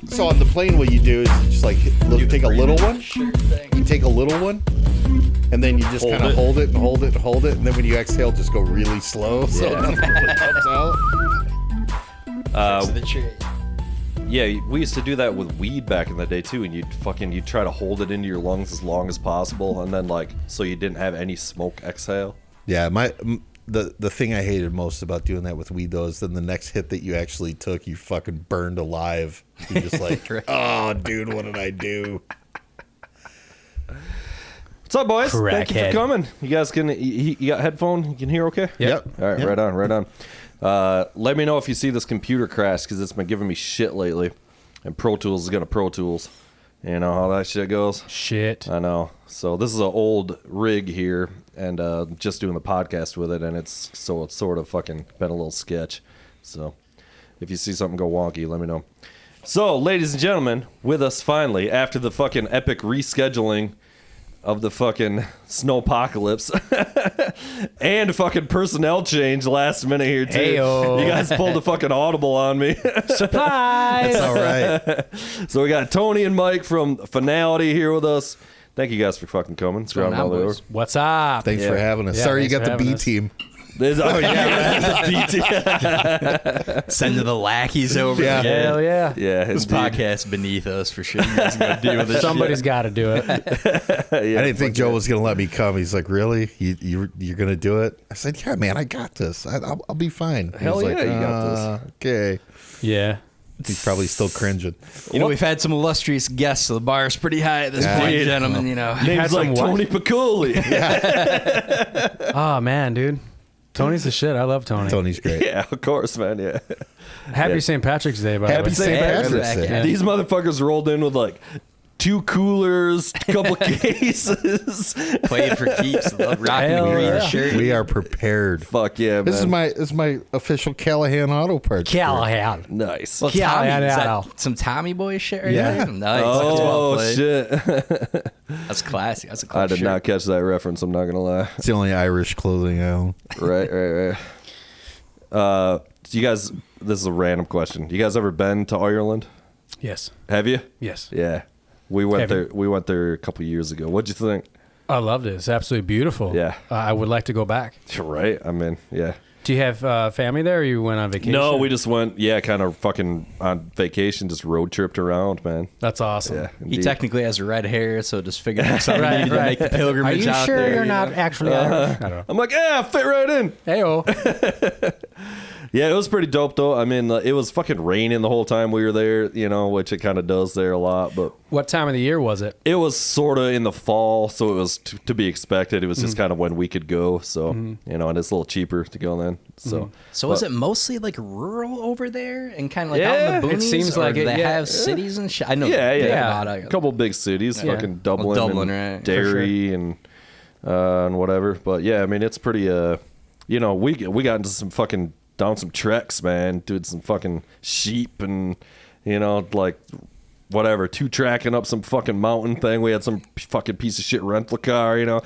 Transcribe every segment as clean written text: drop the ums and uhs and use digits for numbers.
So on the plane, what you do is you just like take a little one. You take a little one, and then you just kind of hold it and hold it and hold it, and then when you exhale, just go really slow so nothing really comes out. Yeah, we used to do that with weed back in the day too, and you'd try to hold it into your lungs as long as possible, and then like so you didn't have any smoke exhale. Yeah, the thing I hated most about doing that with weed though is then the next hit that you actually took, you fucking burned alive. You're just like, oh, dude, what did I do? What's up, boys? Crackhead. Thank you for coming. You guys you got headphone? You can hear okay? Yep. All right, Yep. right on. Let me know if you see this computer crash because it's been giving me shit lately. And Pro Tools is gonna Pro Tools. You know how that shit goes? Shit. I know. So this is an old rig here, and just doing the podcast with it, and it's sort of fucking been a little sketch. So if you see something go wonky, let me know. So, ladies and gentlemen, with us finally, after the fucking epic rescheduling of the fucking snowpocalypse and fucking personnel change last minute here too. Heyo. You guys pulled a fucking audible on me. Surprise! That's all right. So we got Tony and Mike from Finality here with us. Thank you guys for fucking coming. What's going on, boys? What's up? Thanks for having us. Sorry you thanks got for the B having us. team. Oh yeah, Send the lackeys over. Yeah. Hell yeah. yeah. This indeed. podcast beneath us for sure. You guys gotta deal with this Somebody's shit. got to do it. Yeah, I didn't think Joe was going to let me come. He's like, really? You're going to do it? I said, yeah, man, I got this. I'll be fine. Hell He's yeah, like, you got this. Okay. Yeah. He's probably still cringing. You know, we've had some illustrious guests, so the bar's pretty high at this Yeah. point, Dude. gentlemen. You know, Name's like some what? Tony Piccoli. Oh, man, dude. Tony's the shit. I love Tony. Tony's great. Yeah, of course, man. Yeah. Happy St. Patrick's Day, by the Happy way. St. Patrick's Patrick's Day. Day. These motherfuckers rolled in with like 2 coolers, a couple cases. played for keeps. Rocking Hell the green yeah. shirt. We are prepared. Fuck yeah, man. This is my official Callahan Auto Parts. store. Callahan. Nice. Well, Yeah, Tommy, yeah, is yeah, that no. some Tommy boy shit right Yeah. there? Nice. That's well Oh played. shit! That's classic. That's a I classic did shirt. not catch that reference. I'm not gonna lie. It's the only Irish clothing I own. Right. So you guys, this is a random question. You guys ever been to Ireland? Yes. Have you? Yes. Yeah. We went Have you? there. We went there a couple years ago. What'd you think? I loved it. It's absolutely beautiful. Yeah. I would like to go back. Right. I mean, yeah. Do you have family there, or you went on vacation? No, we just went. Yeah, kind of fucking on vacation, just road tripped around, man. That's awesome. Yeah. He indeed. technically has red hair, so just figured out something Right, needed to right. make the Are pilgrimage you out sure there. you're you not know? actually Irish? I don't know. I'm like, yeah, fit right in. Hey-oh. Yeah, it was pretty dope though. I mean, it was fucking raining the whole time we were there, you know, which it kind of does there a lot. But What time of the year was it? it was sort of in the fall, so it was to be expected. It was just kind of when we could go, so you know, and it's a little cheaper to go then. So, So is it mostly like rural over there and kind of like out Yeah, in the boonies? it seems or like do it, they yeah. have cities and shit? I know. Yeah, they yeah. have a lot a of- couple big cities, Yeah. fucking Dublin, Well, Dublin, and right, for Derry, and whatever. But yeah, I mean, it's pretty. You know, we got into some fucking down some treks, man. Did some fucking sheep and you know like. Whatever, 2-tracking up some fucking mountain thing. We had some fucking piece of shit rental car, you know.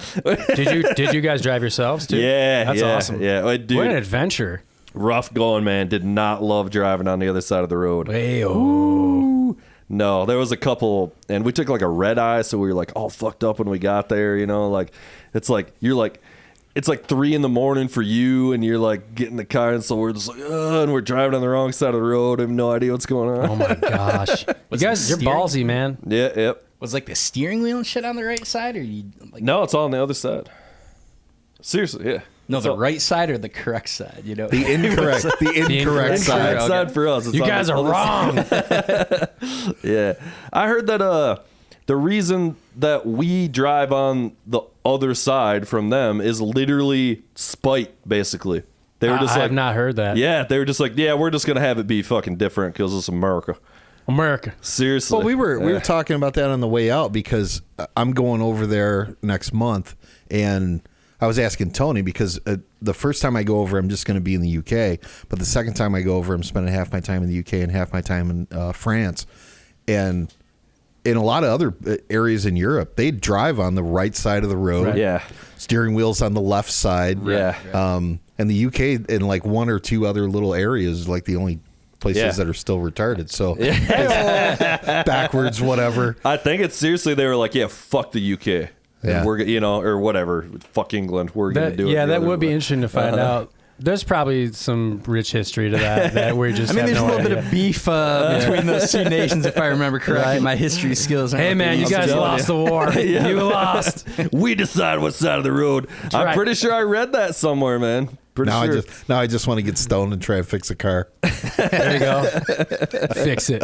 Did you guys drive yourselves too? Yeah, That's yeah, awesome. Yeah, dude, What an adventure. rough going, man. Did not love driving on the other side of the road. Hey-oh. No, there was a couple, and we took like a red eye, so we were like all fucked up when we got there, you know. Like, it's like it's like 3 a.m. for you, and you're like getting the car, and so we're just like, and we're driving on the wrong side of the road. I have no idea what's going on. Oh my gosh. You guys, you're steering? ballsy, man. Yeah, yep. Was like the steering wheel and shit on the right side, or you like No, it's all on the other side. Seriously, yeah. no It's the all- right side or the correct side? You know, The incorrect incorrect side. Incorrect side for us. It's You on guys the are other side. wrong. Yeah, I heard that the reason that we drive on the other side from them is literally spite. Basically, they were just I like, have not heard that. yeah, they were just like, yeah, we're just gonna have it be fucking different because it's America. America. Seriously. Well, we were talking about that on the way out because I'm going over there next month, and I was asking Tony because the first time I go over, I'm just going to be in the UK, but the second time I go over, I'm spending half my time in the UK and half my time in France, and in a lot of other areas in Europe, they drive on the right side of the road. Right. Yeah. Steering wheel's on the left side. Yeah. And the UK and like one or two other little areas is like the only places that are still retarded. So backwards, whatever. I think it's seriously, they were like, yeah, fuck the UK. Yeah. And we're, or whatever. Fuck England. We're going to do it. Yeah, that other would be way. interesting to find out. There's probably some rich history to that we just have there's no a little idea. bit of beef between those two nations, if I remember correctly. Right. My history skills aren't Hey, what man, they you used to guys be. lost the war. You lost. We decide what side of the road. I'm right. pretty sure I read that somewhere, man. Pretty Now sure. I just want to get stoned and try and fix a car. There you go. Fix it.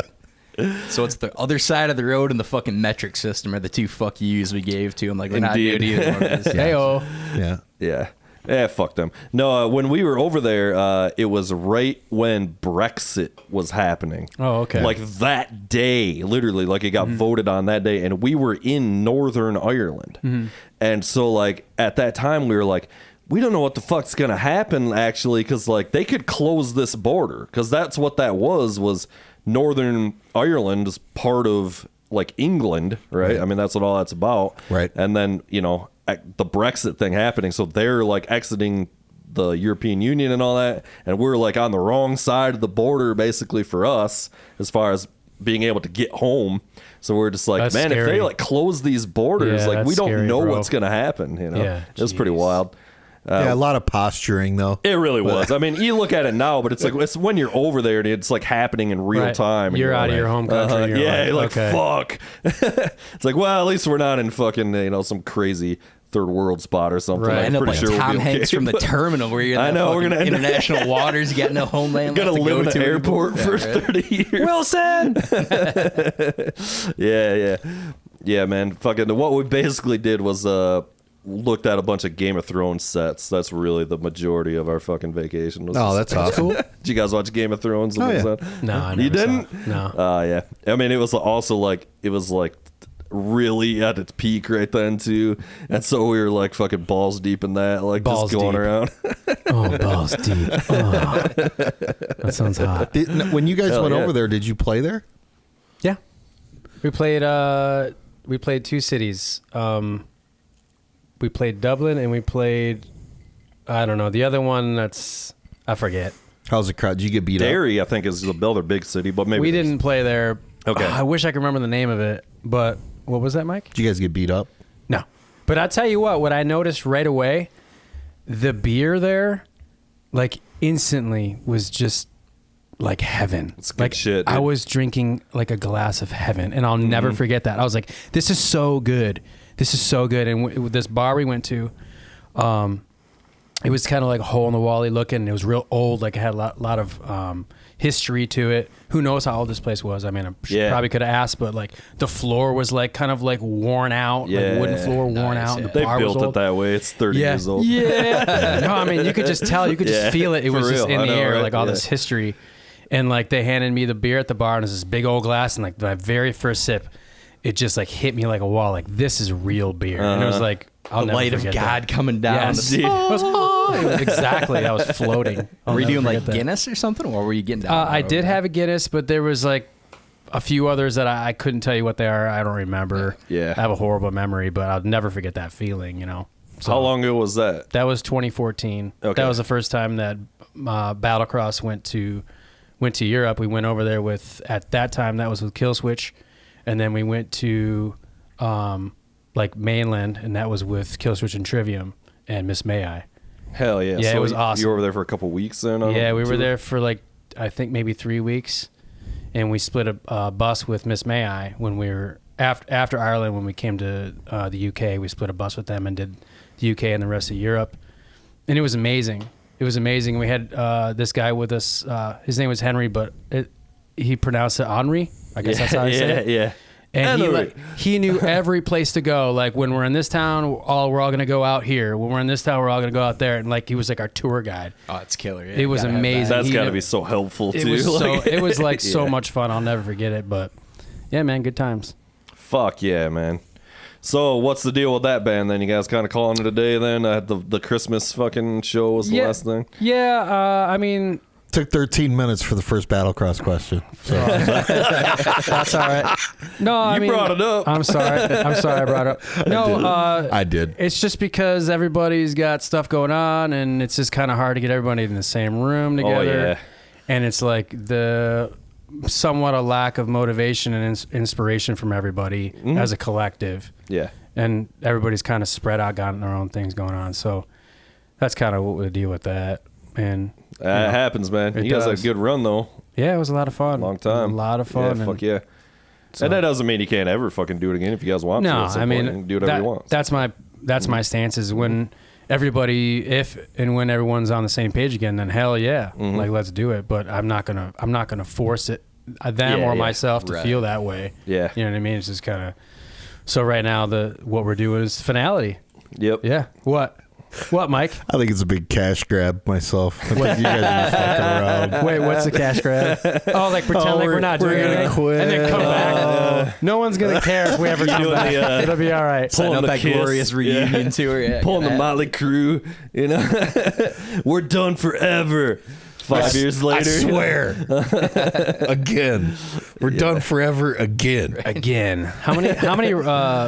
So it's the other side of the road and the fucking metric system are the two fuck yous we gave to him. Like, we're not Indeed. doing either one of these. Hey-oh. Yeah. Yeah. Yeah, fuck them. No, when we were over there, it was right when Brexit was happening. Oh, okay. Like that day, literally, like it got voted on that day, and we were in Northern Ireland. And so, like, at that time, we were like, we don't know what the fuck's gonna happen, actually, because, like, they could close this border, because that's what that was Northern Ireland is part of, like, England, right? I mean, that's what all that's about. Right. And then, the Brexit thing happening, so they're like exiting the European Union and all that, and we're like on the wrong side of the border basically for us as far as being able to get home. So we're just like, That's man, if scary. they like close these borders, Yeah, like we that's don't scary, know bro. what's gonna happen. Yeah, It's pretty jeez. wild. Yeah, a lot of posturing though. It really was. I mean, you look at it now, but it's like it's when you're over there and it's like happening in real Right. time. and You're out of like, your home country. You're yeah, like, like okay. fuck. It's like, well, at least we're not in fucking some crazy third world spot or something. Right. I'm End up pretty like sure Tom we'll be okay. Hanks from the terminal where you're in I the know, we're fucking gonna end up- international waters. You got no homeland Gotta left to live go in an to airport for Yeah, right. 30 years. Wilson! Yeah, man. Fucking what we basically did was looked at a bunch of Game of Thrones sets. That's really the majority of our fucking vacation. Was Oh, just- that's awesome. Did you guys watch Game of Thrones? Oh, yeah. No, I never You saw didn't? it. No. Yeah. I mean, it was also like really at its peak right then too, and so we were like fucking balls deep in that, like Balls just going deep. around. Oh, balls deep. Oh. That sounds hot. When you guys Hell went yeah. over there, did you play there? Yeah. We played two cities. We played Dublin and we played, I don't know, the other one I forget. How's the crowd? Did you get beat up? Derry, I think, is the other big city, but maybe We there's- didn't play there. Okay. I wish I could remember the name of it, but what was that, Mike? Did you guys get beat up? No. But I'll tell you what I noticed right away, the beer there, like instantly was just like heaven. It's good like shit, I dude. was drinking like a glass of heaven, and I'll never forget that. I was like, this is so good. This is so good. And this bar we went to, it was kind of like a hole in the wall looking. It was real old. Like it had a lot of history to it. Who knows how old this place was? I mean, I probably could have asked, but like the floor was like kind of like worn out, like wooden floor worn Nice, out. yeah. The They bar was built it old. that way. It's 30 years old. Yeah. No, I mean, you could just tell. You could just feel it. It for was just real. in I the know, air, right? like all Yeah. this history. And like they handed me the beer at the bar, and it was this big old glass. And like my very first sip, it just like hit me like a wall. Like this is real beer. And it was like I'll The never light of forget God that. coming down. Yes. The- It was exactly. I was floating. I'll Were you never doing like forget that. Guinness or something, or were you getting down? I did have a Guinness, but there was like a few others that I couldn't tell you what they are. I don't remember. Yeah. I have a horrible memory, but I'll never forget that feeling. So How long ago was that? That was 2014. Okay. That was the first time that Battlecross went to Europe. We went over there at that time that was with Killswitch, and then we went to like mainland, and that was with Killswitch and Trivium and Miss May I. Hell yeah. Yeah, So it was you awesome. were over there for a couple weeks then? Yeah, we were there for like I think maybe 3 weeks, and we split a bus with Miss May I when we were after Ireland. When we came to the UK, we split a bus with them and did the UK and the rest of Europe, and it was amazing. It was amazing. We had this guy with us. His name was Henry, but he pronounced it Henri. I guess that's how he said it. Yeah. And Henry. he knew every place to go. Like when we're in this town, we're all going to go out here. When we're in this town, we're all going to go out there. And like he was like our tour guide. Oh, it's killer. Yeah, It was gotta have amazing. that. That's He got to knew- be so helpful too. It was Like- it was like so Yeah. much fun. I'll never forget it. But yeah, man, good times. Fuck yeah, man. So what's the deal with that band then? You guys kind of calling it a day then? The Christmas fucking show was the last thing? Yeah, I mean, Took 13 minutes for the first Battlecross question. So. That's all right. No, I mean, brought it up. I'm sorry I brought it up. No, I did. It's just because everybody's got stuff going on, and it's just kind of hard to get everybody in the same room together. Oh, yeah. And it's like somewhat a lack of motivation and inspiration from everybody as a collective. Yeah. And everybody's kind of spread out, got their own things going on. So that's kind of what we deal with that. And It happens, man. You guys had a good run, though. yeah, it was a lot of fun. Long time. A lot of fun. Yeah, and fuck yeah. so- And that doesn't mean you can't ever fucking do it again if you guys want to. No, at some I mean, point. You can do whatever you want. that's my stance is when everybody, if and when everyone's on the same page again, then hell yeah, like let's do it. But I'm not gonna force it them Yeah, or yeah. myself to Right. feel that way. Yeah. You know what I mean? It's just kind of. So right now what we're doing is Finality. Yep. Yeah. What, Mike? I think it's a big cash grab myself. I think you guys are fucking around. Wait, what's the cash grab? Oh, like pretend like we're not doing gonna anything, quit. and then come back. No one's gonna care if we ever come doing back. the, It'll be all right. Setting Pulling up the that Kiss. glorious reunion tour. Yeah, Pulling the yeah. Motley Crue, you know. We're done forever. 5 years later. I swear. Again. We're done forever again. Again, how many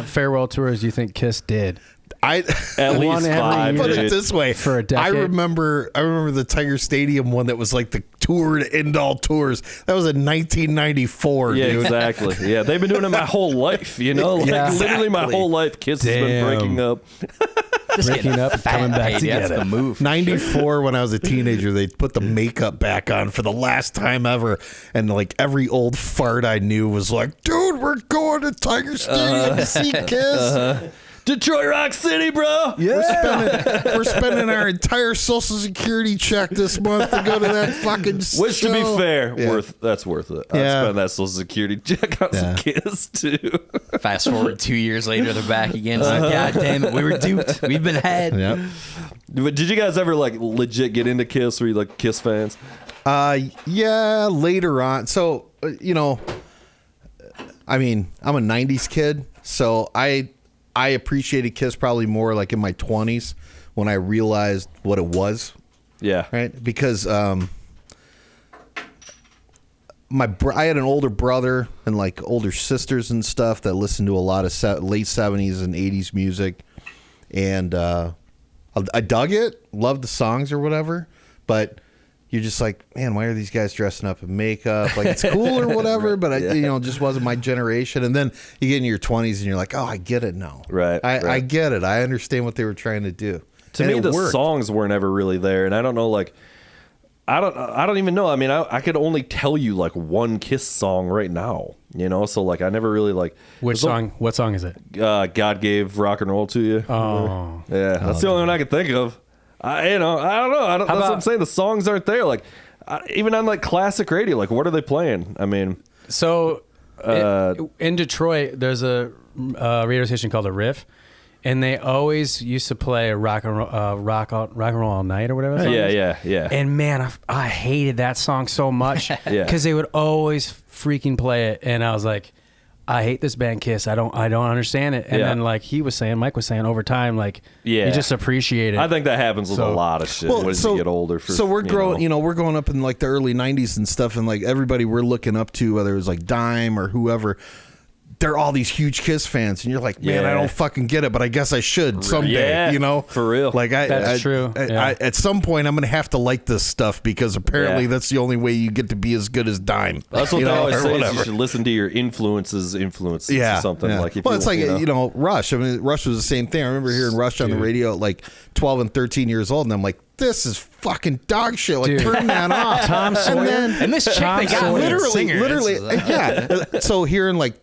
farewell tours do you think Kiss did? At One least every 5. year. Put it dude. this way. For a decade? I remember the Tiger Stadium one that was like the tour to end all tours. That was in 1994, Yeah, dude. exactly. Yeah, they've been doing it my whole life, you know? Like, Yeah. literally my whole life, Kiss has been Damn. breaking up. Just Breaking getting up and fat, coming back baby. That's together. the move. 94 when I was a teenager, they put the makeup back on for the last time ever, and like every old fart I knew was like, dude, we're going to Tiger Stadium to see Kiss. Detroit Rock City, bro. We're spending our entire Social Security check this month to go to that fucking Which, to be show. fair, Yeah. that's worth it. I'd Yeah. spend that Social Security check on some Kiss, too. Fast forward 2 years later, they're back again. It's like, God damn it, we were duped. We've been had. Yep. But did you guys ever, like, legit get into Kiss? Were you, like, Kiss fans? Yeah, later on. So, you know, I mean, I'm a 90s kid, so I appreciated Kiss probably more like in my 20s when I realized what it was, Yeah. right? Because I had an older brother and like older sisters and stuff that listened to a lot of late 70s and 80s music, and I dug it, loved the songs or whatever, but you're just like, man, why are these guys dressing up in makeup? Like, it's cool or whatever, but it just wasn't my generation. And then you get in your 20s and you're like, oh, I get it now. Right, I right. get it. I understand what they were trying to do. To And me, it the worked. songs weren't ever really there, and I don't know, like, I don't even know. I mean, I could only tell you like one Kiss song right now, you know. So like, I never really like Which song? What song is it? God Gave Rock and Roll to You. Oh, Yeah, that's the only one I could think of. I don't know. That's what I'm saying. The songs aren't there. Like, even on like classic radio, like, what are they playing? I mean, so in Detroit, there's a radio station called The Riff, and they always used to play rock and roll all night or whatever. that song is. yeah. And man, I hated that song so much because they would always freaking play it, and I was like, I hate this band Kiss. I don't understand it. And then like Mike was saying, over time, like you just appreciate it. I think that happens with a lot of shit as you get older. We're growing, we're growing up in like the early 90s and stuff, and like everybody we're looking up to, whether it was like Dime or whoever, they're all these huge Kiss fans, and you're like, man, I don't fucking get it, but I guess I should someday, for real. Like That's true. At some point, I'm gonna have to like this stuff because apparently that's the only way you get to be as good as Dime. That's what they always or say. Is whatever. you should listen to your influences or something. Yeah. Like, if well, you, it's like you know. Rush. I mean, Rush was the same thing. I remember hearing Rush on the radio at like 12 and 13 years old, and I'm like, this is fucking dog shit. Like, turn that off. Tom Sawyer. And this chick they got literally, yeah. So hearing like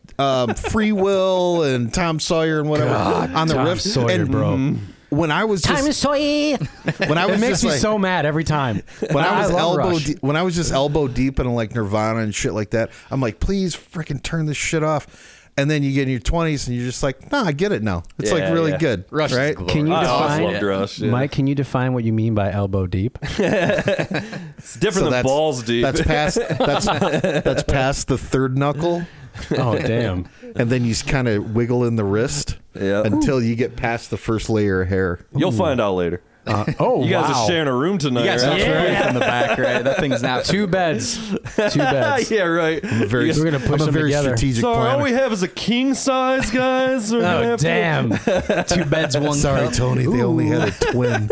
Free Will and Tom Sawyer and whatever on the Tom riff, Sawyer, and bro. When I was just, when I was It makes just me like, so mad every time. when I was love Rush. when I was just elbow deep in like Nirvana and shit like that, I'm like, please freaking turn this shit off. And then you get in your 20s and you're just like, nah, I get it now. It's like really good, Rush is right? glorious. Can you I always define, loved Rush. Yeah. Mike? Can you define what you mean by elbow deep? It's different So than balls deep. That's past that's past the third knuckle, Oh damn! and then you kind of wiggle in the wrist Yeah. until you get past the first layer of hair. You'll find out later. Oh, You guys wow. are sharing a room tonight, You got right? stuff in the back, right? That thing's not 2 beds. 2 beds. Yeah, right. Very, We're gonna push I'm a them very together. strategic So all planner. we have is a king size, guys. We're gonna Oh, have to- damn. 2 beds, 1 Sorry, cup. Tony. They only had a twin.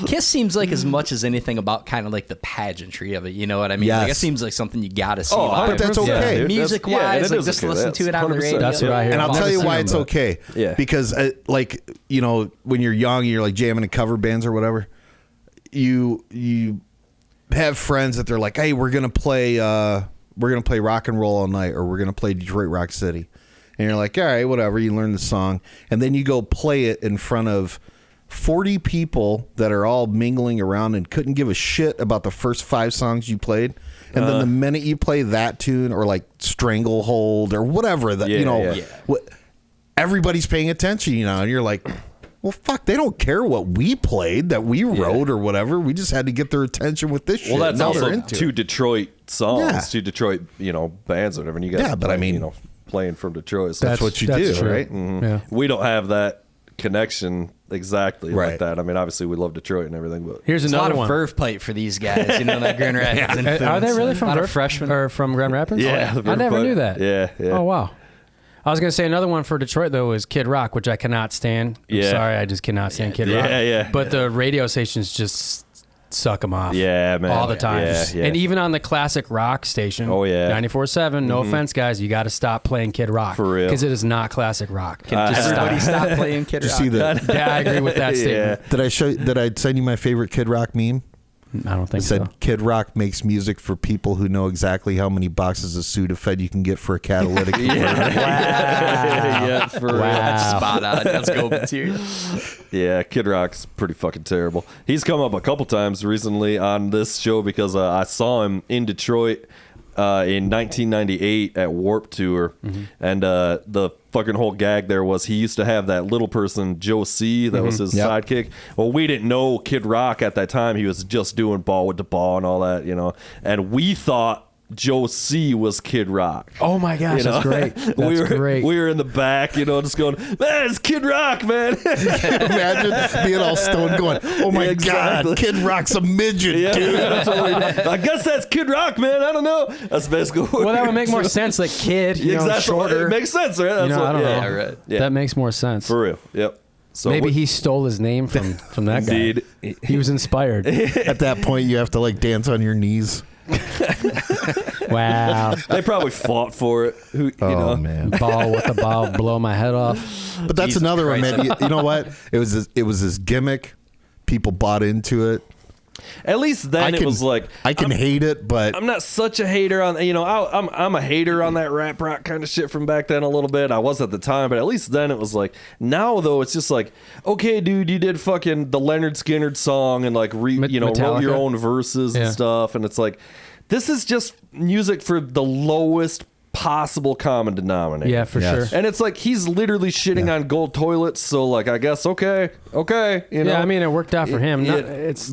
Kiss seems like as much as anything about kind of like the pageantry of it. You know what I mean? Yes. Like it seems like something you got to see. Oh, live. but that's okay. dude. Music Yeah, wise, it like is just okay. listen That's to it on the 100%. radio. That's what I hear. And I'll I've tell never you seen why them, it's but- okay. Yeah. Because, like, you know, when you're young and you're like jamming in cover bands or whatever, you have friends that they're like, hey, we're gonna play rock and roll all night, or we're gonna play Detroit Rock City, and you're like, all right, whatever. You learn the song, and then you go play it in front of 40 people that are all mingling around and couldn't give a shit about the first 5 songs you played. And then the minute you play that tune or like Stranglehold or whatever that, Yeah, you know, yeah. everybody's paying attention, you know, and you're like, well, fuck, they don't care what we played that we wrote or whatever. We just had to get their attention with this shit. Well, that's Now they're also into 2 it. Detroit songs, Yeah. 2 Detroit, bands or whatever. And you guys, Yeah, but I play, mean- playing from Detroit. So That's what you do, true. right? Yeah. we don't have that connection exactly like Right. that. I mean, obviously we love Detroit and everything, but Here's There's a lot another of one. verve pipe for these guys, you know, that Grand Rapids. Are they really influence. from a lot of Verve- freshmen? or from Grand Rapids? yeah, the I never Verve knew Pipe. that. Yeah. Oh wow. I was gonna say another one for Detroit though is Kid Rock, which I cannot stand. I'm Yeah. sorry, I just cannot stand Kid Rock. Yeah. But the radio stations just suck them off. Yeah, man. All the time. Yeah. And even on the classic rock station. Oh, yeah. 94.7. No offense, guys, you got to stop playing Kid Rock For real. because it is not classic rock. Just everybody stop playing Kid Did you Rock. see the? Yeah, I agree with that statement. Did I send you my favorite Kid Rock meme? I don't It think said so. Kid Rock makes music for people who know exactly how many boxes of Sudafed you can get for a catalytic converter. yeah, for real. Wow. Spot on. Let's go material. Yeah, Kid Rock's pretty fucking terrible. He's come up a couple times recently on this show because I saw him in Detroit in 1998 at Warped Tour, and the fucking whole gag there was he used to have that little person, Joe C, that was his Yep. sidekick. Well, we didn't know Kid Rock at that time. He was just doing Ball with the Ball and all that, and we thought Joe C was Kid Rock. Oh my gosh, that's great. That's great. We were in the back, just going, man, it's Kid Rock, man. Imagine being all stoned going, oh my Yeah, exactly. God, Kid Rock's a midget, Yeah, dude. that's what I guess that's Kid Rock, man. I don't know. That's basically what Well, that would make more sense. Like Kid, Exactly. shorter. It makes sense, right? That's I don't know. yeah, right. Yeah, That makes more sense. for real. Yep. So Maybe he stole his name from that guy. Indeed. He was inspired. At that point, you have to like dance on your knees. Wow. They probably fought for it. Who, Oh man! Ball with the ball, blow my head off. But that's Jesus another one, Christ. man. You know what? It was his gimmick. People bought into it. At least then it was like I can hate it, but I'm not such a hater on I'm a hater on that rap rock kind of shit from back then a little bit. I was at the time, but at least then it was like now though it's just like, okay, dude, you did fucking the Leonard Skinner song and like wrote your Metallica. own verses and Yeah. stuff, and it's like this is just music for the lowest possible common denominator. Yeah, for Yes. sure. And it's like he's literally shitting on gold toilets, so like I guess okay, Yeah, I mean, it worked out for him. Yeah, It's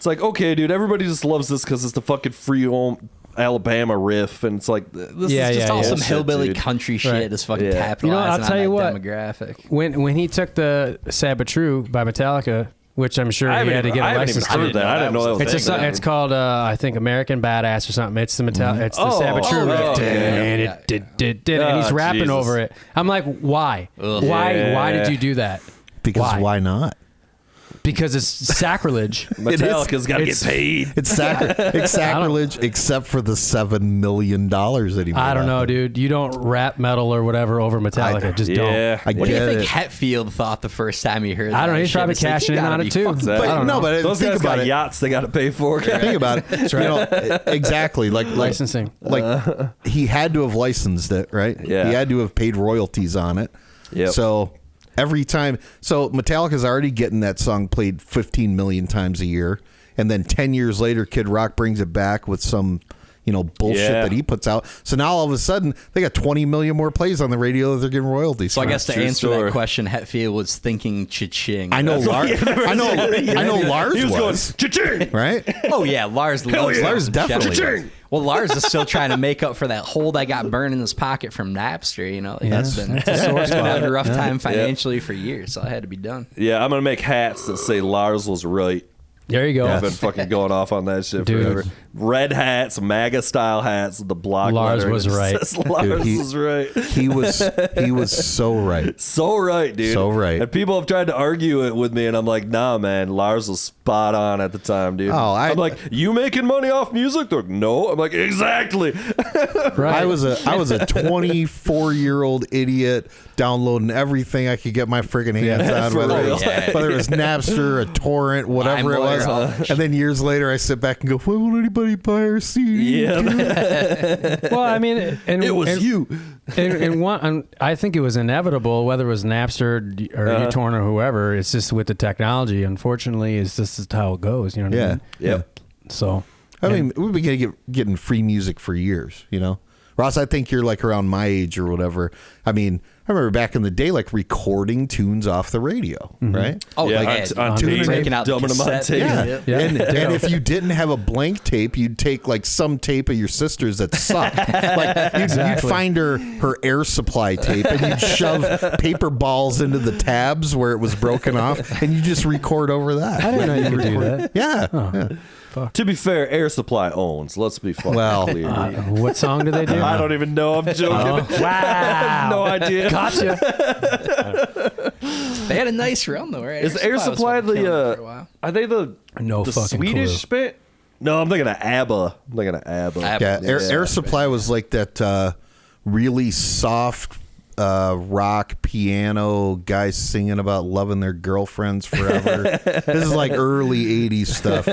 like okay, dude, everybody just loves this because it's the fucking free home Alabama riff, and it's like this Yeah, is just yeah, All yeah. some bullshit, hillbilly dude. country shit Right. is fucking Yeah. capitalizing I'll tell on you that what. demographic. when he took the Sabbath True by Metallica, which I'm sure he had to get a license I to. didn't I didn't know that was It's a thing. it's called I think American Badass or something. It's the It's the Oh, Sabbath True oh, riff. yeah. And he's Oh, rapping Jesus. over it. I'm like, why? Ugh. Why Yeah. did you do that? because why not? Because it's sacrilege. Metallica's got to get it's- paid. It's sacrilege, except for the $7 million that he made. I don't off know, it. dude. You don't rap metal or whatever over Metallica. Just Yeah. don't. I What do you get think it. Hetfield thought the first time he heard that? I don't know. He's shit? probably It's like, cashing you in gotta on be it too. fucking- Exactly. I don't know. No, but Those think guys about got it. yachts they got to pay for. Think about it. That's right. Exactly. Like Licensing. Like he had to have licensed it, right? Yeah. He had to have paid royalties on it. Yep. So every time, Metallica's already getting that song played 15 million times a year, and then 10 years later, Kid Rock brings it back with some, bullshit that he puts out. So now all of a sudden they got 20 million more plays on the radio that they're getting royalties. So from. I guess to answer that question, Hetfield was thinking cha-ching. I know Lars. I know Lars He was going cha-ching. right. Oh yeah, Lars loves yeah. Lars definitely Cha-ching. does. Well, Lars is still trying to make up for that hole that got burned in his pocket from Napster. That's been it's a sore spot. Had a rough time financially for years, so it had to be done. Yeah, I'm gonna make hats that say Lars was right. There you go. I've been fucking going off on that shit Dude. forever. Red hats, MAGA style hats, the block. Lars lettering was that right. says Lars Dude, was right. He was so right. So right, dude. So right. And people have tried to argue it with me, and I'm like, nah, man. Lars was spot on at the time, dude. Oh, I'm like, you making money off music? They're like, no. I'm like, exactly. Right. I was a 24-year-old idiot downloading everything I could get my friggin' hands on, whether it was Napster, a torrent, whatever it was. And then years later, I sit back and go, "Why won't anybody buy our CD?" Yeah. Well, I mean, and It was you. and I think it was inevitable, whether it was Napster or uTorrent or whoever. It's just with the technology. Unfortunately, it's just how it goes. You know what I mean? Yep. So, I mean, we've been getting free music for years, Ross, I think you're like around my age or whatever. I mean, I remember back in the day, like recording tunes off the radio, right? Oh, Yeah, like on tape, taking out the dumbing them on cassette. tape. Yeah. Yeah. And if you didn't have a blank tape, you'd take like some tape of your sister's that sucked. Like you'd find her air supply tape and you'd shove paper balls into the tabs where it was broken off and you just record over that. I didn't know you could do that. Yeah. yeah. To be fair, Air Supply owns. Let's be fucking clear. What song do they do? I don't even know. I'm joking. Wow. I have no idea. Gotcha. They had a nice run though, right? Is Air Supply was fucking killing it for a the? while. Are they the No the fucking Swedish clue. bit? No, I'm thinking of ABBA. Yeah, Air Supply was like that really soft rock piano guys singing about loving their girlfriends forever. This is like early 80s stuff.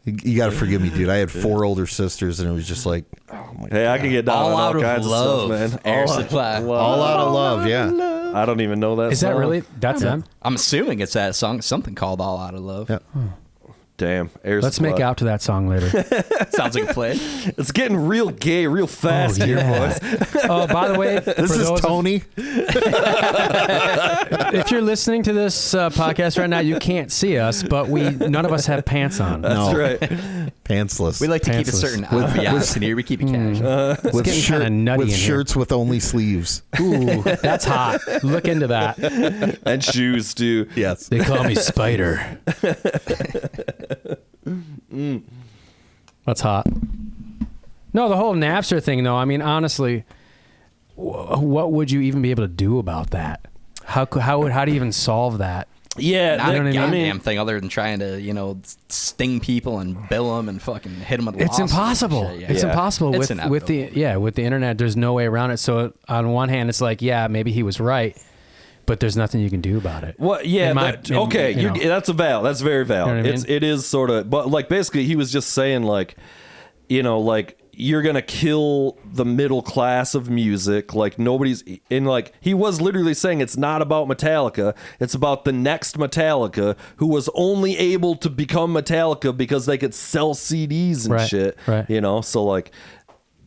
You got to forgive me, dude. I had 4 older sisters and it was just like, oh my Hey, I can get down All on Out all of kinds Love, of stuff, man. Air Supply. all out of love. Yeah. I don't even know that. Is that song. really? That's them? I'm assuming it's that song, something called "All Out of Love." Yeah. Damn. Air Let's Supply. make out to that song later. Sounds like a play. It's getting real gay, real fast here, boys. Oh, by the way, This is Tony. if you're listening to this podcast right now, you can't see us, but none of us have pants on. That's No. right. Pantsless. We like to keep a Pantsless. certain ambiance in here. We keep it casual. with getting kinda nutty with in here. shirts with only sleeves. Ooh, that's hot. Look into that. And shoes, too. Yes. They call me Spider. That's hot. No, the whole Napster thing, though. I mean, honestly, what would you even be able to do about that? How do you even solve that? Yeah, Not know a what I mean? goddamn thing other than trying to, sting people and bill them and fucking hit them with It's lawsuits and impossible. shit, yeah. It's impossible It's with the internet. There's no way around it. So on one hand, it's like, yeah, maybe he was right, but there's nothing you can do about it. Well, yeah, okay, that's that's very valid. You know what I mean? It is sort of, but like basically, he was just saying like, like you're gonna kill the middle class of music. Like nobody's in. Like he was literally saying, it's not about Metallica. It's about the next Metallica who was only able to become Metallica because they could sell CDs and Right, shit. right. So like.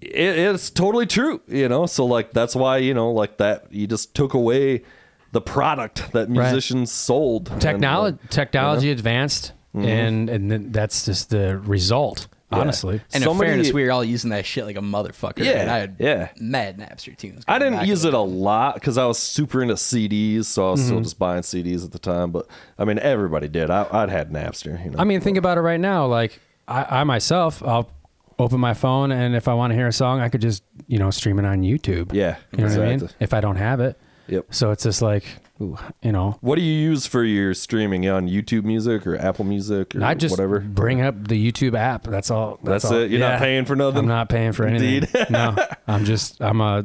It's totally true, so like that's why like that you just took away the product that musicians sold. Technology advanced, and then that's just the result. Honestly, And in fairness, we were all using that shit like a motherfucker. Yeah, and I had yeah. mad Napster tunes. I going didn't back use in it the a lot because I was super into CDs, so I was still just buying CDs at the time. But I mean, everybody did. I'd had Napster. I mean, think about it right now. Like I myself, I'll open my phone, and if I want to hear a song, I could just stream it on YouTube. Yeah, you know what I mean. exactly. If I don't have it, Yep. So it's just like, What do you use for your streaming on YouTube Music or Apple Music or I just whatever? bring up the YouTube app. That's all. That's all. it? You're not paying for nothing? I'm not paying for anything. Indeed. No, I'm a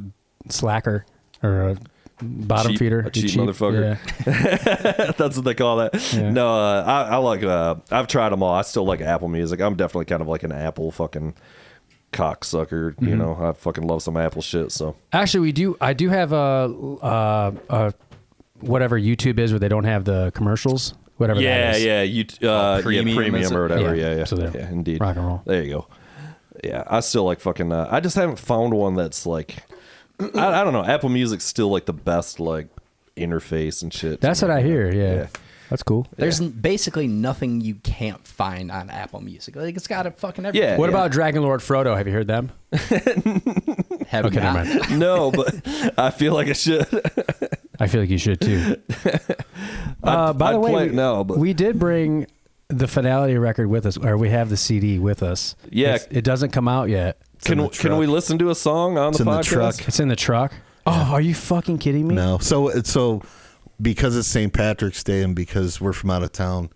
slacker or a bottom feeder. A cheap motherfucker. Yeah. That's what they call that. Yeah. No, I like. I've tried them all. I still like Apple Music. I'm definitely kind of like an Apple fucking cocksucker. I fucking love some Apple shit. So Actually, I do have a whatever YouTube is where they don't have the commercials. Whatever. that is. You premium or whatever. Yeah. Yeah, So yeah, there. indeed. Rock and roll. There you go. Yeah, I still like fucking. I just haven't found one that's like. I don't know. Apple Music's still like the best like interface and shit. That's what I hear. Yeah. That's cool. There's basically nothing you can't find on Apple Music. Like it's got a fucking everything. Yeah. What about Dragon Lord Frodo? Have you heard them? Have Okay, never not. mind. No, but I feel like I should. I feel like you should too. By the I'd way, play it now, but we did bring the Finality record with us, or we have the CD with us. Yeah. It doesn't come out yet. can we listen to a song on the in the podcast? truck. It's in the truck. Oh, are you fucking kidding me? No. So because it's St. Patrick's Day and because we're from out of town,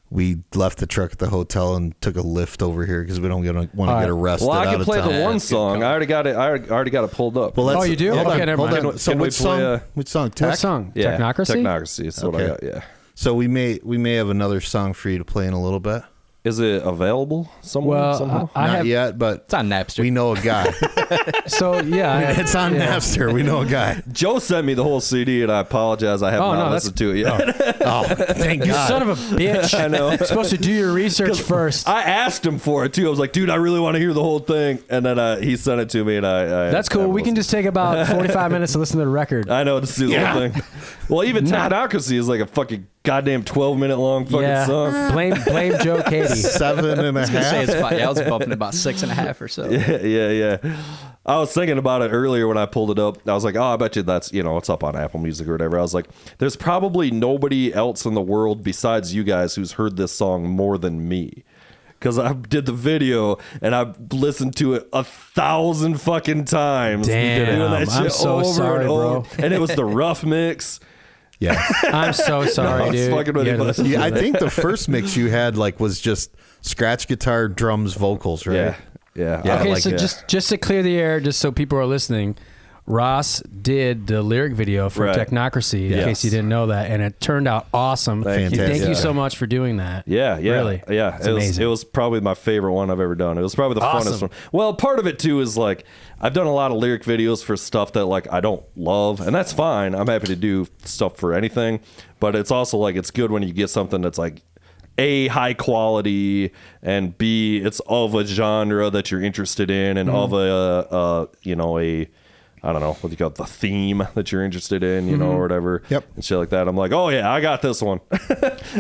we left the truck at the hotel and took a lift over here because we don't want to get arrested. Well, I out can of play town. the one song. I already got it. I already got it pulled up. Well, Oh, you do? Hold Okay, on, never hold mind. on. So Can we which song? play, Which song? Tech? What song? Yeah, Technocracy? Technocracy. That's what I Okay. got. Yeah. So we may have another song for you to play in a little bit. Is it available somewhere? Well, somehow? I Not have. yet, but It's on Napster. we know a guy. So yeah, It's on Napster. We know a guy. Joe sent me the whole CD, and I apologize. I have Oh, not no, listened to it yet. Oh, thank You God. son of a bitch! I know. You're supposed to do your research first. I asked him for it too. I was like, dude, I really want to hear the whole thing. And then he sent it to me, and I That's cool. We can just take about 45 minutes to listen to the record. I know, just do the whole thing. Well, even Not- Technocracy is like a fucking goddamn 12-minute long fucking Yeah. song. Blame Joe Katie. 7.5. I was gonna say it's fine. Yeah, I was bumping about 6.5 or so. Yeah. I was thinking about it earlier when I pulled it up. I was like, oh, I bet you that's, it's up on Apple Music or whatever. I was like, there's probably nobody else in the world besides you guys who's heard this song more than me. Because I did the video and I listened to it 1,000 fucking times. Damn, Doing that I'm shit so over sorry, and over. bro. And it was the rough mix. Yeah. I'm so sorry, I was dude. fucking with You you, had to but- listen to Yeah, I that. think the first mix you had was just scratch guitar, drums, vocals, right? Yeah. Yeah, Okay, like so it. just to clear the air, just so people are listening, Ross did the lyric video for Right. Technocracy, in Yes. case you didn't know that, and it turned out awesome. Thank you. Thank you Yeah. so much for doing that. Yeah. Really. Yeah. It's It amazing. was probably my favorite one I've ever done. It was probably the Awesome. funnest one. Well, part of it too is like I've done a lot of lyric videos for stuff that like I don't love, and that's fine. I'm happy to do stuff for anything, but it's also like it's good when you get something that's like A, high quality, and B, it's of a genre that you're interested in, and of a I don't know what do you call it, the theme that you're interested in, or whatever. Yep. And shit like that. I'm like, oh yeah, I got this one.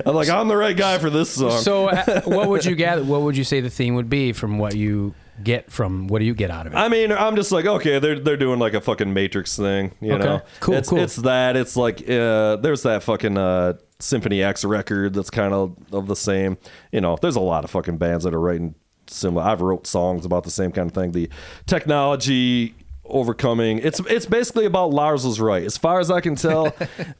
I'm like, I'm the right guy for this song. So, what would you gather? What would you say the theme would be from what you get from? What do you get out of it? I mean, I'm just like, okay, they're doing like a fucking Matrix thing, you know? Cool, it's, cool. It's that. It's like, there's that fucking Symphony X record that's kind of the same. There's a lot of fucking bands that are writing similar. I've wrote songs about the same kind of thing. The technology overcoming. It's basically about Lars was right. As far as I can tell,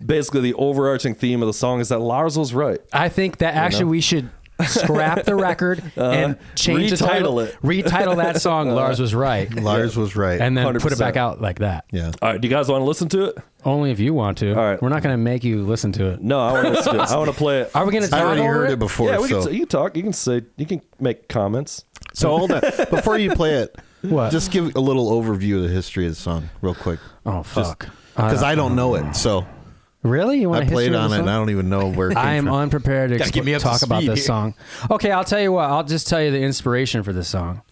basically the overarching theme of the song is that Lars was right. I think that actually we should scrap the record and change the title. Retitle that song "Lars Was Right," Lars was right. and then put it 100%. back out like that. yeah. All right, do you guys want to listen to it? Only if you want to. All right. We're not going to make you listen to it. No, I want to listen to it. I want to play it. Are we going to talk I already over heard it? it before. Yeah, so you can talk. You can say. You can make comments. So hold on. Before you play it, What? just give a little overview of the history of the song real quick. Oh fuck! Because I don't know it. So Really? You want I to played on it and I don't even know where it came I am from. unprepared to Gotta get me up to talk about speed this here. song. Okay, I'll tell you what. I'll just tell you the inspiration for this song.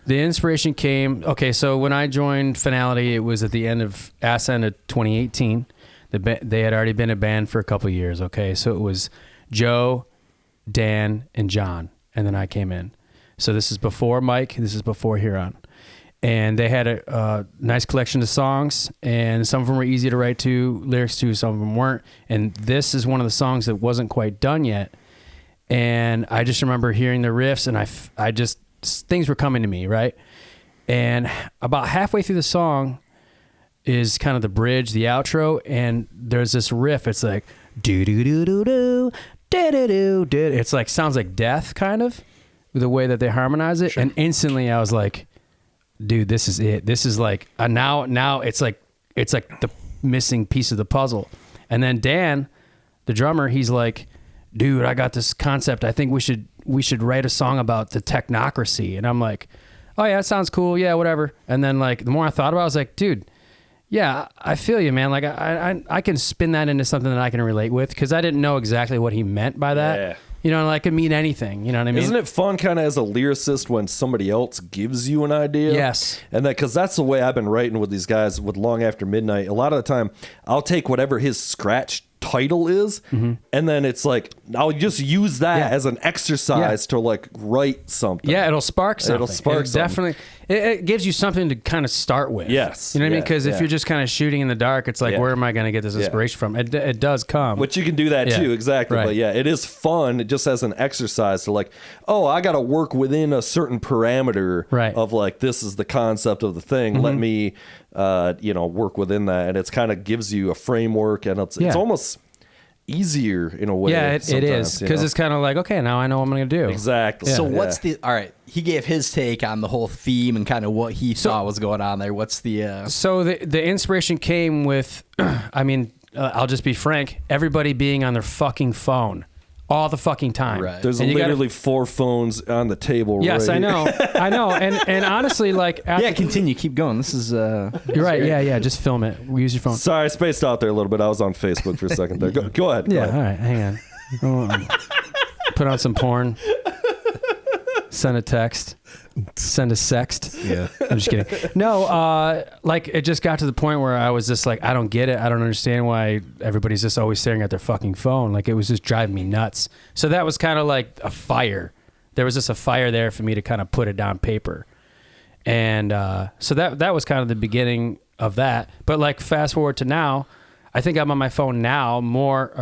The inspiration came. Okay, so when I joined Finality, it was at the end of Asta of 2018. They had already been a band for a couple of years. Okay, so it was Joe, Dan, and John, and then I came in. So this is before Mike. This is before Huron. And they had a nice collection of songs, and some of them were easy to write to, lyrics to, some of them weren't. And this is one of the songs that wasn't quite done yet. And I just remember hearing the riffs, and I just, things were coming to me, right? And about halfway through the song is kind of the bridge, the outro, and there's this riff. It's like, do-do-do-do-do, do-do-do-do. It's like, sounds like death, kind of, the way that they harmonize it. Sure. And instantly I was like, dude, this is it. This is like now it's like the missing piece of the puzzle. And then Dan, the drummer, he's like, dude, I got this concept. I think we should write a song about the technocracy. And I'm like, oh yeah, that sounds cool. Yeah, whatever. And then like the more I thought about it, I was like, dude, yeah, I feel you, man. Like I can spin that into something that I can relate with, because I didn't know exactly what he meant by that. Yeah. You know, like it could mean anything. You know what I mean? Isn't it fun kind of as a lyricist when somebody else gives you an idea? Yes. And that, because that's the way I've been writing with these guys with Long After Midnight. A lot of the time, I'll take whatever his scratch title is, and then it's like, I'll just use that as an exercise to like write something. Yeah, it'll spark something. It'll spark something. Definitely. It gives you something to kind of start with. Yes. You know what I mean? Yeah, Because if you're just kind of shooting in the dark, it's like, where am I going to get this inspiration from? It does come. Which you can do that too, exactly. Right. But yeah, it is fun just as an exercise to like, oh, I got to work within a certain parameter of like, this is the concept of the thing. Let me, work within that. And it's kind of gives you a framework, and it's almost easier in a way. Yeah, it is. Because it's kind of like, okay, now I know what I'm going to do. Exactly. So what's all right, he gave his take on the whole theme and kind of what he thought was going on there. What's the... So the inspiration came with, I'll just be frank, everybody being on their fucking phone all the fucking time. Right. There's literally 4 phones on the table. Yes, right? I know. And honestly, like... continue. Keep going. This is... You're right. Yeah. Just film it. We use your phone. Sorry, I spaced out there a little bit. I was on Facebook for a second there. Go ahead. Yeah, all right. Hang on. Put on some porn. Send a text. Send a sext. Yeah. I'm just kidding. No, like it just got to the point where I was just like, I don't get it. I don't understand why everybody's just always staring at their fucking phone. Like it was just driving me nuts. So that was kind of like a fire. There was just a fire there for me to kind of put it down paper. And so that was kind of the beginning of that. But like fast forward to now, I think I'm on my phone now more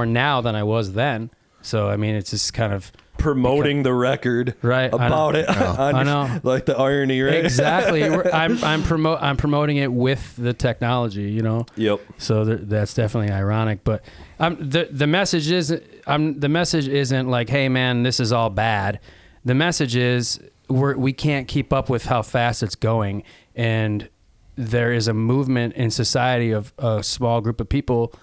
now than I was then. So, I mean, it's just kind of... promoting the record about it. I know. Like the irony, right? Exactly. I'm promoting it with the technology, you know? Yep. So that's definitely ironic. But the message isn't like, hey, man, this is all bad. The message is we can't keep up with how fast it's going. And there is a movement in society of a small group of people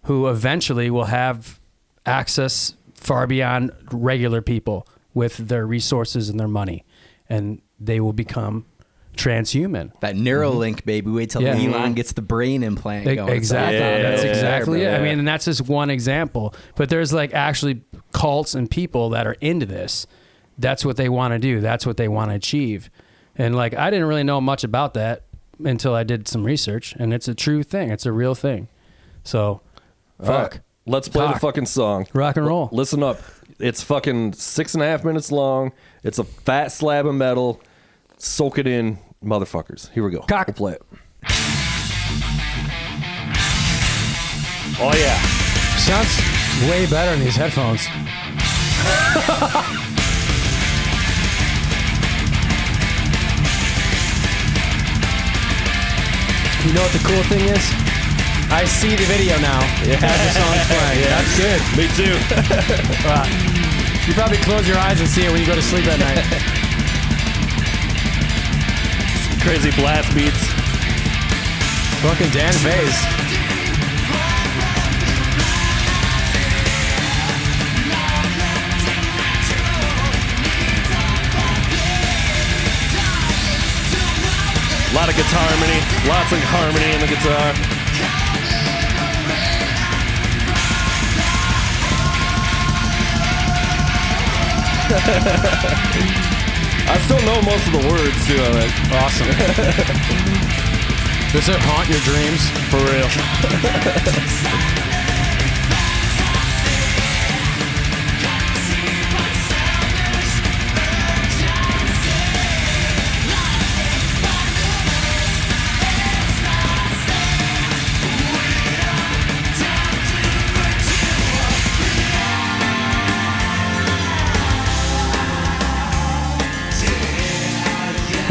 who eventually will have access far beyond regular people with their resources and their money, and they will become transhuman. That Neuralink, baby. Wait till Elon gets the brain implant going. Exactly. That's exactly it. Yeah. I mean, and that's just one example. But there's like actually cults and people that are into this. That's what they want to do. That's what they want to achieve. And like, I didn't really know much about that until I did some research, and it's a true thing. It's a real thing. So, fuck. Right. Let's play the fucking song. Rock and roll. Listen up. It's fucking 6.5 minutes long. It's a fat slab of metal. Soak it in, motherfuckers. Here we go. Cock. We'll play it. Oh, yeah. Sounds way better in these headphones. You know what the cool thing is? I see the video now. Yeah. As the song's playing. Yeah. That's good. Me too. You probably close your eyes and see it when you go to sleep at night. Crazy blast beats. Fucking Dan Vase. A lot of guitar harmony. Lots of harmony in the guitar. I still know most of the words too of it. Awesome. Does it haunt your dreams? For real.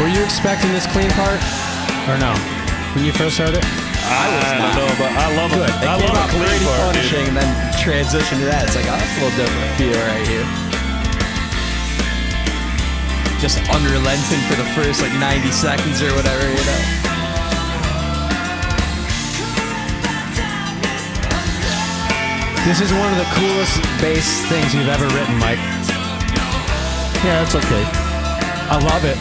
Were you expecting this clean part? Or no? When you first heard it? I don't know, but I love it. I love a clean pretty part, punishing, and then transition to that. It's like, oh, that's a little different feel right here. Just unrelenting for the first like 90 seconds or whatever, you know. This is one of the coolest bass things you've ever written, Mike. Yeah, that's okay. I love it.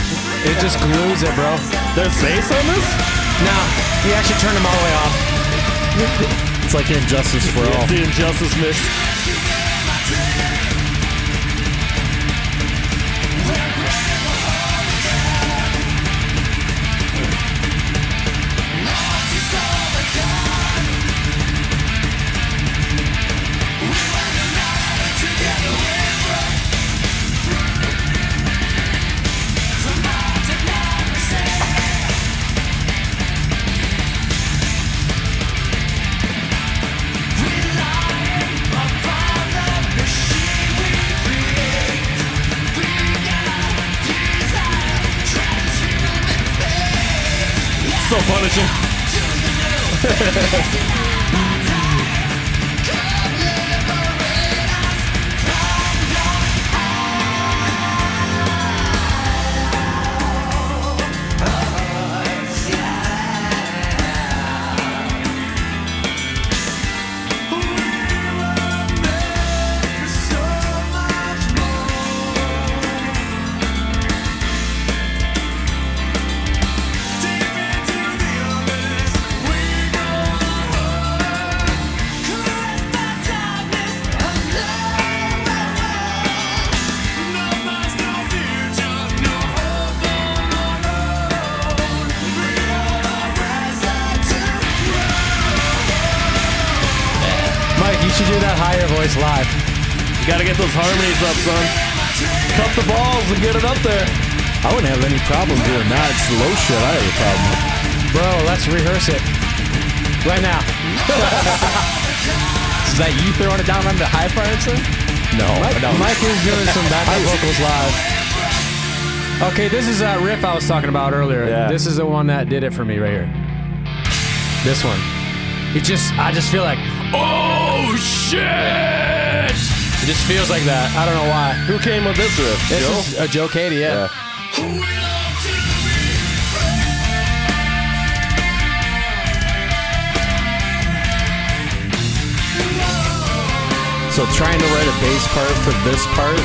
It just glues it, bro. There's bass on this? No, he actually turned them all the way off. It's like Injustice for All. It's the Injustice mix. so punishing. You should do that higher voice live. You gotta get those harmonies up, son. Cup the balls and get it up there. I wouldn't have any problem doing that. It's the low shit I have a problem with. Bro, let's rehearse it. Right now. Is that you throwing it down on the high parts? No. Mike is doing some backup vocals live. Okay, this is that riff I was talking about earlier. Yeah. This is the one that did it for me right here. This one. I just feel like, oh shit! It just feels like that. I don't know why. Who came with this riff? This Joe? is Joe Cady, yeah. So trying to write a bass part for this part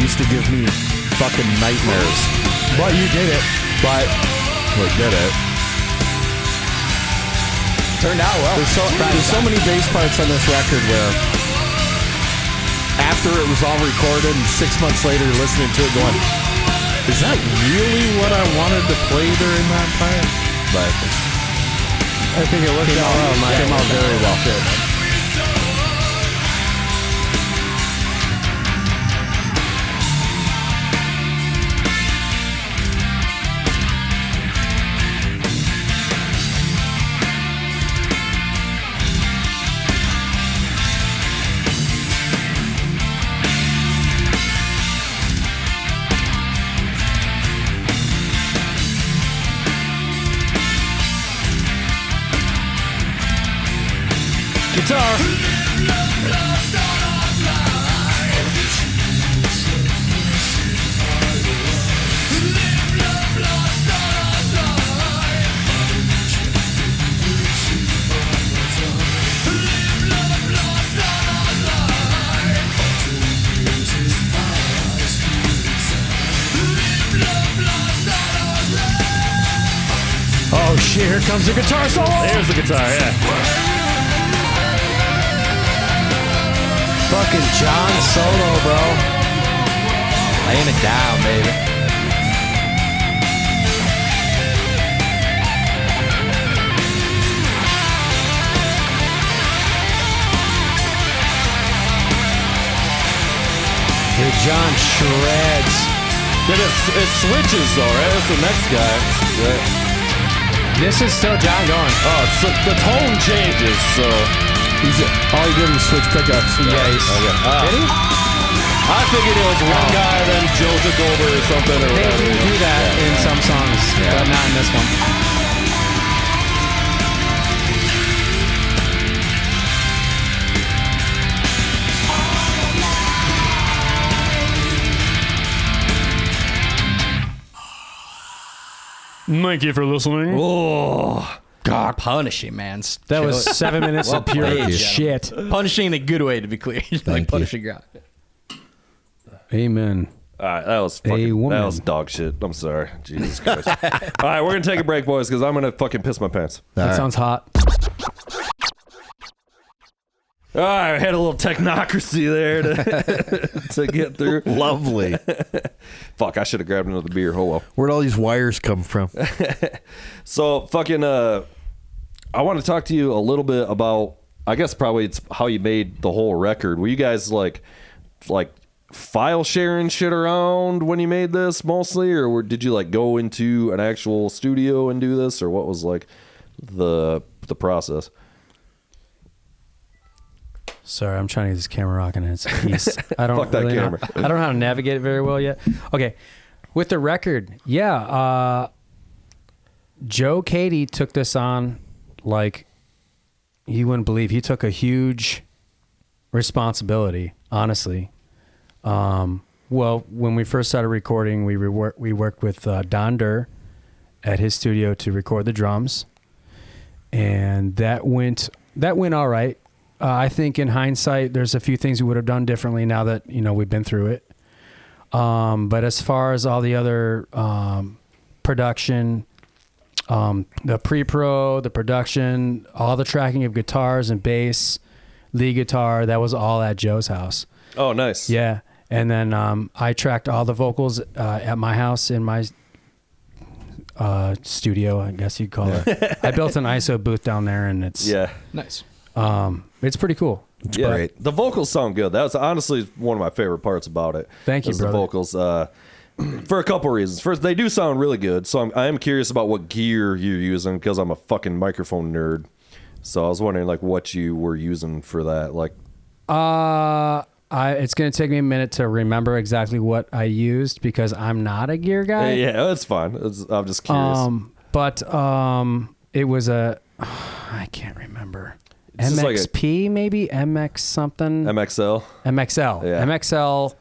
used to give me fucking nightmares. But you did it. But we did it. Turned out well. There's so many bass parts on this record where after it was all recorded and 6 months later you're listening to it going, is that really what I wanted to play during that part? But I think it worked out well, Mike. came out very well. Guitar. Oh shit, here comes the guitar solo! There's the guitar, yeah. Fucking John Solo, bro. Laying it down, baby. Dude, John shreds. Then it switches though, right? That's the next guy. Yeah. This is still John going. Oh, so the tone changes, so... All he did was switch pickups. Yeah, he's... Okay. Did he? I figured it was one guy, then Joe took over or something. Or They whatever. do that in some songs, but not in this one. Thank you for listening. Oh, God, punishing, man. That was 7 minutes of pure played, shit. Punishing in a good way, to be clear. Like you. punishing God. Amen. All right, that was fucking, that was dog shit. I'm sorry. Jesus Christ. All right, we're going to take a break, boys, because I'm going to fucking piss my pants. That sounds hot. All right, I had a little technocracy there to get through. Lovely. Fuck, I should have grabbed another beer. Oh, well. Where'd all these wires come from? So, fucking, I want to talk to you a little bit about, I guess probably it's how you made the whole record. Were you guys like file sharing shit around when you made this mostly, or did you like go into an actual studio and do this, or what was like the process? Sorry, I'm trying to get this camera rocking and it's a piece. I don't Fuck that really camera. know. I don't know how to navigate it very well yet. Okay, with the record, yeah. Joe Cady took this on like you wouldn't believe. He took a huge responsibility, honestly. Well, when we first started recording, we worked with Donder at his studio to record the drums, and that went all right. I think in hindsight, there's a few things we would have done differently now that we've been through it. But as far as all the other production, the pre-pro, the production, all the tracking of guitars and bass, lead guitar, that was all at Joe's house. Oh, nice. Yeah. And then I tracked all the vocals at my house in my studio, I guess you'd call it. I built an ISO booth down there, and it's nice. It's pretty cool. It's great. The vocals sound good. That was honestly one of my favorite parts about it. Thank you, the vocals. For a couple reasons. First, they do sound really good. So I am curious about what gear you're using because I'm a fucking microphone nerd. So I was wondering like what you were using for that. Like, it's going to take me a minute to remember exactly what I used because I'm not a gear guy. yeah, that's fine. I'm just curious. But it was I can't remember. It's just like MXP maybe? MX something? MXL. MXL. Yeah. MXL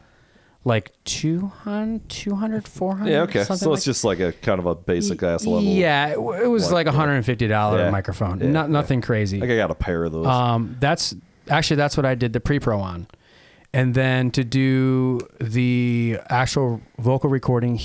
like 200, 400. Yeah, okay. Something So it's just like a kind of a basic ass level. Yeah, it was like $150 microphone. Yeah, Nothing crazy. I think I got a pair of those. That's what I did the pre-pro on. And then to do the actual vocal recording,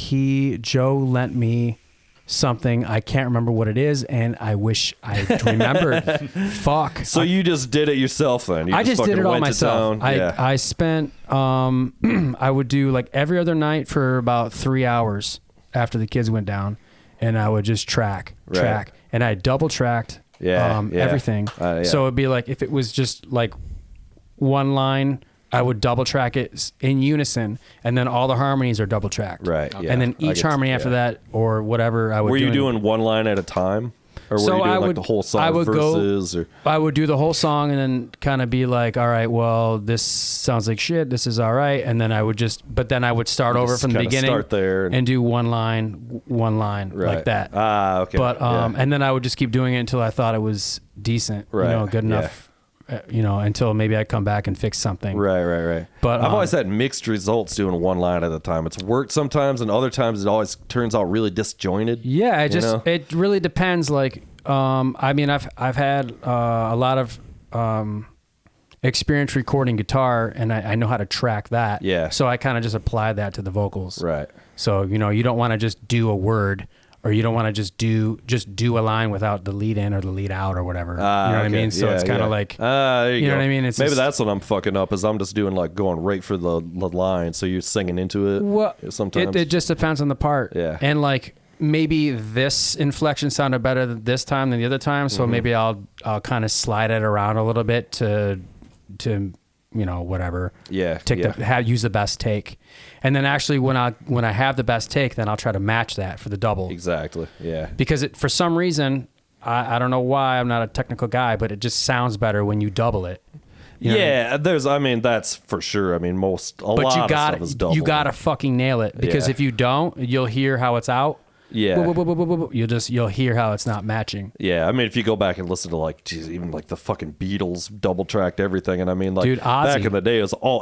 Joe lent me something. I can't remember what it is, and I wish I remembered. Fuck. So you just did it yourself then? I just did it all went to myself. town? I spent, I would do like every other night for about 3 hours after the kids went down, and I would just track. And I double tracked everything. So it'd be like, if it was just like one line, I would double track it in unison, and then all the harmonies are double tracked. Right. Yeah. And then each harmony after that, or whatever I would. Were you doing one line at a time, or were you doing like the whole song verses? I would do the whole song and then kind of be like, all right, well, this sounds like shit. This is all right, and then I would start over from the beginning, start there, and do one line like that. Ah, okay. But and then I would just keep doing it until I thought it was decent, good enough. Until maybe I come back and fix something. Right. But I've always had mixed results doing one line at a time. It's worked sometimes, and other times it always turns out really disjointed. Yeah, it really depends. Like, I've had a lot of experience recording guitar, and I know how to track that. Yeah. So I kind of just apply that to the vocals. Right. So you don't want to just do a word. Or you don't want to just do a line without the lead in or the lead out or whatever. You know what I mean? So it's kind of like, there you know go. what I mean? It's maybe just, that's what I'm fucking up, is I'm just doing like going right for the line. So you're singing into it. Well, sometimes it just depends on the part. Yeah. And like maybe this inflection sounded better this time than the other time, so maybe I'll kind of slide it around a little bit to whatever. Yeah. Use the best take. And then actually when I have the best take, then I'll try to match that for the double. Exactly. Yeah. Because for some reason, I don't know why, I'm not a technical guy, but it just sounds better when you double it. You know what I mean? that's for sure. I mean, a lot of stuff is double. You gotta fucking nail it, because if you don't, you'll hear how it's out. Yeah. You'll hear how it's not matching. Yeah, I mean, if you go back and listen to even like the fucking Beatles double tracked everything, and I mean, like, dude, back in the day, it's all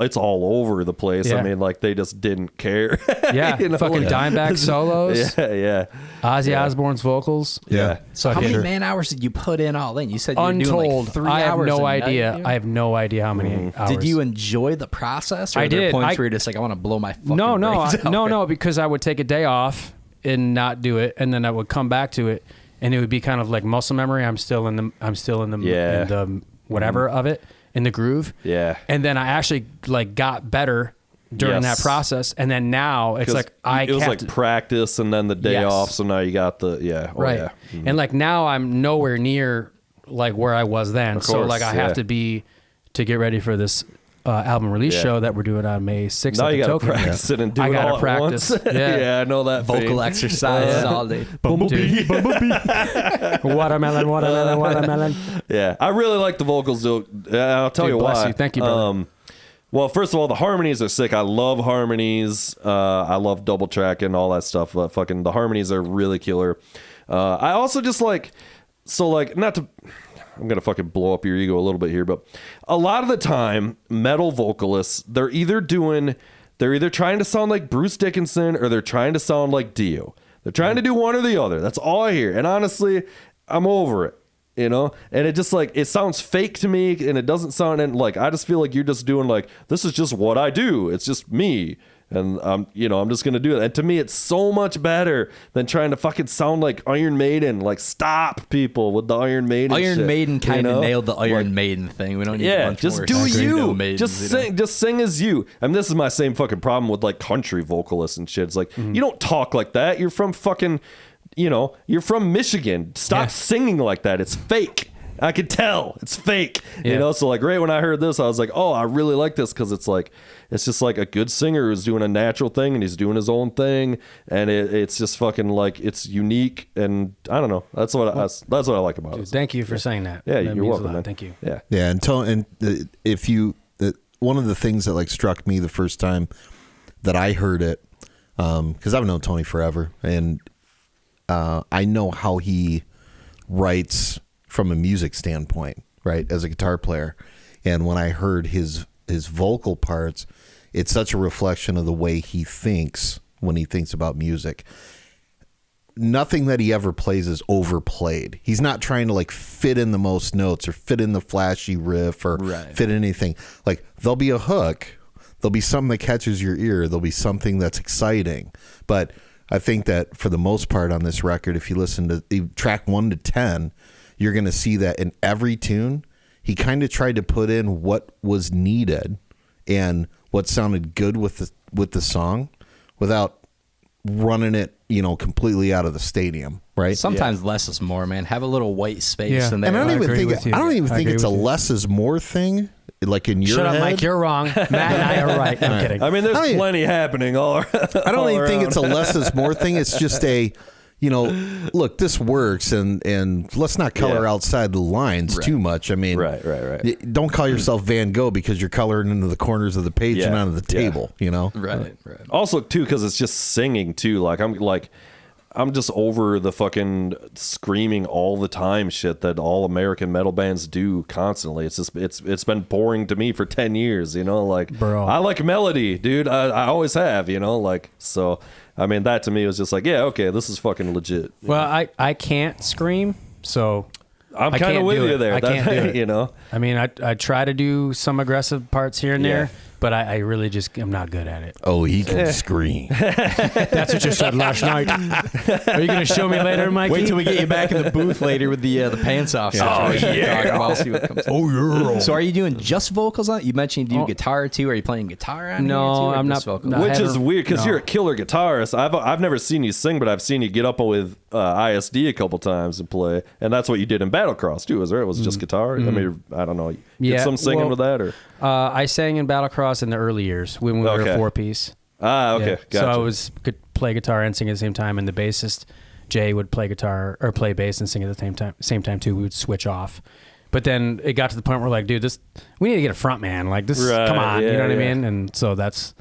over the place. Yeah. I mean, like, they just didn't care. Yeah, fucking Dimebag solos. Yeah. Ozzy Osbourne's vocals. Yeah. So how many man hours did you put in all in? You said you were Untold. doing like 3 I have hours. no a idea. night, I have no idea how many hours. Did you enjoy the process? Or I are there did. points where you're just like, I want to blow my fucking brains out? No, because I would take a day off and not do it, and then I would come back to it, and it would be kind of like muscle memory. I'm still in the whatever of it, in the groove. Yeah. And then I actually like got better during that process, and then now it's like it was like practice and then the day off, so now you got the right. Mm-hmm. And like now I'm nowhere near like where I was then. Of so course, like I have to get ready for this album release show that we're doing on May 6th. Now at you the got to Token. practice it and do I it gotta all practice. at once. Yeah. I know that Vocal pain. exercises all day. Dude. Watermelon. Yeah, I really like the vocals, though. I'll tell Dude, you bless why. you. Thank you, brother. Well, first of all, the harmonies are sick. I love harmonies. I love double tracking, all that stuff. Fucking the harmonies are really killer. I also just like, so like, not to, I'm going to fucking blow up your ego a little bit here, but a lot of the time, metal vocalists, they're either trying to sound like Bruce Dickinson or they're trying to sound like Dio. They're trying to do one or the other. That's all I hear. And honestly, I'm over it. You know, and it just like, it sounds fake to me, and it doesn't sound, and like, I just feel like you're just doing like, this is just what I do. It's just me. And I'm just going to do it. And to me, it's so much better than trying to fucking sound like Iron Maiden. Like, stop, people, with the Iron Maiden shit. Iron Maiden kind of you know? nailed the Iron Maiden thing. We don't need a bunch just more do you. Maidens, Just sing as you. I mean, this is my same fucking problem with like country vocalists and shit. It's like, you don't talk like that. You're from fucking, you're from Michigan. Stop singing like that. It's fake. I could tell it's fake, so like right when I heard this, I was like, oh, I really like this. Cause it's like, it's just like a good singer who's doing a natural thing and he's doing his own thing. And it's just fucking like, it's unique. And I don't know. That's what I like about it. Thank you for saying that. Yeah. That You're means welcome, a lot. man. Thank you. Yeah. Yeah. If you, one of the things that like struck me the first time that I heard it, cause I've known Tony forever, and I know how he writes from a music standpoint, right, as a guitar player. And when I heard his vocal parts, it's such a reflection of the way he thinks when he thinks about music. Nothing that he ever plays is overplayed. He's not trying to like fit in the most notes or fit in the flashy riff or fit in anything. Like, there'll be a hook, there'll be something that catches your ear, there'll be something that's exciting. But I think that for the most part on this record, if you listen to track 1 to 10, you're going to see that in every tune, he kind of tried to put in what was needed and what sounded good with the song without running it, completely out of the stadium, right? Sometimes less is more, man. Have a little white space in there. And I don't even think it's a less is more thing. Like in your Shut head. up, Mike. You're wrong. Matt and I are right. I'm kidding. I mean, there's plenty happening all around. I don't even think it's a less is more thing. It's just a, look, this works, and let's not color outside the lines too much. I mean, right. Don't call yourself Van Gogh because you're coloring into the corners of the page and onto the table. Right. Also, too, because it's just singing too. I'm just over the fucking screaming all the time shit that all American metal bands do constantly. It's just it's been boring to me for 10 years. Bro. I like melody, dude. I always have. So. I mean, that to me was just like, yeah, okay, this is fucking legit. Well, I can't scream, so I'm kind of with you there. I can't do it. I mean, I try to do some aggressive parts here and there, but I really just am not good at it. Oh, he can scream. That's what you said last night. Are you going to show me later, Mikey? Wait till we get you back in the booth later with the pants off. Oh, yeah. I'll see what comes. Oh, yeah. So are you doing just vocals on it? You mentioned you do guitar too. Are you playing guitar on No, here too, I'm not. vocals? No, Which is weird because you're a killer guitarist. I've never seen you sing, but I've seen you get up with ISD a couple times and play, and that's what you did in Battlecross too. Was there? It was just guitar. I mean, I don't know. You did some singing with that, or I sang in Battlecross in the early years when we were a 4-piece. Okay, gotcha. So I could play guitar and sing at the same time, and the bassist Jay would play guitar or play bass and sing at the same time too. We would switch off. But then it got to the point where like, dude, we need to get a front man. Like this, come on, you know what I mean? And so that's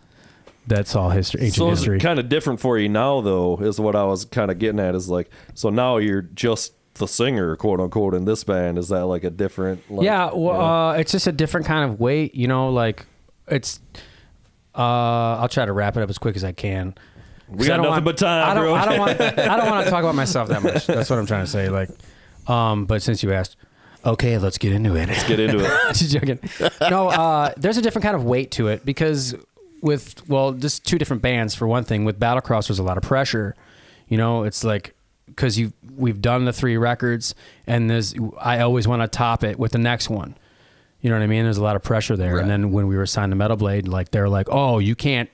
all history, ancient history. It's kind of different for you now, though, is what I was kind of getting at. Is like, so now you're just the singer, quote unquote, in this band. Is that like a different? It's just a different kind of weight, like it's. I'll try to wrap it up as quick as I can. We got nothing but time, bro. I don't want to talk about myself that much. That's what I'm trying to say. Like, but since you asked, okay, let's get into it. Just joking. No, there's a different kind of weight to it because just two different bands for one thing. With Battlecross, there's a lot of pressure. It's like because we've done the 3 records, and I always want to top it with the next one. You know what I mean? There's a lot of pressure there. Right. And then when we were signed to Metal Blade, like they're like, "Oh, you can't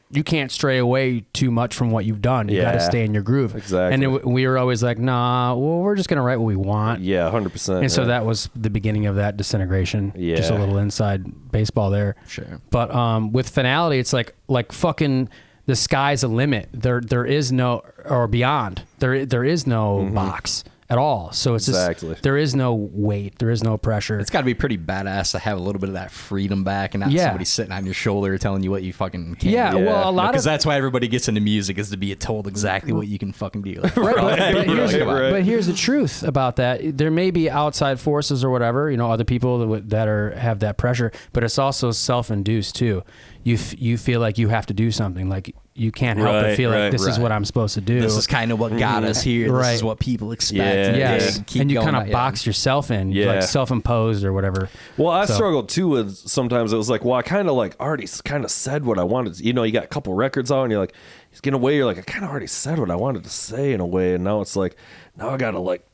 stray away too much from what you've done. You got to stay in your groove." Exactly. And we were always like, "Nah, well, we're just gonna write what we want." Yeah, 100%. And so that was the beginning of that disintegration. Yeah. Just a little inside baseball there. Sure. But with Finality, it's like fucking the sky's the limit. There is no or beyond. There is no box. at all. So it's just, there is no weight, there is no pressure. It's got to be pretty badass to have a little bit of that freedom back and not somebody sitting on your shoulder telling you what you fucking can't do. Well, a lot because that's why everybody gets into music, is to be told exactly what you can fucking do. But here's the truth about that. There may be outside forces or whatever, other people that have that pressure, but it's also self-induced too. You feel like you have to do something, like you can't help but feel like this is what I'm supposed to do. This is kind of what got us here. This is what people expect. And you kind of box yourself in, like self-imposed or whatever. Well, I struggled too with sometimes it was like, well, I kind of like already kind of said what I wanted to, you got a couple records out and you're like, he's getting away. You're like, I kind of already said what I wanted to say in a way. And now it's like, now I got to like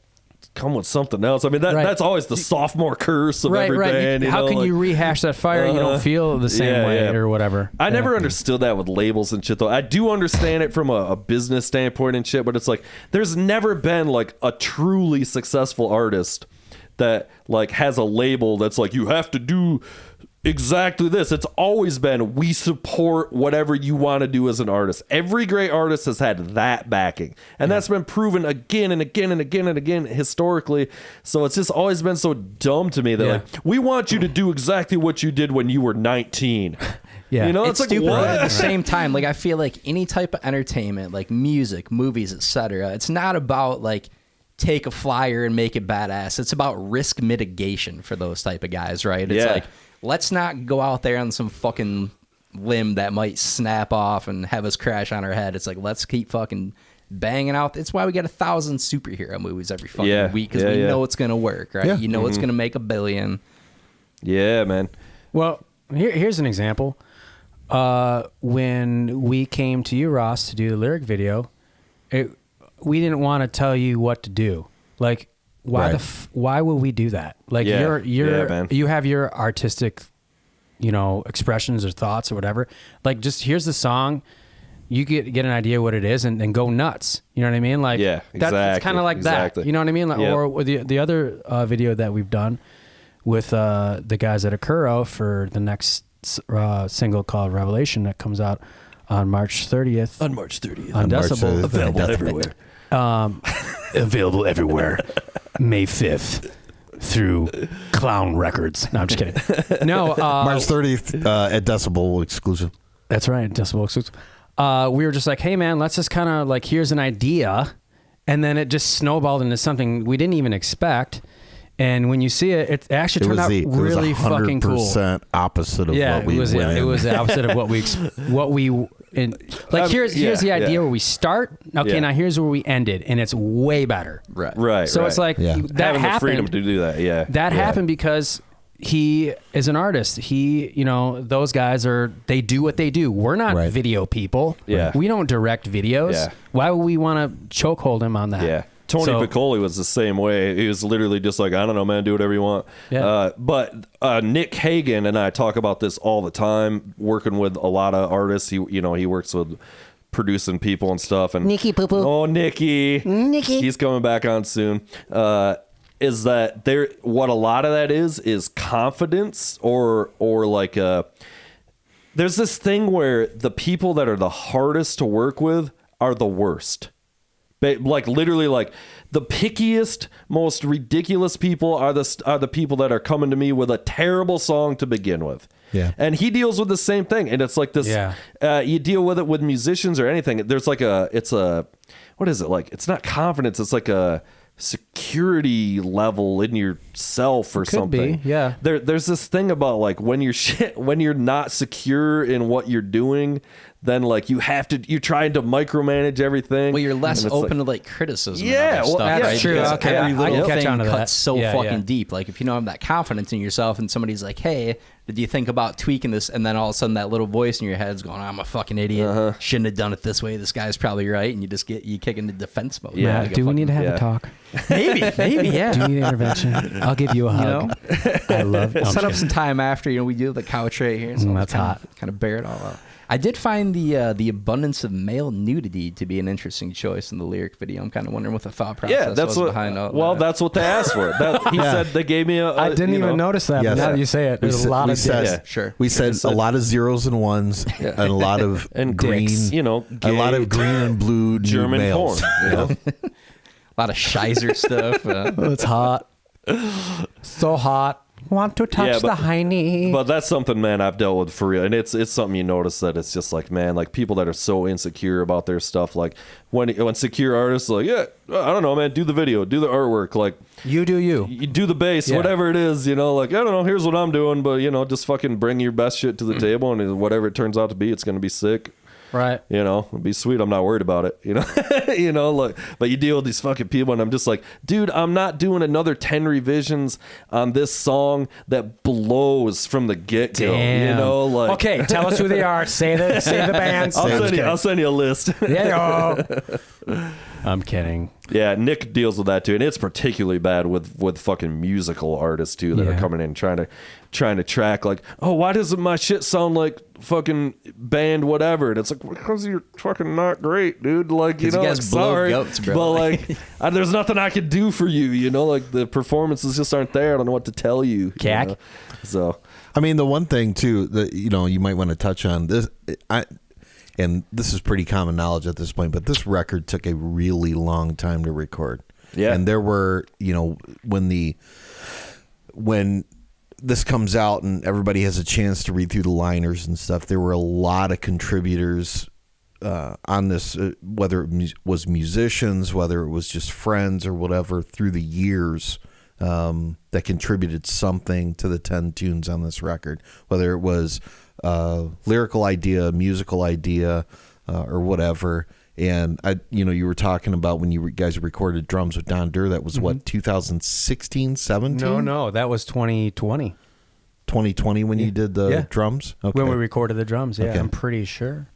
come with something else. I mean, that's always the sophomore curse of every band. How can you rehash that fire? You don't feel the same way or whatever. I never understood that with labels and shit, though. I do understand it from a business standpoint and shit, but it's like there's never been like a truly successful artist that like has a label that's like, you have to do exactly this. It's always been, we support whatever you want to do as an artist. Every great artist has had that backing, and that's been proven again and again and again and again historically. So it's just always been so dumb to me that like, we want you to do exactly what you did when you were 19. It's like, stupid. What? At the same time, like I feel like any type of entertainment, like music, movies, etc., it's not about like take a flyer and make it badass. It's about risk mitigation for those type of guys, right? It's like, let's not go out there on some fucking limb that might snap off and have us crash on our head. It's like, let's keep fucking banging out. It's why we get 1,000 superhero movies every fucking week, because we know it's going to work, right? You know it's going to make $1 billion. Yeah, man. Well, here's an example. When we came to you, Ross, to do the lyric video, we didn't want to tell you what to do. Like, why would we do that? Like you have your artistic, expressions or thoughts or whatever. Like, just here's the song. You get an idea what it is and go nuts. You know what I mean? Like, that's kind of like that. You know what I mean? Like, or the other video that we've done with the guys at Akuro for the next single called Revelation that comes out on March 30th. On March 30th. On Decibel. Available everywhere. Available everywhere. May 5th through Clown Records. No, I'm just kidding. No, March 30th at Decibel exclusive. That's right, Decibel exclusive. We were just like, hey man, let's just kind of like, here's an idea, and then it just snowballed into something we didn't even expect. And when you see it, it actually turned out really fucking cool. 100% opposite of what we went in. It was the opposite of what we like. Here's the idea where we start. Okay, now here's where we ended, and it's way better. Right. So it's like that having happened. The freedom to do that. Yeah, that happened because he is an artist. He, those guys they do what they do. We're not video people. Yeah, we don't direct videos. Yeah. Why would we want to chokehold him on that? Yeah. Tony Piccoli was the same way. He was literally just like, I don't know, man, do whatever you want. Yeah. But Nick Hagen and I talk about this all the time, working with a lot of artists. He works with producing people and stuff. And Nicky Poo Poo. Oh, Nicky. He's coming back on soon. Is that what a lot of that is confidence or like there's this thing where the people that are the hardest to work with are the worst. Like literally, like the pickiest, most ridiculous people are the people that are coming to me with a terrible song to begin with. Yeah, and he deals with the same thing, and it's like this. Yeah, you deal with it with musicians or anything. There's like what is it like? It's not confidence. It's like a security level in yourself or something. Yeah. There's this thing about like when you're not secure in what you're doing, then like you're trying to micromanage everything. Well, you're less open to like criticism. Yeah, and stuff, that's right? true. Because Okay, every little catch thing on to that. cuts so fucking deep. Like if you don't have that confidence in yourself, and somebody's like, "Hey, did you think about tweaking this?" And then all of a sudden, that little voice in your head's going, "I'm a fucking idiot. Shouldn't have done it this way. This guy's probably right." And you kick into defense mode. Yeah. Do we need to have a talk? Maybe, yeah. Do you need intervention? I'll give you a hug. I love. Set up some time after we do the couch right here. So that's hot. Kind of bear it all out. I did find the abundance of male nudity to be an interesting choice in the lyric video. I'm kind of wondering what the thought process was behind all that. Well, that's what they asked for. He said they gave me I didn't even notice that, but now that you say it, there's a lot of dicks. Sure. We said a lot of zeros and ones and a lot of green, dicks, a lot of green and blue German males, porn. A lot of Shizer stuff. It's hot. So hot. Want to touch the hiney. But that's something, man, I've dealt with for real. And it's something you notice that it's just like, man, like people that are so insecure about their stuff. Like when secure artists are like, yeah, I don't know, man, do the video, do the artwork. Like you do you do the bass, whatever it is, you know, like, I don't know, here's what I'm doing. But, you know, just fucking bring your best shit to the table. And whatever it turns out to be, it's going to be sick. Right. You know, it'll be sweet. I'm not worried about it, you know, you know, like, but you deal with these fucking people and I'm just like, dude, I'm not doing another 10 revisions on this song that blows from the get-go, you know, like. Okay, tell us who they are. Say the bands. I'll send you a list. Yeah. I'm kidding. Yeah, Nick deals with that too, and it's particularly bad with fucking musical artists too that are coming in trying to track like, oh, why doesn't my shit sound like fucking band whatever? And it's like, because you're fucking not great, dude. Like, you know, you like, guys blow sorry, goats, bro. but like, there's nothing I can do for you. You know, like the performances just aren't there. I don't know what to tell you. Cack. You know? So, I mean, the one thing too that you know you might want to touch on this, and this is pretty common knowledge at this point, but this record took a really long time to record. Yeah. And there were, you know, when this comes out and everybody has a chance to read through the liners and stuff, there were a lot of contributors on this, whether it was musicians, whether it was just friends or whatever, through the years that contributed something to the 10 tunes on this record, whether it was lyrical idea, musical idea, or whatever. And you were talking about when you guys recorded drums with Don Durr. That was what, 2016, 17? No, that was 2020. 2020 when you did the drums. Okay. When we recorded the drums. Yeah, okay. I'm pretty sure.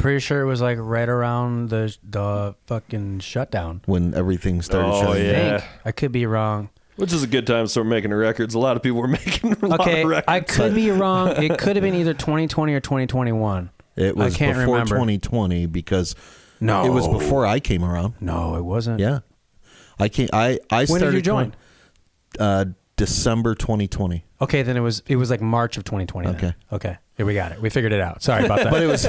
It was like right around the fucking shutdown when everything started. Shutting down. I could be wrong. Which is a good time to start making records. A lot of people were making a lot of records. I could be wrong. It could have been either 2020 or 2021. It was before 2020 because it was before I came around. No, it wasn't. Yeah. I started. When did you join? December 2020. Okay, then it was like March of 2020. Okay. Here we got it. We figured it out. Sorry about that. But it was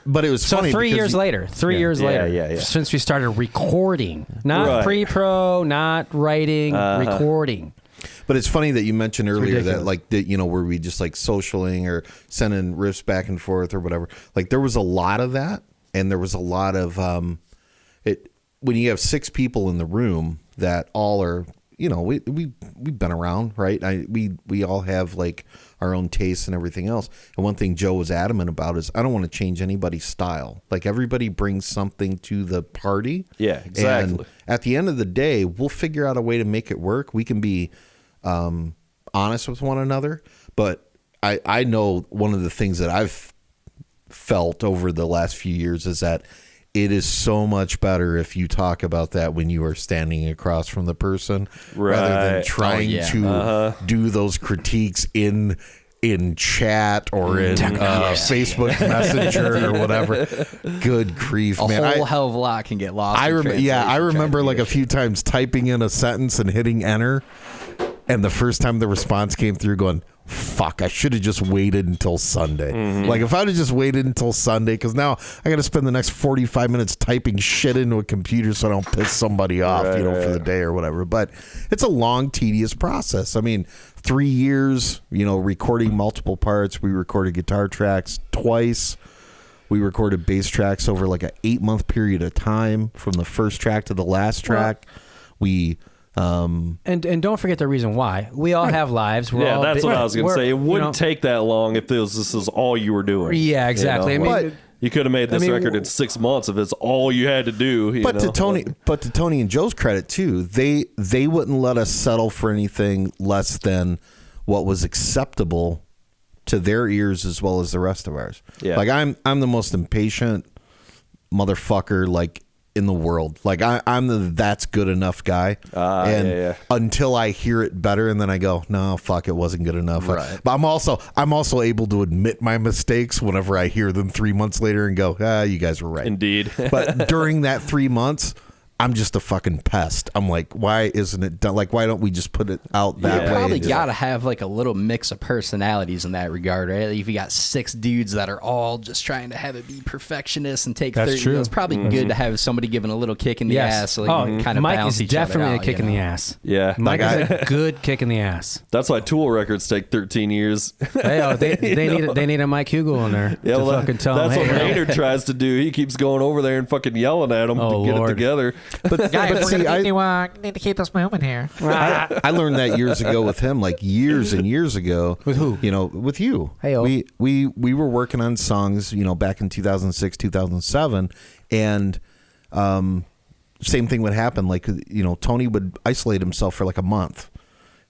but it was so funny. 3 years later. 3 years later. Since we started recording, not pre-pro, not writing, recording. But it's funny that you mentioned earlier that where we just like socialing or sending riffs back and forth or whatever. Like there was a lot of that, and there was a lot of when you have 6 people in the room that all are, you know, we've been around, right? We all have like our own tastes and everything else. And one thing Joe was adamant about is I don't want to change anybody's style. Like everybody brings something to the party. Yeah, exactly. And at the end of the day, we'll figure out a way to make it work. We can be honest with one another. But I know one of the things that I've felt over the last few years is that it is so much better if you talk about that when you are standing across from the person, rather than trying to do those critiques in chat or in Facebook Messenger or whatever. Good grief, man! A whole hell of a lot can get lost. I remember like a few times typing in a sentence and hitting enter, and the first time the response came through, going, fuck, I should have just waited until Sunday. Mm-hmm. Like if I'd have just waited until Sunday, because now I got to spend the next 45 minutes typing shit into a computer so I don't piss somebody off, for the day or whatever. But it's a long, tedious process. I mean, 3 years, recording multiple parts. We recorded guitar tracks twice. We recorded bass tracks over like an 8-month period of time from the first track to the last track. And don't forget the reason why. We all have lives. That's what I was going to say. It wouldn't take that long if this is all you were doing. Yeah, exactly. You could have made this record in 6 months if it's all you had to do. To Tony and Joe's credit too, they wouldn't let us settle for anything less than what was acceptable to their ears as well as the rest of ours. Yeah. Like I'm the most impatient motherfucker like in the world. Like I'm the that's good enough guy. Until I hear it better, and then I go, no, fuck, it wasn't good enough. Right. But I'm also able to admit my mistakes whenever I hear them 3 months later and go, you guys were right. Indeed. But during that 3 months, I'm just a fucking pest. I'm like, why isn't it done? Like, why don't we just put it out that way? You probably got to have like a little mix of personalities in that regard, right? Like if you got 6 dudes that are all just trying to have it be perfectionists and take 30, true. it's probably good to have somebody giving a little kick in the ass. So like kind of Mike balance is each other definitely out, a kick in the ass. Yeah. Mike is a good kick in the ass. That's why Tool records take 13 years. They need a Mike Heugel in there Yeah, to well, fucking tell that's him, what hey, Maynard tries to do. He keeps going over there and fucking yelling at him to get Lord. it together. But Guys, see, you need to keep this moving here. I learned that years ago with him, like years and years ago. With who? You know, with you. Hey-o. We were working on songs, you know, back in 2006, 2007, and same thing would happen. Like, you know, Tony would isolate himself for like a month,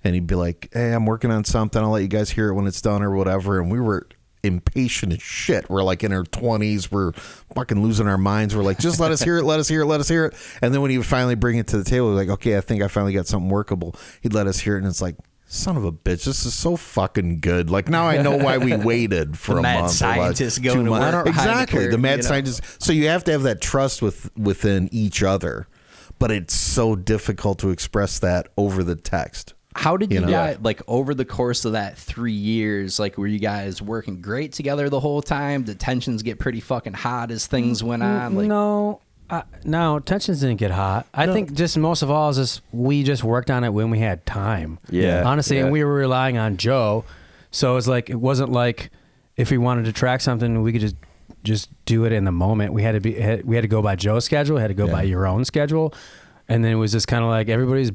and he'd be like, "Hey, I'm working on something. I'll let you guys hear it when it's done or whatever." And we were impatient as shit. We're like in our 20s. We're fucking losing our minds. We're like, just let us hear it, let us hear it, let us hear it. And then when he would finally bring it to the table, we're like, okay, I think I finally got something workable. He'd let us hear it, and it's like, son of a bitch, this is so fucking good. Like, now I know why we waited for The a mad month. scientist or going to like 2 months. work behind the Exactly, the curtain, mad you know? scientist. So you have to have that trust within each other, but it's so difficult to express that over the text. How did you know? guys, like, over the course of that 3 years, like, were you guys working great together the whole time? Did tensions get pretty fucking hot as things went on? Like, no, tensions didn't get hot. I think just most of all is just we just worked on it when we had time. Yeah, honestly, yeah. and we were relying on Joe, so it's like it wasn't like if we wanted to track something, we could just do it in the moment. We had to go by Joe's schedule, we had to go by your own schedule. And then it was just kind of like everybody's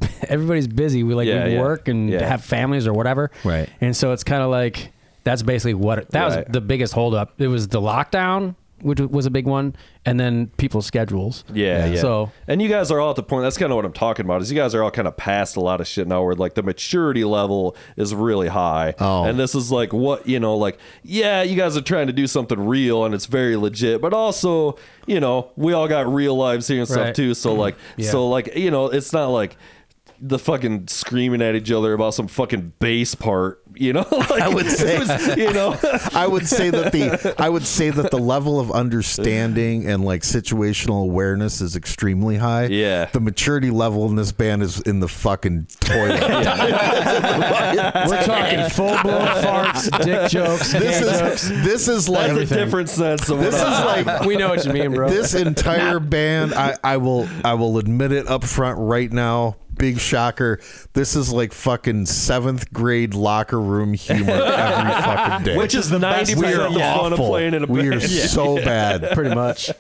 busy. We we work and have families or whatever. Right. And so it's kind of like that's basically that was the biggest holdup. It was the lockdown, which was a big one, and then people's schedules. Yeah. So, and you guys are all at the point. That's kind of what I'm talking about. Is you guys are all kind of past a lot of shit now, where like the maturity level is really high. Oh. And this is like what you guys are trying to do something real, and it's very legit. But also, you know, we all got real lives here and stuff Right. too. So like, you know, it's not like the fucking screaming at each other about some fucking bass part, you know. Like, I would say, you know, I would say that the level of understanding and like situational awareness is extremely high. Yeah. The maturity level in this band is in the fucking toilet. we're talking full blown farts, dick jokes, This is like that's a different sense of This is like we know what you mean, bro. this entire band. I will admit it up front right now. Big shocker. This is like fucking 7th grade locker room humor every fucking day. which is the 90% of the fun of playing in a We are band. so bad. pretty much.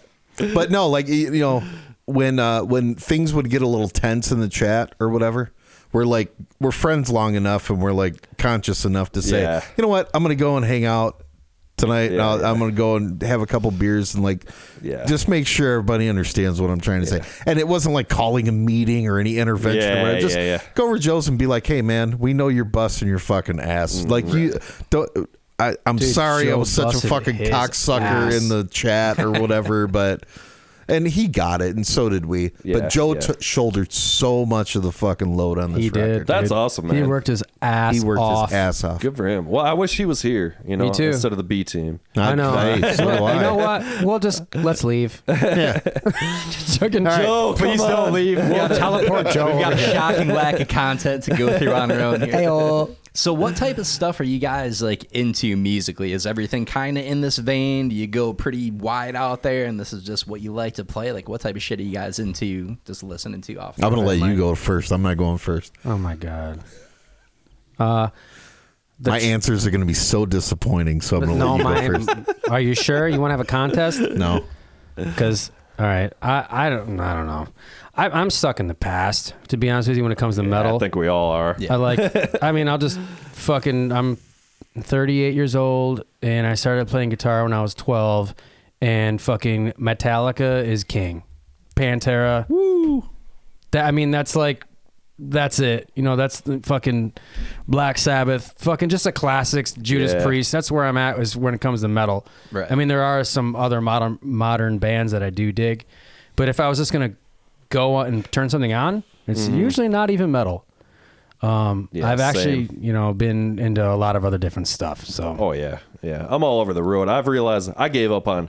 But no, like, you know, when things would get a little tense in the chat or whatever, we're friends long enough and we're like conscious enough to say, Yeah. you know what, I'm gonna go and hang out tonight. Yeah, I'm gonna go and have a couple beers and like just make sure everybody understands what I'm trying to say. And it wasn't like calling a meeting or any intervention or whatever. Just go over to Joe's and be like, hey man, we know you're busting your fucking ass. Like you don't. I'm Dude, sorry, Joe I was such a busted fucking his cocksucker ass. in the chat or whatever, but. And he got it, and so did we. Yeah, but Joe yeah. shouldered so much of the fucking load on this He record. did. That's dude. awesome, man. He worked his ass He worked off. his ass off. Good for him. Well, I wish he was here, you know, Me too. instead of the B team. I know. Hey, so do I. You know what? Let's leave. Yeah. Joking, Joe, please come don't on. leave. We'll teleport Joe. We've got a over here. shocking lack of content to go through on our own here. Hey-o. So what type of stuff are you guys like into musically? Is everything kind of in this vein? Do you go pretty wide out there and this is just what you like to play? Like what type of shit are you guys into just listening to off? I'm going to let you Mike? go first. I'm not going first. Oh my god. My answers are going to be so disappointing, so I'm going to No, let you go mine. first. Are you sure you want to have a contest? No. Because all right, I don't know. I'm stuck in the past, to be honest with you. When it comes to metal, I think we all are. Yeah. I'll just I'm 38 years old, and I started playing guitar when I was 12, and fucking Metallica is king. Pantera. Woo. That's it. You know, that's the fucking Black Sabbath. Fucking just the classics. Judas Yeah. Priest. That's where I'm at is when it comes to metal. Right. I mean, there are some other modern bands that I do dig, but if I was just gonna go and turn something on, it's usually not even metal. I've actually, been into a lot of other different stuff. So. Oh yeah, yeah. I'm all over the road. I've realized I gave up on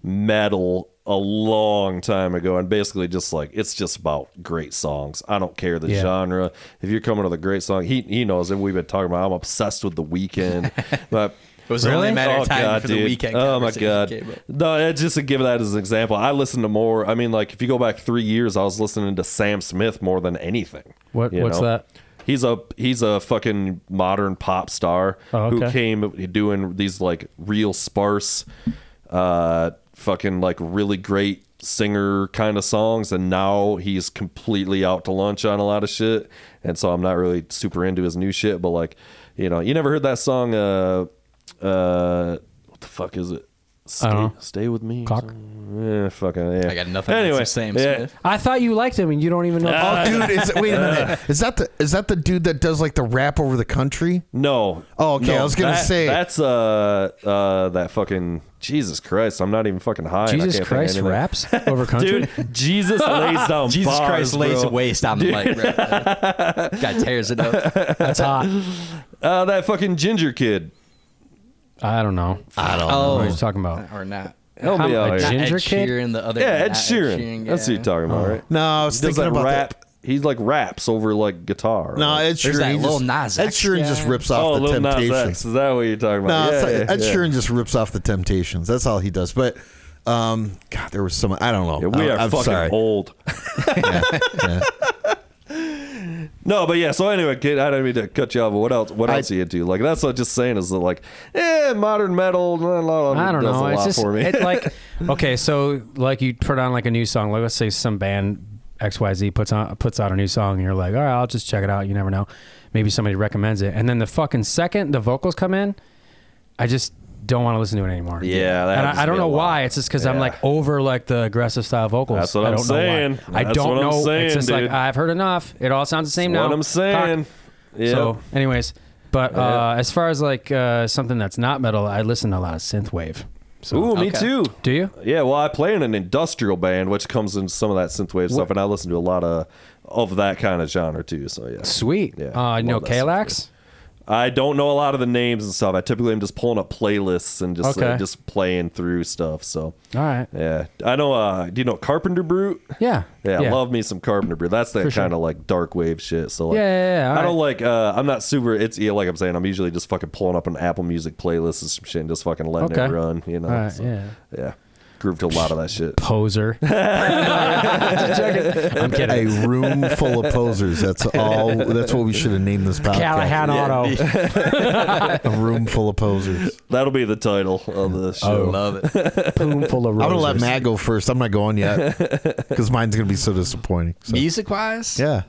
metal a long time ago, and basically just like it's just about great songs. I don't care the genre. If you're coming with a great song, he knows it. We've been talking about. I'm obsessed with The Weeknd, but. It was only a matter of time for dude. the weekend. Oh my god! No, just to give that as an example, I listen to more. I mean, like if you go back 3 years, I was listening to Sam Smith more than anything. What's know? that? He's a fucking modern pop star who came doing these like real sparse, fucking like really great singer kind of songs, and now he's completely out to lunch on a lot of shit. And so I'm not really super into his new shit, but like, you know, you never heard that song? What the fuck is it? Stay with me. Cock. Yeah, fucking yeah. I got nothing. Anyway, Sam Smith. I thought you liked him, and you don't even know. Oh, dude, wait a minute. Is that the dude that does like the rap over the country? No. Oh, okay. No, I was gonna say that's that fucking Jesus Christ. I'm not even fucking high. Jesus Christ raps over country. Dude, Jesus lays down. Jesus bars, Christ lays bro. waste on the mic. Right? God tears it up. That's hot. That fucking ginger kid. I don't know. Oh, What are you talking about? or not? Help me out a here. ginger Ed kid? Sheeran, the other. Yeah, Ed not Sheeran. yeah. That's what you're talking about, right? no. I was He does thinking that about rap. that. He's like raps over like guitar. No, right? Ed There's Sheeran. that he Lil just, Nas Ed X Sheeran guy. just rips off the Lil Nas Temptations. X. Is that what you're talking No, about? Ed Sheeran just rips off the Temptations. That's all he does. But God, there was some. I don't know. Yeah, we are I'm fucking sorry. old. Yeah. No, but yeah. So anyway, kid, I didn't mean to cut you off. But what else? What else are you into? Like that's what I'm just saying is that like, modern metal. I don't does know. A It's lot just for me. it, like okay, so like you put on like a new song. Like let's say some band XYZ puts out a new song, and you're like, all right, I'll just check it out. You never know. Maybe somebody recommends it, and then the fucking second the vocals come in, I just don't want to listen to it anymore. Yeah, that and happens I to don't me a know lot. why. It's just because I'm Yeah. like over like the aggressive style vocals. That's what I I'm don't saying. know why. I That's don't what I'm know. saying, It's just like dude. I've heard enough. It all sounds the same That's now. what I'm saying. Yeah. So, anyways, but Yeah. as far as like something that's not metal, I listen to a lot of synthwave. So, Ooh, me Okay. too. do you? Yeah, well, I play in an industrial band, which comes in some of that synthwave stuff, and I listen to a lot of that kind of genre too. So yeah, Sweet. Yeah, You know love that Kalax? I don't know a lot of the names and stuff. I typically am just pulling up playlists and just playing through stuff. So All right. yeah, I know. Do you know Carpenter Brute? Yeah. Yeah, I love me some Carpenter Brute. That's that For sure. kind of like dark wave shit. So like, Yeah. All I don't right. like. I'm not super. It's like I'm saying. I'm usually just fucking pulling up an Apple Music playlist and some shit and just fucking letting it Okay. run. You know. All right. So, Yeah. yeah. Groove to a lot of that shit. Poser. I'm kidding. A room full of posers. That's all. That's what we should have named this podcast. Callahan Auto. A room full of posers. That'll be the title of the show. Love it. Poom full of roses. I'm gonna let Matt go first. I'm not going yet because mine's gonna be so disappointing. So, Music wise, yeah.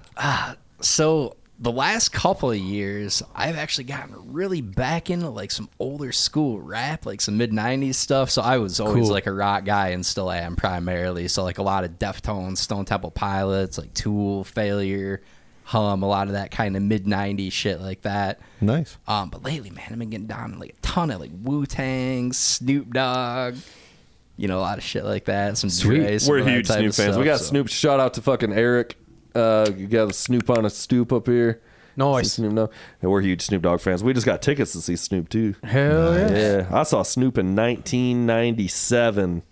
So the last couple of years, I've actually gotten really back into like some older school rap, like some mid '90s stuff. So I was always Cool. like a rock guy and still am primarily. So like a lot of Deftones, Stone Temple Pilots, like Tool, Failure, Hum, a lot of that kind of mid '90s shit like that. Nice. But lately, man, I've been getting down to like a ton of like Wu-Tang, Snoop Dogg, you know, a lot of shit like that. Some Sweet. Dre, some We're of that huge type Snoop of fans. stuff, We got so. Snoop. Shout out to fucking Eric. You got the Snoop on a stoop up here. Nice. See Snoop now. And we're huge Snoop Dogg fans. We just got tickets to see Snoop too. Hell yeah. Yeah, I saw Snoop in 1997.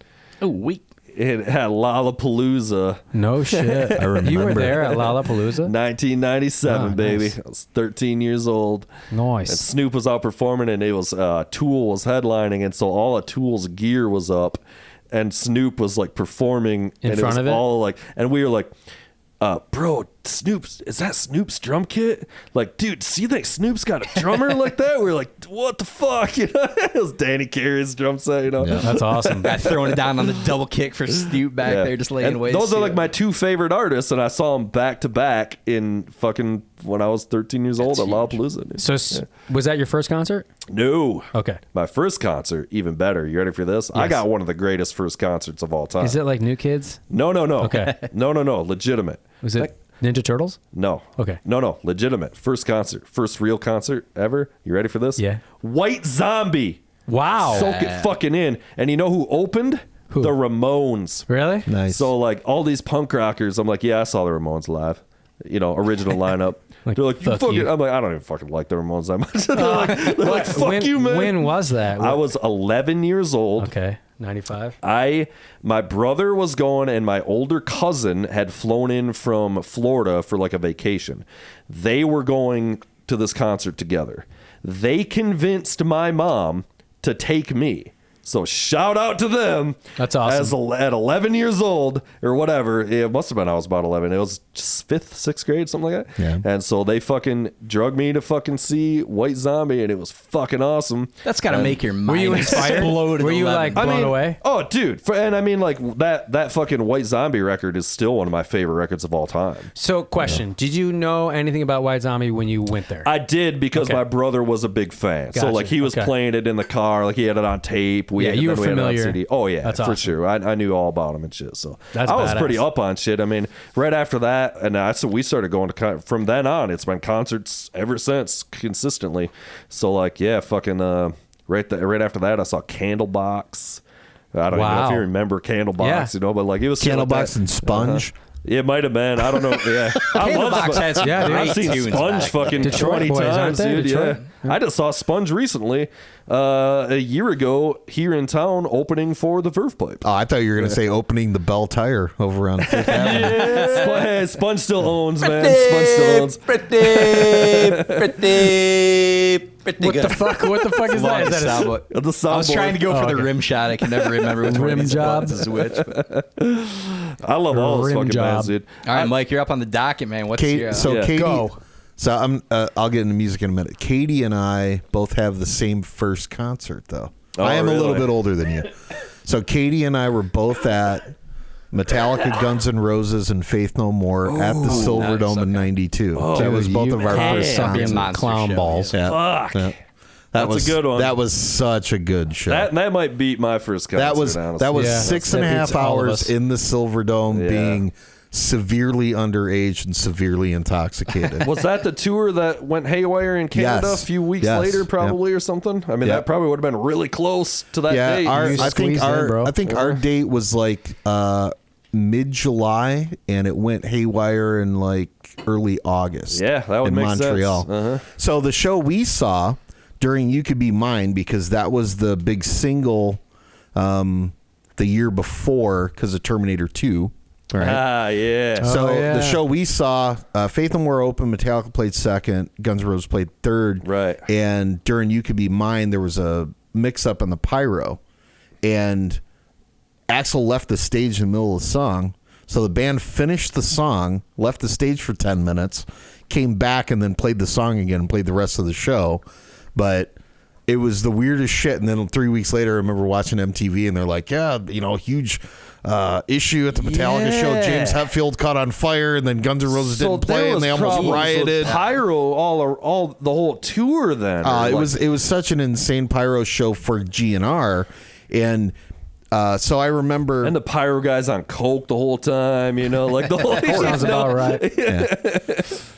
Oh, we It had Lollapalooza. No shit. I remember. You were there at Lollapalooza? 1997, Oh, baby. nice. I was 13 years old. And Nice. Snoop was out performing, and it was Tool was headlining, and so all of Tool's gear was up, and Snoop was like performing In and front it was of it? all like, and we were like, bro, Snoop's, is that Snoop's drum kit? Like, dude, see, you think Snoop's got a drummer like that? We were like, what the fuck? You know, it was Danny Carey's drum set, you know. Yeah. That's awesome. got throwing it down on the double kick for Snoop back Yeah. there, just laying And away. those are like my two favorite artists, and I saw them back to back in fucking when I was 13 years old at Lollapalooza. So was that your first concert? No. Okay. My first concert, even better. You ready for this? I Yes. got one of the greatest first concerts of all time. Is it like New Kids? No. Okay. No. Legitimate. Was it Ninja Turtles? No. Okay. No. Legitimate. First concert. First real concert ever. You ready for this? Yeah. White Zombie. Wow. Soak it fucking in. And you know who opened? Who? The Ramones. Really? Nice. So like all these punk rockers, I'm like, yeah, I saw the Ramones live. You know, original lineup. Like, They're like, fuck fucking. you. I'm like, I don't even fucking like the Ramones that much. They're like, fuck when, you, man. When was that? I was 11 years old. Okay. 95. My brother was going, and my older cousin had flown in from Florida for like a vacation. They were going to this concert together. They convinced my mom to take me. So shout out to them. That's awesome. At 11 years old or whatever, it must have been I was about 11. It was just 5th, 6th grade, something like that. Yeah. And so they fucking drug me to fucking see White Zombie, and it was fucking awesome. That's got to make your mind Were you inspired? explode. Were you like blown away? Oh, dude. And I mean, like that fucking White Zombie record is still one of my favorite records of all time. So, question: did you know anything about White Zombie when you went there? I did because my brother was a big fan. So Gotcha. like he was playing it in the car, like he had it on tape. Yeah, you were then we had it on familiar. CD. Oh yeah, That's for awesome. sure. I knew all about him and shit. So That's I was badass. pretty up on shit. I mean, right after that, and so we started going to from then on. It's been concerts ever since consistently. So like yeah, fucking right after that, I saw Candlebox. I don't even know if you remember Candlebox, you know, but like it was Candlebox and Sponge. It might have been. I don't know. Yeah, I love Candlebox Sponge. has some Yeah, dude. I've seen tunes Sponge back fucking Detroit 20 boys, aren't times, they? dude. Detroit? Yeah. I just saw Sponge recently, a year ago here in town, opening for the Verve Pipe. Oh, I thought you were going to say opening the Bell Tire over on Fifth Avenue. Hey, Sponge still owns, man. Sponge still owns. What the fuck? What the fuck is that? Is that a, The soundboard. I was trying to go for the rim shot. I can never remember which one Rim of these job. buttons is which. But. I love all those Rim fucking job. bands, dude. All right, Mike, you're up on the docket, man. What's your... So Yeah. Katie, Go. so I'll get into music in a minute. Katie and I both have the same first concert, though. Oh, I am a little really? bit older than you. So Katie and I were both at Metallica, Guns N' Roses, and Faith No More at the Silver nice, Dome in okay. '92. that was both of our had first to be a concerts. Monster clown show, balls. Yeah. Fuck. Yeah. That's a was good one. That was such a good show. That might beat my first concert, That was honestly. Yeah. 6.5 That beats all of hours us. in the Silver Dome, Yeah. being severely underage and severely intoxicated. Was that the tour that went haywire in Canada Yes. a few weeks Yes. later, probably, or something? I mean, Yep. that probably would have been really close to that Yeah, date. I think squeezed in, bro. our date was like mid-July, and it went haywire in like early August. Yeah, that would in make Montreal. sense. Uh-huh. So the show we saw during "You Could Be Mine," because that was the big single the year before, because of Terminator 2. Right. Ah, yeah. So yeah. the show we saw, Faith No More opened, Metallica played second, Guns N' Roses played third. Right. And during "You Could Be Mine," there was a mix-up on the Pyro, and Axl left the stage in the middle of the song. So the band finished the song, left the stage for 10 minutes, came back, and then played the song again and played the rest of the show. But it was the weirdest shit. And then 3 weeks later, I remember watching MTV, and they're like, yeah, huge issue at the Metallica show. Yeah. James Hetfield caught on fire, and then Guns N' Roses didn't there play, and was they almost problems with rioted. Pyro all the whole tour then. or It like- was such an insane Pyro show for GNR, and so I remember. and the Pyro guys on coke the whole time, like the whole Sounds about right.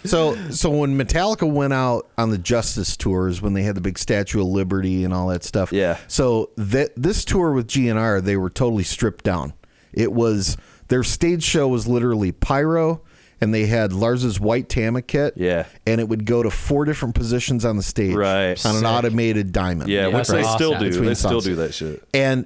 So when Metallica went out on the Justice tours, when they had the big Statue of Liberty and all that stuff. Yeah. So this tour with GNR, they were totally stripped down. It was their stage show was literally Pyro, and they had Lars's white Tama kit. Yeah. And it would go to 4 different positions on the stage. Right. On an Sick. automated diamond. Yeah, which that's they still awesome. do. Between They still songs. do that shit.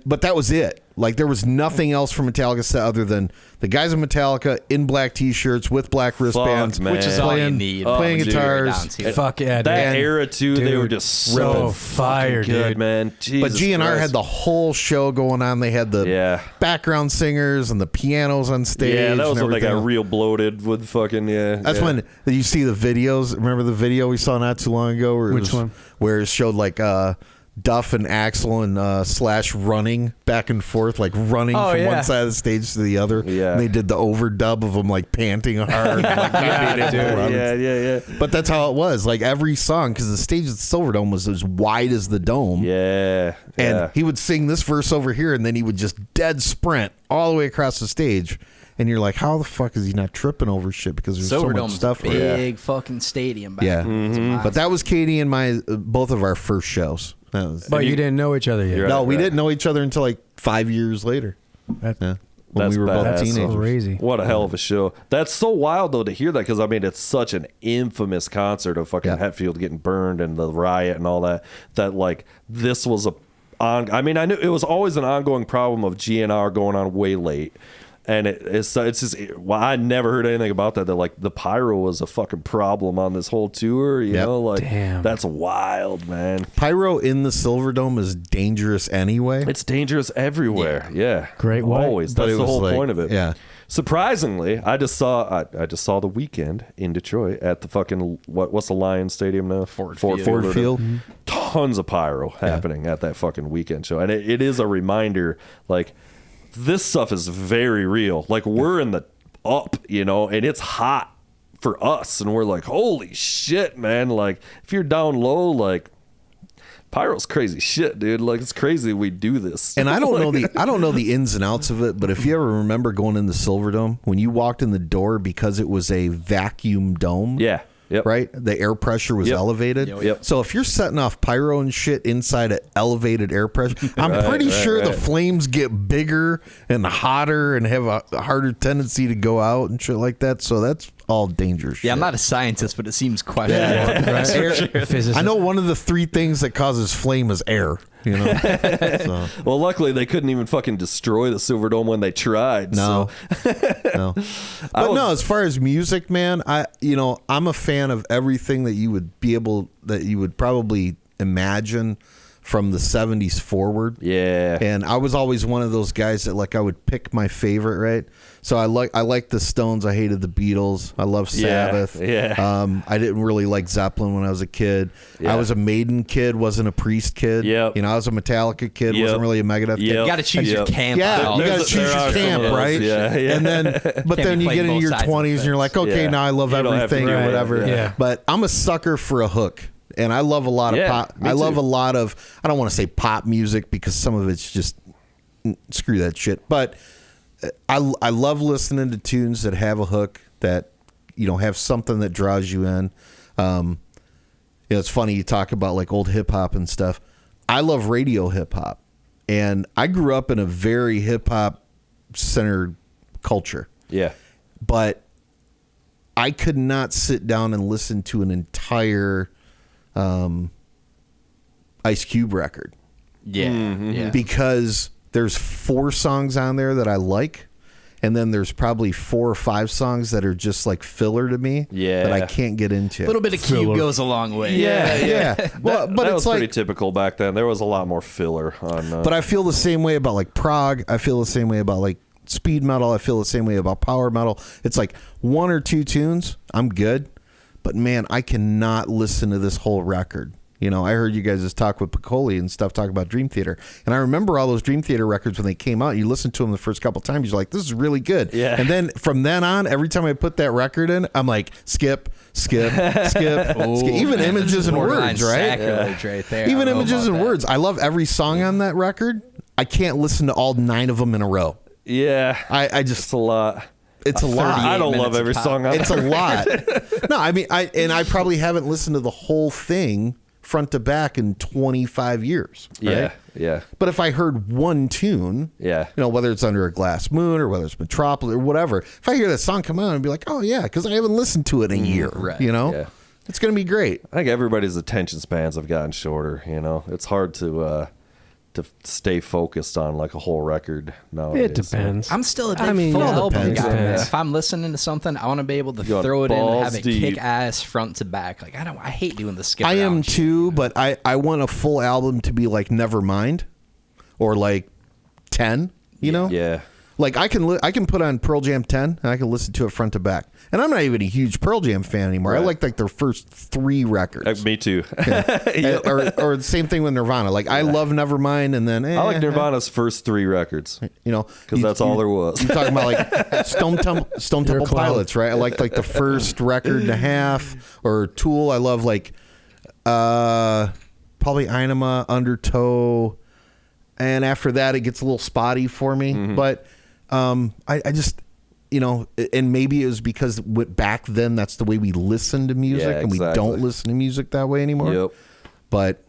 But that was it. Like, there was nothing else from Metallica set other than the guys in Metallica in black T-shirts with black wristbands, man. Which is all you playing, need. playing Oh, dude. guitars. Down to. Fuck yeah, That dude. And- era too, they dude, were just so so fire, fucking good, dude. man. But Jesus GNR Christ. had the whole show going on. They had the Yeah. background singers and the pianos on stage. Yeah, that was and when they got everything. real bloated with fucking That's yeah. when you see the videos. Remember the video we saw not too long ago? Where it Which was- one? Where it showed like Duff and Axl and Slash running back and forth, like running Oh, from yeah. one side of the stage to the other. Yeah. And they did the overdub of them like panting hard. like, not being able to run. Yeah. But that's how it was. Like every song, because the stage at the Silverdome was as wide as the dome. Yeah. And yeah. he would sing this verse over here, and then he would just dead sprint all the way across the stage. And you're like, how the fuck is he not tripping over shit? Because there's so much Silverdome's stuff. a big fucking stadium back Yeah. then. It's a But that was Katie and my both of our first shows. That was, But you didn't know each other yet. You're no, right, we right. didn't know each other until like 5 years later. That- Yeah. When That's we were both badass. teenagers. Crazy. What a hell of a show. That's so wild, though, to hear that, because, I mean, it's such an infamous concert of fucking Yeah. Hetfield getting burned and the riot and all that, that, like, this was a I mean, I knew it was always an ongoing problem of GNR going on way late. And it's just, well, I never heard anything about that. That like the Pyro was a fucking problem on this whole tour. You know, like that's wild, man. Pyro in the Silverdome is dangerous anyway. It's dangerous everywhere. Yeah, Great white. always. That's the whole point of it. Yeah. Surprisingly, I just saw The Weeknd in Detroit at the fucking what's the Lions Stadium now? Ford Field. Mm-hmm. Tons of pyro happening at that fucking weekend show, and it is a reminder like. This stuff is very real. Like we're in the up, you know, and it's hot for us, and we're like, holy shit, man! Like if you're down low, like pyro's crazy shit, dude. Like it's crazy we do this. And I don't know the ins and outs of it, but if you ever remember going in the Silverdome when you walked in the door because it was a vacuum dome, yeah. Yep. Right? The air pressure was elevated. Yep. So if you're setting off pyro and shit inside of elevated air pressure, I'm pretty sure the flames get bigger and hotter and have a harder tendency to go out and shit like that. So that's all dangerous shit. Yeah, I'm not a scientist, but it seems questionable. I know one of the 3 things that causes flame is air. You know, so. Well, luckily they couldn't even fucking destroy the Silverdome when they tried. No, so. no. But no, as far as music, man, I'm a fan of everything that you would probably imagine from the 70s forward. Yeah. And I was always one of those guys that like I would pick my favorite, right? So I like the Stones. I hated the Beatles. I love Sabbath. Yeah. I didn't really like Zeppelin when I was a kid. Yeah. I was a Maiden kid, wasn't a Priest kid. Yep. I was a Metallica kid, wasn't really a Megadeth kid. You got to choose your camp. Yeah, you got to choose your camp, right? Yeah. And then, but then you get into your 20s and you're like, okay, now I love everything or whatever. Yeah. But I'm a sucker for a hook. And I love a lot of pop. I love a lot of, I don't want to say pop music because some of it's just screw that shit. But I love listening to tunes that have a hook that, have something that draws you in. It's funny you talk about like old hip hop and stuff. I love radio hip hop. And I grew up in a very hip hop centered culture. Yeah. But I could not sit down and listen to an entire Ice Cube record. Yeah. Because there's 4 songs on there that I like, and then there's probably 4 or 5 songs that are just like filler to me that I can't get into. A little bit of Cube goes a long way. Yeah. Well, but that it's was like pretty typical back then. There was a lot more filler on. But I feel the same way about like prog. I feel the same way about like speed metal. I feel the same way about power metal. It's like 1 or 2 tunes, I'm good. But man, I cannot listen to this whole record. I heard you guys just talk with Piccoli and stuff, talk about Dream Theater. And I remember all those Dream Theater records when they came out. You listen to them the first couple times, you're like, this is really good. Yeah. And then from then on, every time I put that record in, I'm like, skip. Even Images and Words, right? Sacrilege right there. Even Images and Words. I love every song on that record. I can't listen to all 9 of them in a row. Yeah. I just... It's a lot. It's a lot. I don't love every song on It's a lot. No, I mean, I probably haven't listened to the whole thing front to back in 25 years. Right? Yeah. But if I heard one tune, whether it's Under a Glass Moon or whether it's Metropolis or whatever, if I hear that song come on, I'd be like, oh yeah, because I haven't listened to it in a year. Right. Yeah. It's going to be great. I think everybody's attention spans have gotten shorter. It's hard to stay focused on like a whole record nowadays. It depends. I'm still a big full album guy. Depends. If I'm listening to something, I want to be able to throw it in and have it kick ass front to back. Like I hate doing the skip. I am around too, shit. but I want a full album to be like Nevermind or like 10. Yeah. Like I can put on Pearl Jam 10 and I can listen to it front to back. And I'm not even a huge Pearl Jam fan anymore. Right. I like their first 3 records. Me too. or the same thing with Nirvana. Like I love Nevermind, and then I like Nirvana's first 3 records. Because that's all there was. You're talking about like Stone Temple Pilots, right? I like the first record and a half. Or Tool. I love like probably Einema, Undertow, and after that it gets a little spotty for me. Mm-hmm. But I just. And maybe it was because back then that's the way we listened to music, and we don't listen to music that way anymore. Yep. But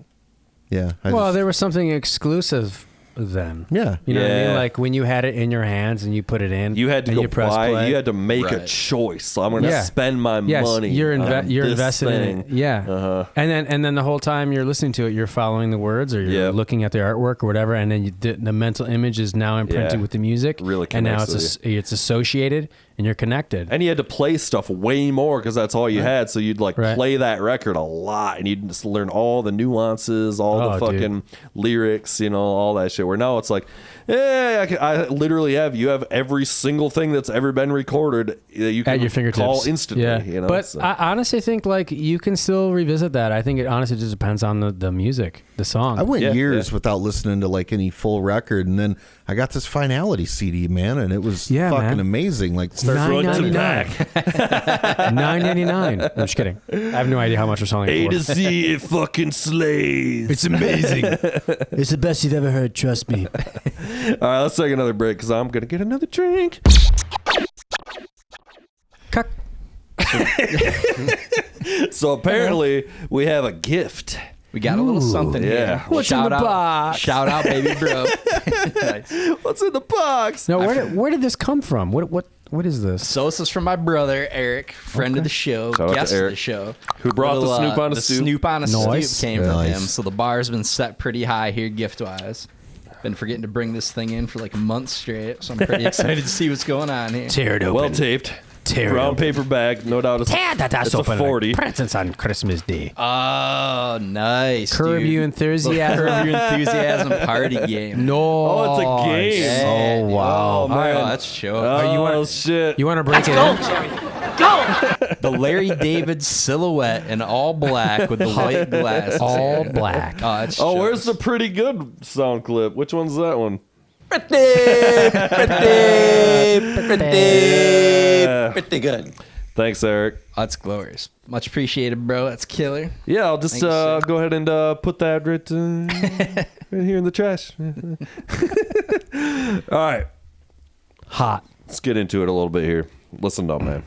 yeah. There was something exclusive then. Yeah. You know what I mean? Yeah. Like when you had it in your hands and you put it in. You had to and go you press buy. play. You had to make a Right. choice. So I'm going to Yeah. spend my Yes, money. you're on you're this invested thing. in it. Yeah. Uh-huh. And then the whole time you're listening to it, you're following the words or you're Yep. looking at the artwork or whatever, and then the mental image is now imprinted Yeah. with the music. Really and now connects it's associated and you're connected. And you had to play stuff way more because that's all you had. So you'd like Right. play that record a lot, and you'd just learn all the nuances, all Oh, the fucking lyrics, all that shit. Where now it's like, I literally have every single thing that's ever been recorded that you can At your fingertips. call instantly. Yeah. But so. I honestly think like you can still revisit that. I think it honestly just depends on the music, the song. I went Yeah, years yeah. without listening to like any full record, and then I got this Finality CD, man, and it was Yeah, fucking man. amazing. Like, $9.99. $9.99. I'm just kidding. I have no idea how much we're selling it for. Z, it fucking slays. It's amazing. It's the best you've ever heard. Trust me. All right, let's take another break because I'm gonna get another drink. Cuck. So apparently we have a gift. We got a little something yeah. here. What's in shout the out, box? Shout out, baby bro. Nice. What's in the box? No, where did this come from? What is this? So this is from my brother Eric, friend of the show, Shout out to guest of Eric, the show, who brought the Snoop on a the Stoop. Snoop on a Nice. Stoop came from Nice. him. So the bar's been set pretty high here, gift wise. Been forgetting to bring this thing in for like a month straight, so I'm pretty excited to see what's going on here. Tear it open. Well taped. Tear it Brown open. paper bag. No doubt it's, Tear that ass it's a open. 40. Presents on Christmas Day. Oh, nice. Curb dude. your enthusiasm. Curb your enthusiasm party game. No. Oh, it's a game. Yeah. Oh, wow. Oh, man. Oh, that's show. Oh, you want- shit. You want to break it in? The Larry David silhouette in all black with the white glasses. All black. Oh, that's Oh, shows. where's the pretty good sound clip? Which one's that one? Pretty good. Thanks, Eric. That's glorious. Much appreciated, bro. That's killer. Yeah, I'll just Thanks, sir. go ahead and put that right here in the trash. All right, Hot. let's get into it a little bit here. Listen up, man.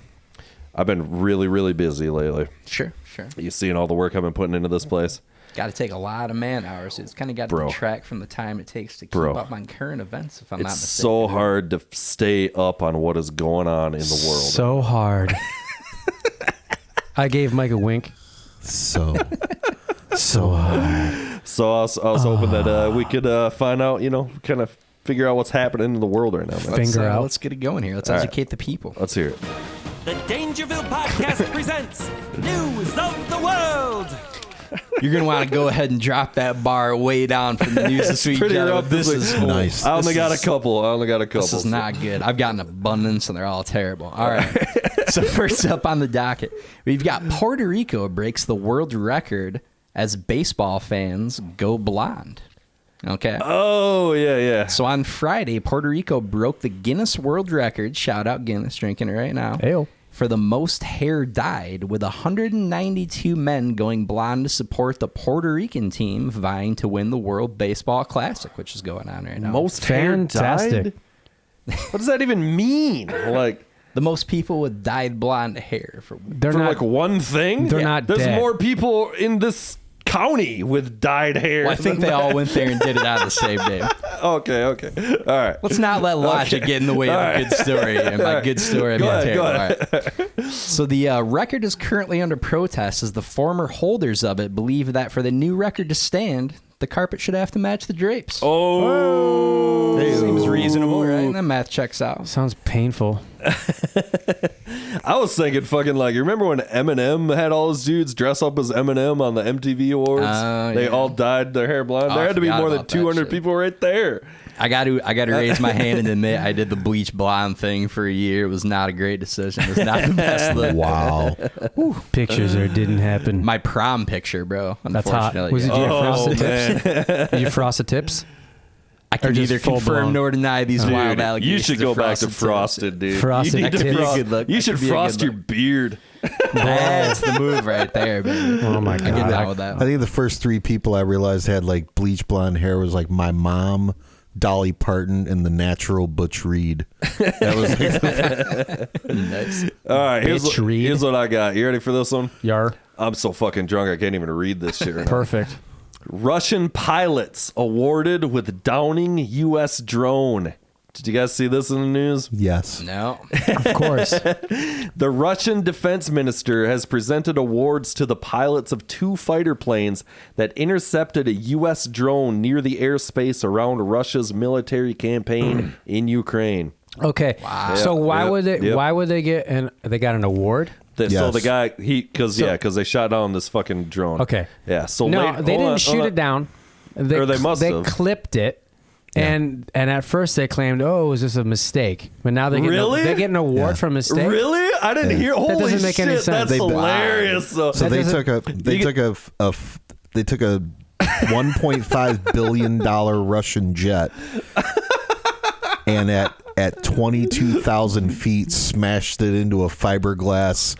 I've been really, really busy lately. Sure. You seeing all the work I've been putting into this place? Got to take a lot of man hours. It's kind of got to Bro. detract from the time it takes to keep Bro. up on current events, if I'm not It's mistaken. so hard to stay up on what is going on in the world. So hard. I gave Mike a wink. So hard. So I was hoping that we could find out, kind of figure out what's happening in the world right now, man. Finger out. Let's get it going here. Let's All right. educate the people. Let's hear it. The Dangerville Podcast presents News of the World. You're going to want to go ahead and drop that bar way down from the news this week. pretty gentlemen. rough this This week. is Nice. I only This got a is- couple. This is not good. I've got an abundance and they're all terrible. All right. So first up on the docket, we've got Puerto Rico breaks the world record as baseball fans go blonde. Okay. Oh, yeah. So on Friday, Puerto Rico broke the Guinness World Record. Shout out Guinness, drinking it right now. Ayo. For the most hair dyed, with 192 men going blonde to support the Puerto Rican team vying to win the World Baseball Classic, which is going on right now. Most hair Fantastic. dyed? What does that even mean? Like, the most people with dyed blonde hair for They're for not like one thing? They're not There's dead. more people in this county with dyed hair. Well, I think they all went there and did it on the same day. Okay. All right. Let's not let logic get in the way of a good story. And my good story Go being ahead, terrible. go ahead. All right. So the record is currently under protest as the former holders of it believe that for the new record to stand, the carpet should have to match the drapes. Oh. Seems reasonable, right? That math checks out. Sounds painful. I was thinking fucking like, you remember when Eminem had all his dudes dress up as Eminem on the MTV Awards? They yeah. all dyed their hair blonde. Oh, There I had to be forgot more than about that 200 shit. people right there. I got to raise my hand and admit I did the bleach blonde thing for a year. It was not a great decision. It was not the best look. wow. Pictures or it didn't happen. My prom picture, bro. That's hot. Unfortunately, Was it yeah. you Oh, frosted tips? Did you frost the tips? I can or just neither full confirm blown? nor deny these wild Dude, allegations. you should go of back to tips. frosted, dude. Frosted you need to tips. frost- Be a good look. You That should could be a good frost your look. beard. That's the move right there, baby. Oh my I get god. down with that I one. think the first three people I realized had like bleach blonde hair was like my mom, Dolly Parton, and the natural Butch Reed. That was like Nice. All right, Bitch, Reed. here's what I got. You ready for this one? Yar. I'm so fucking drunk I can't even read this shit right now. Perfect. Russian pilots awarded with downing U.S. drone. Did you guys see this in the news? Yes. No. Of course. The Russian defense minister has presented awards to the pilots of 2 fighter planes that intercepted a U.S. drone near the airspace around Russia's military campaign in Ukraine. Okay. So why would they get they got an award? So Yes. the guy, because they shot down this fucking drone. Okay. Yeah. So No, they didn't shoot it down. Or they must They have. clipped it. And at first they claimed, oh, it was just a mistake. But now they're getting an award for a mistake. Really? I didn't hear. Holy doesn't make shit! any sense. That's hilarious. So they took a $1.5 billion Russian jet, and at 22,000 feet smashed it into a fiberglass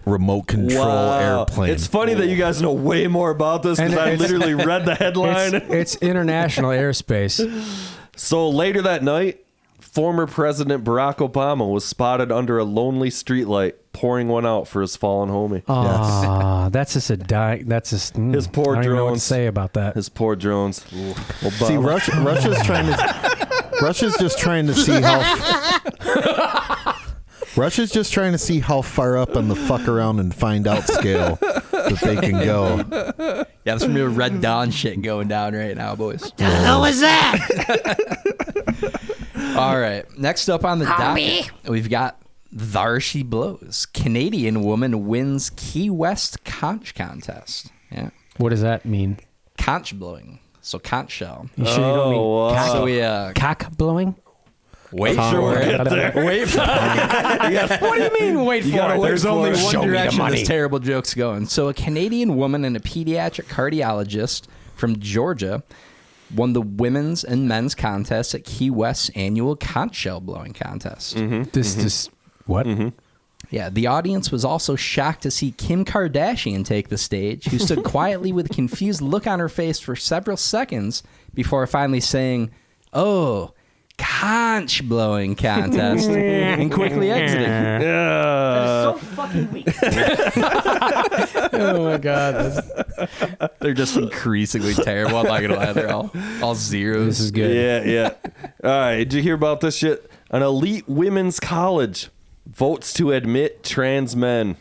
remote control airplane. It's funny that you guys know way more about this because I literally read the headline. It's international airspace. So later that night, former President Barack Obama was spotted under a lonely streetlight pouring one out for his fallen homie. That's just a die. That's just His poor I don't even know what to drones. say about that. His poor drones. Obama. See, Russia's trying to. Russia's just trying to see how. Russia's just trying to see how far up on the fuck around and find out scale that they can go. Yeah, there's some real Red Dawn shit going down right now, boys. The hell was that? All right. Next up on the docket, we've got There She Blows. Canadian woman wins Key West conch contest. Yeah. What does that mean? Conch blowing. So conch shell. You sure you don't mean wow. cock, So we cock blowing? wait for it. Wait for it. What do you mean? Wait for gotta it. wait There's for only it. one Show me the direction money. this terrible joke's going. So a Canadian woman and a pediatric cardiologist from Georgia won the women's and men's contest at Key West's annual conch shell blowing contest. This what? Yeah, the audience was also shocked to see Kim Kardashian take the stage, who stood quietly with a confused look on her face for several seconds before finally saying, "Oh, conch blowing contest," and quickly exited. Yeah. Oh my god, They're just increasingly terrible. I'm not gonna lie, they're all zeros. this is good. Yeah. All right. Did you hear about this shit? An elite women's college votes to admit trans men.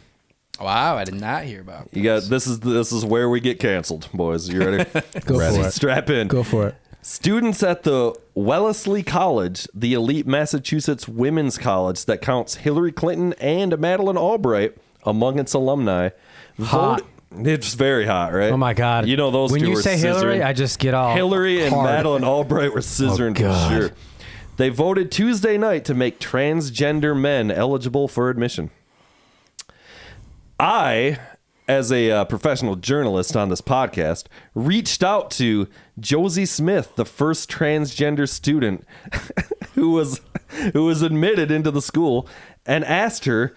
Wow, I did not hear about You got this is where we get canceled, boys. You ready? Go for it. Strap in. Go for it. Students at the Wellesley College, the elite Massachusetts women's college that counts Hillary Clinton and Madeleine Albright among its alumni, Hot. It's very hot, right? Oh my god. You know those when two you were say Hillary, scissoring. I just get all Hillary and hard. Madeleine Albright were scissoring for God. sure. They voted Tuesday night to make transgender men eligible for admission. I, as a professional journalist on this podcast, reached out to Josie Smith, the first transgender student who was admitted into the school, and asked her,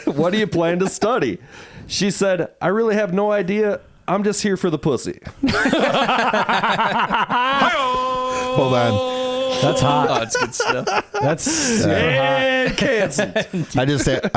"What do you plan to study?" She said, "I really have no idea. I'm just here for the pussy." Hold on. That's hot. Oh, it's good stuff. That's super hot. And canceled. I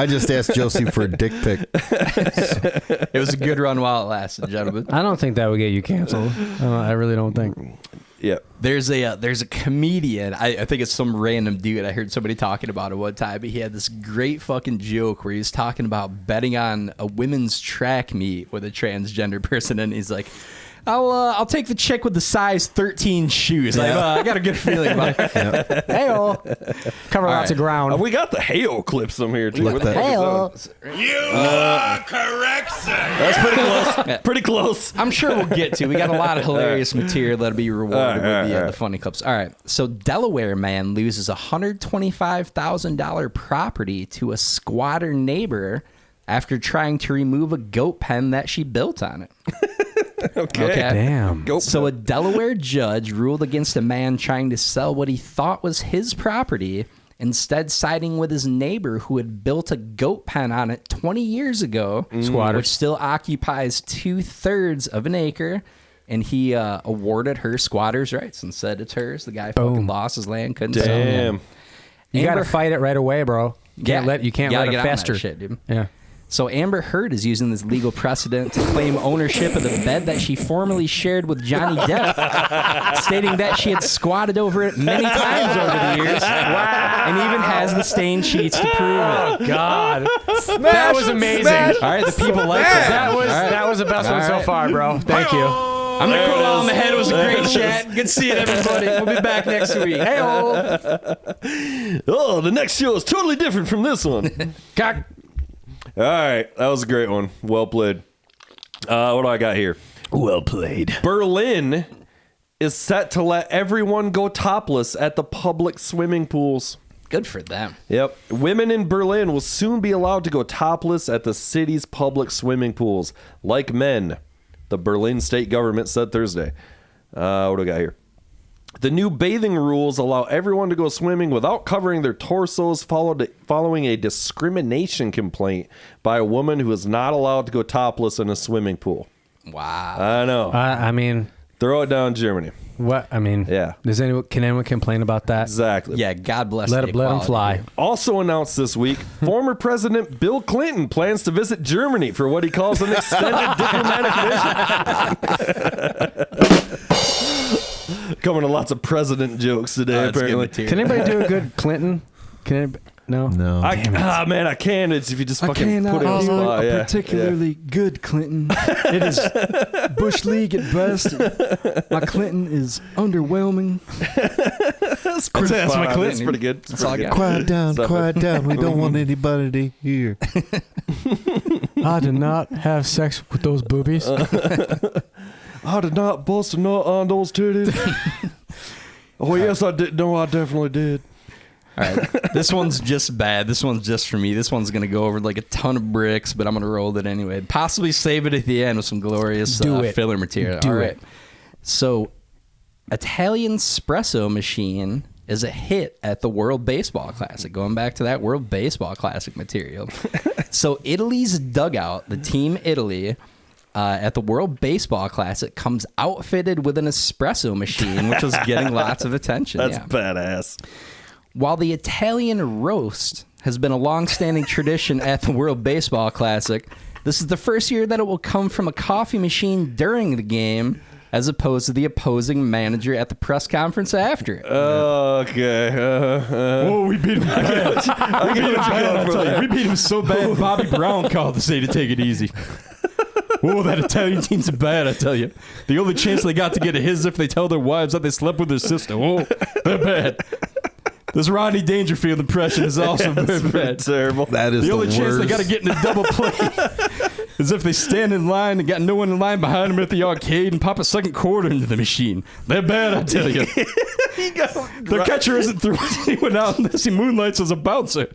just asked Josie for a dick pic. It was a good run while it lasted, gentlemen. I don't think that would get you canceled. I really don't think. Yeah. There's a comedian. I think it's some random dude. I heard somebody talking about it one time. But he had this great fucking joke where he was talking about betting on a women's track meet with a transgender person, and he's like, I'll take the chick with the size 13 shoes. I got a good feeling about it. Hey-oh. Cover lots of ground. We got the Heugel clips on here too. Look What the that- fuck is that? You are correct, sir. That's pretty close. Pretty close. I'm sure we'll get to. We got a lot of hilarious material that'll be rewarded with the funny clips. All right. So Delaware man loses $125,000 property to a squatter neighbor after trying to remove a goat pen that she built on it. Okay. Damn. Go. So a Delaware judge ruled against a man trying to sell what he thought was his property, instead siding with his neighbor who had built a goat pen on it 20 years ago, which still occupies 2/3 of an acre. And he awarded her squatter's rights and said it's hers. The guy fucking lost his land, couldn't sell it. Damn. You got to Amber- fight it right away, bro. You can't let it gotta get on that fester. shit, dude. Yeah. So Amber Heard is using this legal precedent to claim ownership of the bed that she formerly shared with Johnny Depp, stating that she had squatted over it many times over the years, and even has the stained sheets to prove it. God, that was amazing. All right, the people like that. That was the best one so far, bro. Thank you. I'm gonna call on the head. It was a great chat. Good seeing everybody. We'll be back next week. Hey, Oh, the next show is totally different from this one. cock. All right, that was a great one. Well played. What do I got here? Well played. Berlin is set to let everyone go topless at the public swimming pools. Good for them. Yep. Women in Berlin will soon be allowed to go topless at the city's public swimming pools, like men, the Berlin state government said Thursday. What do I got here? The new bathing rules allow everyone to go swimming without covering their torsos following a discrimination complaint by a woman who is not allowed to go topless in a swimming pool. Wow. I know. I mean, Throw it down, Germany. what? I mean, Yeah. Can anyone complain about that? Exactly. Yeah, God bless Let the them equality. fly. Also announced this week, former President Bill Clinton plans to visit Germany for what he calls an extended diplomatic mission. Coming to lots of president jokes today, apparently. Can anybody do a good Clinton? Can anybody? No. No. Man, I can. It's if you just fucking put it on the spot. Yeah. particularly good Clinton. It is Bush League at best. My Clinton is underwhelming. That's pretty That's my fine. Clinton. That's pretty good. That's all I got. Quiet down, Stop quiet it. down. We don't want anybody to hear. I did not have sex with those boobies. I did not bust a nut on those titties. Oh, yes, I did. No, I definitely did. All right, this one's just bad. This one's just for me. This one's gonna go over like a ton of bricks, but I'm gonna roll it anyway. Possibly save it at the end with some glorious filler material. Do All it. So, Italian espresso machine is a hit at the World Baseball Classic. Going back to that World Baseball Classic material. So Italy's dugout, the team Italy, at the World Baseball Classic, comes outfitted with an espresso machine, which was getting lots of attention. That's badass. While the Italian roast has been a long-standing tradition at the World Baseball Classic, this is the first year that it will come from a coffee machine during the game, as opposed to the opposing manager at the press conference after it. Okay. Oh, we beat him bad. We beat him so bad, Bobby Brown called to say to take it easy. Oh, that Italian team's bad, I tell you. The only chance they got to get a hit is if they tell their wives that they slept with their sister. Oh, they're bad. This Rodney Dangerfield impression is also very bad. Terrible. That is The the only chance they worst. got to get in a double play is if they stand in line and got no one in line behind them at the arcade and pop a second quarter into the machine. They're bad, I tell you. Their catcher isn't throwing anyone out unless he moonlights as a bouncer.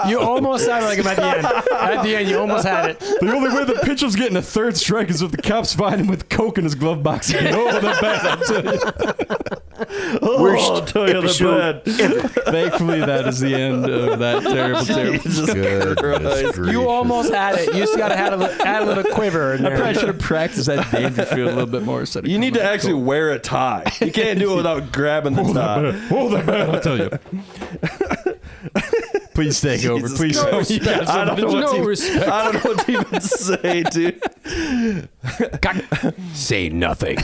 You almost sounded like him at the end. At the end, you almost had it. The only way the pitcher's getting a third strike is if the cops find him with coke in his glove box again. Oh, they're bad, I tell you. I'll tell you the bad. Thankfully, that is the end of that terrible. Jesus Goodness Christ. grief. You almost had it. You just got to add a little quiver in I there. probably should have practiced that Dangerfield a little bit more. Instead of You need to coming actually wear a tie. You can't do it without grabbing the tie. Oh, they're bad, I tell you. Please take over. Jesus Please tell me you got I don't know something. what No to respect. I don't know what to even say, dude. Say nothing.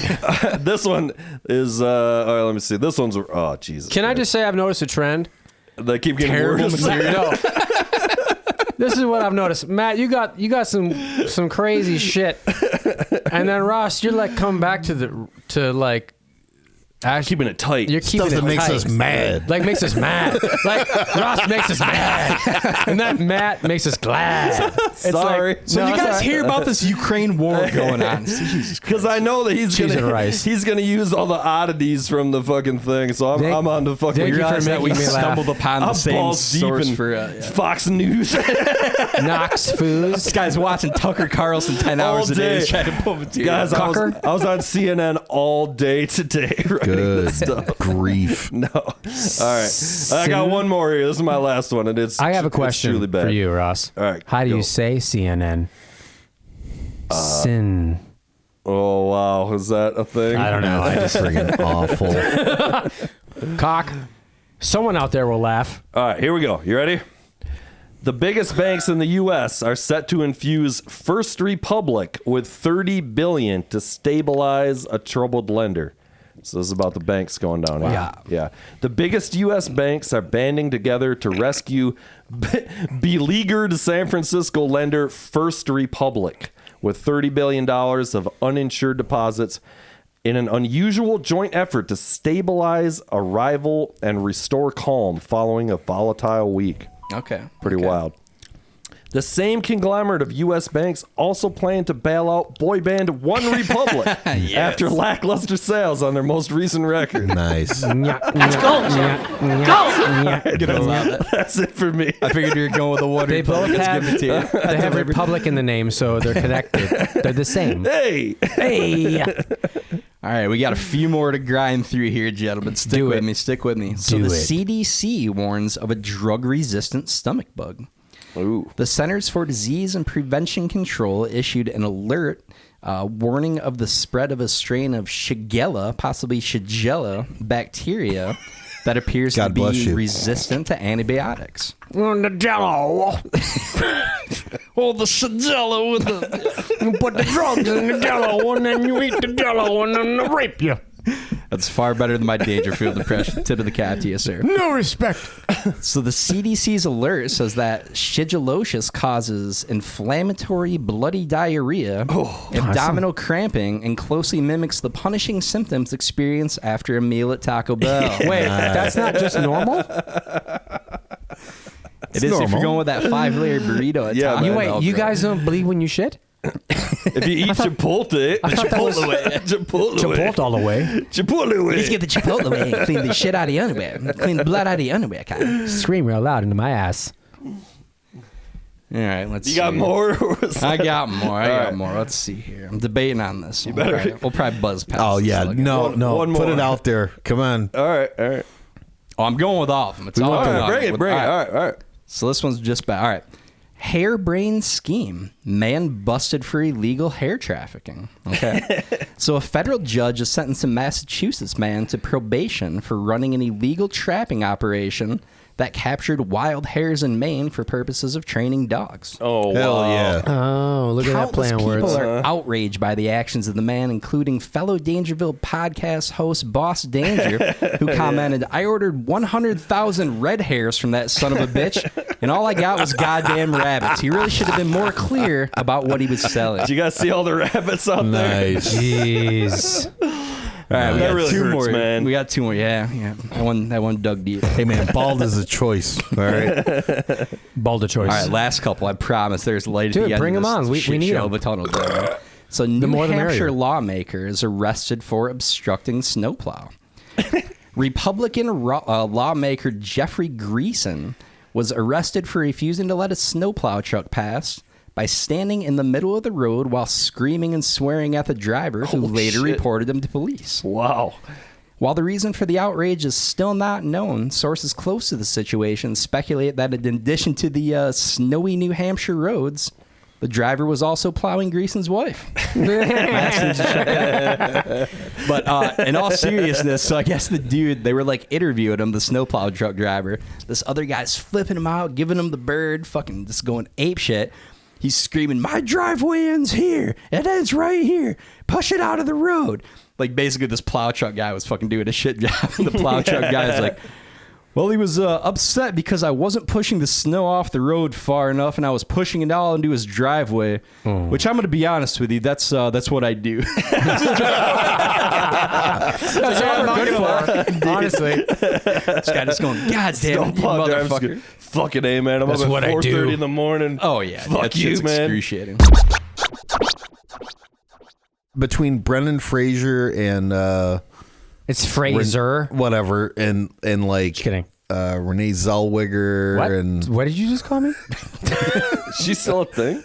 This one is all right, let me see. This one's Jesus. Can I Christ. just say I've noticed a trend? They keep getting Terrible worse. material. No. This is what I've noticed. Matt, you got some crazy shit. And then Ross, you're like coming back to like actually Keeping it tight. you're keeping Stuff it that makes tight. us mad. Like makes us mad. Like Ross makes us mad. And that Matt makes us glad. It's Sorry. Like, So no, you it's guys all right. hear about this Ukraine war going on? Because I know that he's Cheese gonna and rice. he's gonna use all the oddities from the fucking thing. So I'm on the fucking. thank you for realize that we making me laugh. stumbled upon the I'm same balls deep source in for Fox News Knox Foods. This guy's watching Tucker Carlson 10 all hours a day day. trying to pull material. Guys, I was on CNN all day today writing this Good stuff. grief. No. All right. I got one more here. This is my last one, and it's I have a it's question truly bad. for you, Ross. All right, How do go. you say CNN? Sin. Oh wow, is that a thing? I don't know. I just Friggin' awful. cock. Someone out there will laugh. All right, here we go. You ready? The biggest banks in the U.S. are set to infuse First Republic with $30 billion to stabilize a troubled lender. So this is about the banks going down here. Yeah. The biggest U.S. banks are banding together to rescue beleaguered San Francisco lender First Republic with $30 billion of uninsured deposits in an unusual joint effort to stabilize a rival and restore calm following a volatile week. Okay. Pretty wild. The same conglomerate of U.S. banks also plan to bail out boy band One Republic after lackluster sales on their most recent record. Nice. Let's go, Jeff. Go! That's it for me. I figured you were going with the One They both Republic. Let's have, give it to you. they have Republic in the name, so they're connected. They're the same. Hey! Hey! All right, we got a few more to grind through here, gentlemen. Stick with me. So the CDC warns of a drug-resistant stomach bug. Ooh. The Centers for Disease and Prevention Control issued an alert warning of the spread of a strain of Shigella, possibly Shigella bacteria that appears to God bless be you. resistant to antibiotics. On the Jello. Oh, the Shigella with the... You put the drugs in the Jello, and then you eat the Jello, and then they rape you. That's far better than my Dangerville impression. Tip of the cap to you, sir. No respect. So the CDC's alert says that shigellosis causes inflammatory bloody diarrhea, abdominal cramping, and closely mimics the punishing symptoms experienced after a meal at Taco Bell. Wait, that's not just normal? It is if normal. you're going with that 5-layer burrito at Taco You Bell. wait, you bro. guys don't bleed when you shit? If you eat Chipotle, thought that was- Chipotle all the way. Chipotle Let's get the Chipotle away and clean the shit out of your underwear. Clean the blood out of your underwear, Kyle. Scream real loud into my ass. All right, let's You got see. more? I got more. I got right. more. Let's see here. I'm debating on this. better- We'll probably buzz past Oh this. yeah, Look. no, One put more. it out there. Come on. All right. Oh, I'm going with all of them. It's all All I'm right, going bring it. with. All right. So this one's just bad. All right. Harebrained scheme. Man busted for illegal hair trafficking. Okay. So a federal judge has sentenced a Massachusetts man to probation for running an illegal trapping operation that captured wild hares in Maine for purposes of training dogs. Oh, Hell wow. yeah. Oh, look at that Countless play on people words. are outraged by the actions of the man, including fellow Dangerville podcast host Boss Danger, who commented, "I ordered 100,000 red hairs from that son of a bitch, and all I got was goddamn rabbits. He really should have been more clear about what he was selling." Did you guys see all the rabbits out there? Nice. Jeez. All right, we That got really two hurts, more. man. We got two more. Yeah. That one dug deep. Hey man, bald is a choice. All right. Balda choice. All right, last couple. I promise there's light at Dude, the end bring of 'em this on. We shit need show 'em. of a tunnel driving. So New more the Hampshire merrier. lawmaker is arrested for obstructing snowplow. Republican lawmaker Jeffrey Greason was arrested for refusing to let a snowplow truck pass by standing in the middle of the road while screaming and swearing at the driver, who Holy later shit. reported him to police. Wow. While the reason for the outrage is still not known, sources close to the situation speculate that in addition to the snowy New Hampshire roads, the driver was also plowing Greason's wife. But in all seriousness, so I guess the dude, they were like interviewing him, the snowplow truck driver. This other guy's flipping him out, giving him the bird, fucking just going ape shit. He's screaming, "My driveway ends here. It ends right here. Push it out of the road." Like, basically, this plow truck guy was fucking doing a shit job. And the plow truck guy is like, "Well, he was upset because I wasn't pushing the snow off the road far enough, and I was pushing it all into his driveway." Which, I'm going to be honest with you, that's what I do. That's all we're good for. Honestly. This guy just going, "God damn it, you Snowplow driver's motherfucker." good. Fucking A, man. I'm That's up what at I 4:30 do. in the morning. Oh, yeah. Fuck that you, shit's man. excruciating. Between Brendan Fraser and It's Fraser. whatever, and like Just kidding. Renee Zellweger What? and What did you just call me? She's still a thing?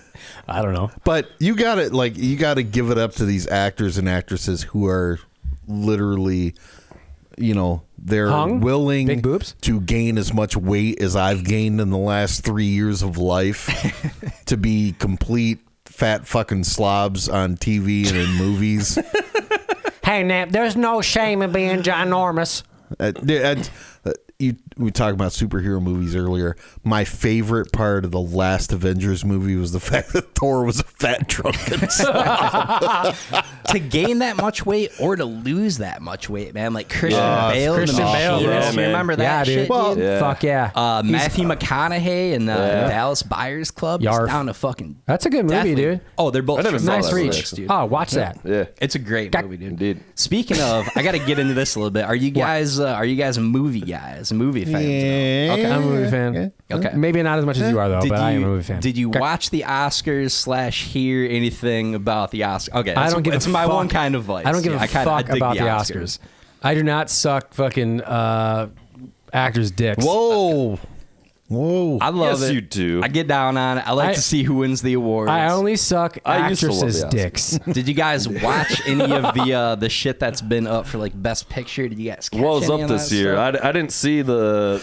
I don't know. but you gotta give it up to these actors and actresses who are literally, they're Hung? willing Big boobs? to gain as much weight as I've gained in the last 3 years of life to be complete fat fucking slobs on TV and in movies. Hey, Nap, there's no shame in being ginormous. we talked about superhero movies earlier. My favorite part of the last Avengers movie was the fact that Thor was a fat drunken slob. To gain that much weight or to lose that much weight, man. Like Christian Bale. Christian Bale, bro. You remember that dude. shit, Well, dude? fuck yeah. Matthew McConaughey and Dallas Buyers Club. Yarf. Down to fucking. That's a good movie, definitely- dude. Oh, they're both I never saw Nice that one, reach. actually. Oh, watch that. Yeah. It's a great movie, dude. Indeed. Speaking of, I got to get into this a little bit. Are you guys movie guys, movie fans? Yeah. Okay, I'm a movie fan. Okay. Maybe not as much as you are, though, but I am a movie fan. Did you watch the Oscars / hear anything about the Oscars? Okay, I don't give it's a my fuck. one kind of vice. I don't give Yeah, a fuck dig about the Oscars. I do not suck fucking actors' dicks. Whoa. I love Yes, it. you do. I get down on it. I like to see who wins the awards. I only suck I used to love actresses' the Oscars. dicks. Did you guys watch any of the shit that's been up for like Best Picture? Did you guys catch What was any up of this that year? stuff? I didn't see the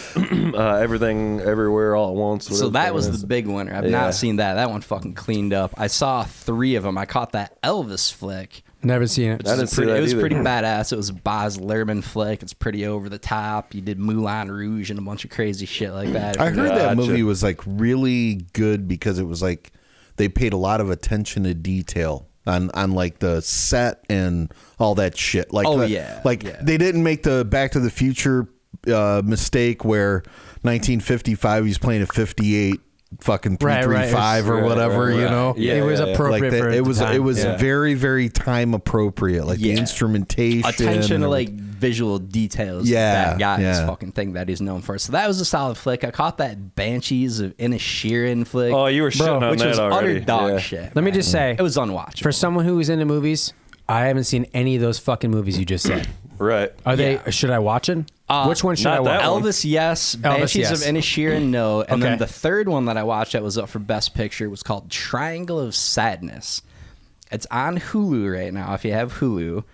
Everything Everywhere All at Once. So whatever that it was is. the big winner. I've Yeah. not seen that. That one fucking cleaned up. I saw 3 of them. I caught that Elvis flick. Never seen it. I didn't see It that was either. pretty badass. It was a Baz Luhrmann flick. It's pretty over the top. You did Moulin Rouge and a bunch of crazy shit like that. I heard that Gotcha. movie was like really good because it was like they paid a lot of attention to detail on like the set and all that shit. Like, Oh, the- yeah, like yeah. they didn't make the Back to the Future mistake where 1955 he's playing a 58 fucking 335 or Right, whatever, right, you right. know. Yeah, it was yeah, yeah. appropriate Like for it was the time. it was Yeah. very very time appropriate, like the Yeah. instrumentation, Attention to and like visual details. Yeah, That guy's yeah. fucking thing that he's known for. So that was a solid flick. I caught that Banshees of Inisherin flick. Oh, you were shitting on which that was already. utter dog Yeah. shit. Let me just say, It was unwatchable. for someone who is into movies, I haven't seen any of those fucking movies you just said. Right. Are they? Yeah. Should I watch it? Which one should not I watch? that one. Elvis, yes. Banshees yes. of Inisherin, no. And Okay. then the third one that I watched that was up for Best Picture was called Triangle of Sadness. It's on Hulu right now, if you have Hulu.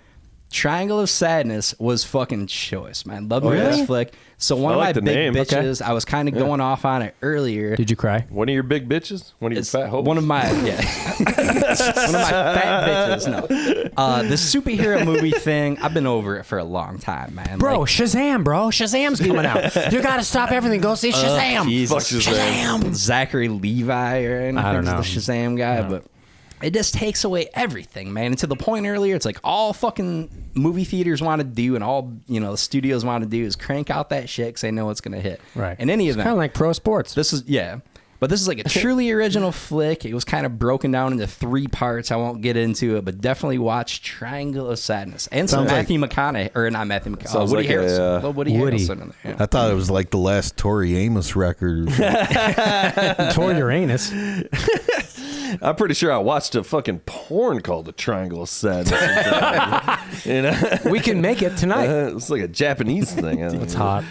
Triangle of Sadness was fucking choice, man. Love me this flick. So one I of like my the big name. bitches, I was kind of going off on it earlier. Did you cry? One of your big bitches? One of your It's fat hoes? one of my one of my fat bitches. No, the superhero movie thing. I've been over it for a long time, man. Bro, Like, Shazam, bro. Shazam's coming out. You got to stop everything. Go see Shazam. Jesus. Fuck Shazam. Zachary Levi or anything. I don't know. The Shazam guy, but it just takes away everything, man. And to the point earlier, it's like all fucking movie theaters want to do and all, the studios want to do is crank out that shit because they know it's going to hit. Right. In any It's event, kind of like pro sports. this is, but this is like a truly original flick. It was kind of broken down into 3 parts. I won't get into it, but definitely watch Triangle of Sadness. And some Sounds like- Matthew McConaughey, or not Matthew McConaughey, Sounds Woody like a, Harrelson. Well, Woody Woody. Harrelson in there. I thought it was like the last Tori Amos record. Tore Uranus. I'm pretty sure I watched a fucking porn called The Triangle of Sadness. You know? We can make it tonight. It's like a Japanese thing. It's hot.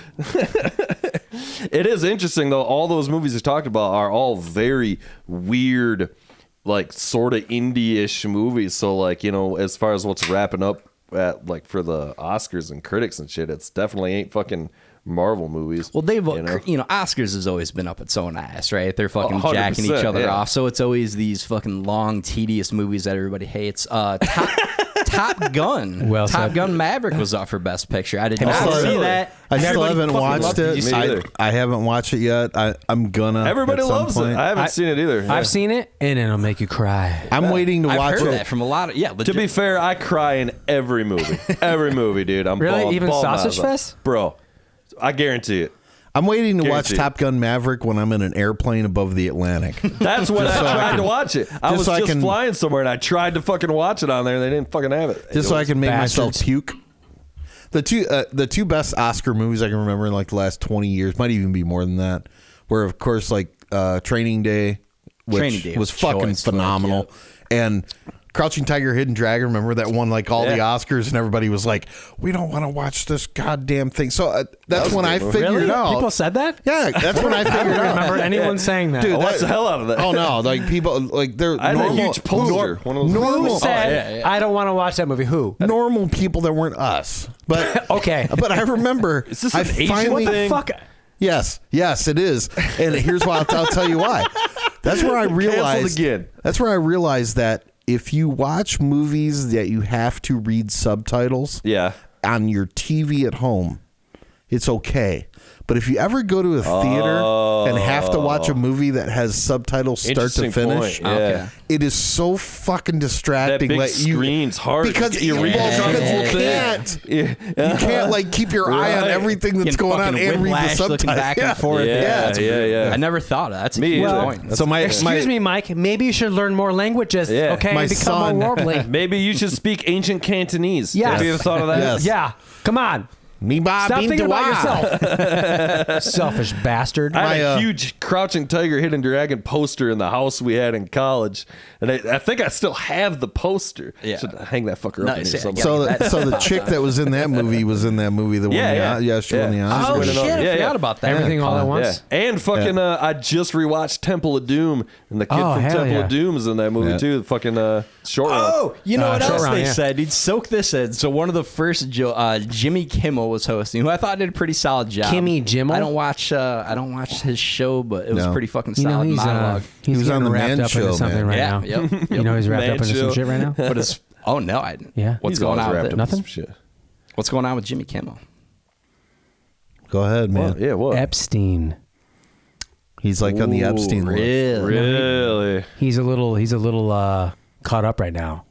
It is interesting, though. All those movies you talked about are all very weird, like, sort of indie-ish movies. So, like, as far as what's wrapping up at, like, for the Oscars and critics and shit, it's definitely ain't fucking Marvel movies. Well, they've, you know? Oscars has always been up its own ass, right? They're fucking 100%, jacking each other yeah. off. So it's always these fucking long, tedious movies that everybody hates. Top Gun. Well Top said. Gun Maverick was up for Best Picture. I did not still see haven't- that. I still Everybody haven't fucking watched loved it. Me either. I haven't watched it yet. I'm gonna. Everybody at some loves point. it. I haven't seen it either. I've seen it, and it'll make you cry. I'm waiting to I've watch heard it. that from a lot of legit. To be fair, I cry in every movie. Every movie, dude. I'm Really? bawling- Even bawling my Sausage eyes out. Fest? Bro, I guarantee it. I'm waiting to watch Guaranteed. Top Gun Maverick when I'm in an airplane above the Atlantic. That's when I tried to watch it. I was so I just can- flying somewhere and I tried to fucking watch it on there and they didn't fucking have it. Just so I can make myself Bastards. puke. The two best Oscar movies I can remember in like the last 20 years, might even be more than that, were of course like Training Day, which Training Day was was fucking choice, like, phenomenal, and Crouching Tiger, Hidden Dragon. Remember that won like all the Yeah. Oscars, and everybody was like, "We don't want to watch this goddamn thing." So that's was a when good I movie. figured Really? out. People said that? Yeah, that's when I figured I don't out. remember anyone saying that. Dude, I watched the hell out of that. Oh no, like people like they're I had normal, a huge poster. One of those normal, Who said, yeah, yeah. I don't want to watch that movie? Who? normal people that weren't us. But Okay. but I remember Is this I an Asian finally What the thing? fuck? Yes, it is. And here's why I'll tell you why. That's where I realized. again. That's where I realized that if you watch movies that you have to read subtitles, Yeah. on your TV at home, it's okay. But if you ever go to a theater and have to watch a movie that has subtitles start to Interesting finish, point, yeah. it is so fucking distracting. That big like, screen's hard. because You read you can't like keep your eye on everything that's going on and read the whiplash looking subtitles. back and forth. Yeah. I never thought of that. That's a Me huge either. point. So my Excuse me, Mike. Maybe you should learn more languages. Yeah. Okay, My become son- more worldly. Maybe you should speak ancient Cantonese. Yes. Have you ever thought of that? Yes. Yeah, come on. Stop thinking about yourself. Selfish bastard. I had My, a huge Crouching Tiger, Hidden Dragon poster in the house we had in college, and I think I still have the poster. Yeah. Should hang that fucker up in Nice, here yeah, somewhere. So the chick that was in that movie was in that movie. The one, she won the Oscar. Oh winning shit! up. I Yeah, forgot yeah. about that. Everything all at Yeah. once. And fucking, I just rewatched Temple of Doom, and the kid Oh, from hell Temple yeah. of Doom is in that movie Yeah. too. The fucking short run. Oh, you know what short else round, they yeah. said? Dude, soak this in. So one of the first Jimmy Kimmel was hosting, who I thought did a pretty solid job. Kimmy Jimmel? I don't watch his show, but it was No. pretty fucking You know solid he's monologue. he's was on getting the wrapped Man up Show, into something man. right Yeah, now. yep. You know he's wrapped Man up into Show. some shit right now. But it's no, I Yeah. What's He's going always on wrapped with it? up in Nothing? some shit. What's going on with Jimmy Kimmel? Go ahead, man. What? Yeah, what? Epstein. He's like on the Epstein list. Really? Really? He's a little caught up right now.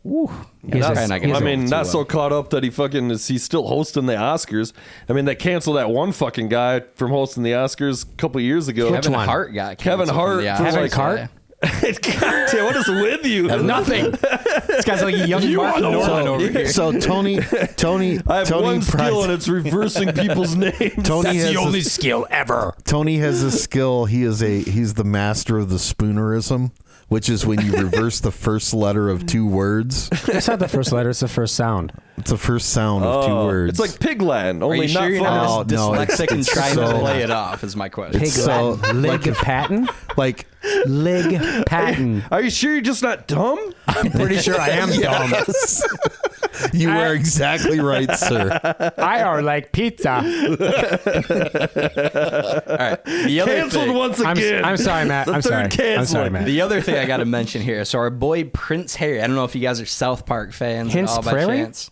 Woo. He's Not- a- not he's I a- mean, not too so well. caught up that he's still hosting the Oscars. I mean, they canceled that one fucking guy from hosting the Oscars a couple years ago. Kevin one? Hart got Kevin canceled Hart from the for Oscars. Kevin Hart? Yeah. God damn, what is with you? Nothing. This guy's like a young Mark Norman over here. So Tony I have one skill, and it's reversing people's names. Tony has a, skill ever. Tony has a skill. He's the master of the spoonerism, which is when you reverse the first letter of two words. It's not the first letter, it's the first sound. It's the first sound of two words. It's like Pigland, Are only you sure not you're fun. not Oh, no, dyslexic and it's trying so- to play it off? Is my question. Pig so- Latin. Lig patin. like Lig patin. Are you sure you're just not dumb? I'm pretty sure I am dumb. you are exactly right, sir. I are like pizza. All right. The other Canceled thing, once again. I'm sorry, Matt. I'm sorry. I'm canceling. sorry, Matt. the other thing I got to mention here. So our boy Prince Harry. I don't know if you guys are South Park fans Hints at all by Prairie? chance.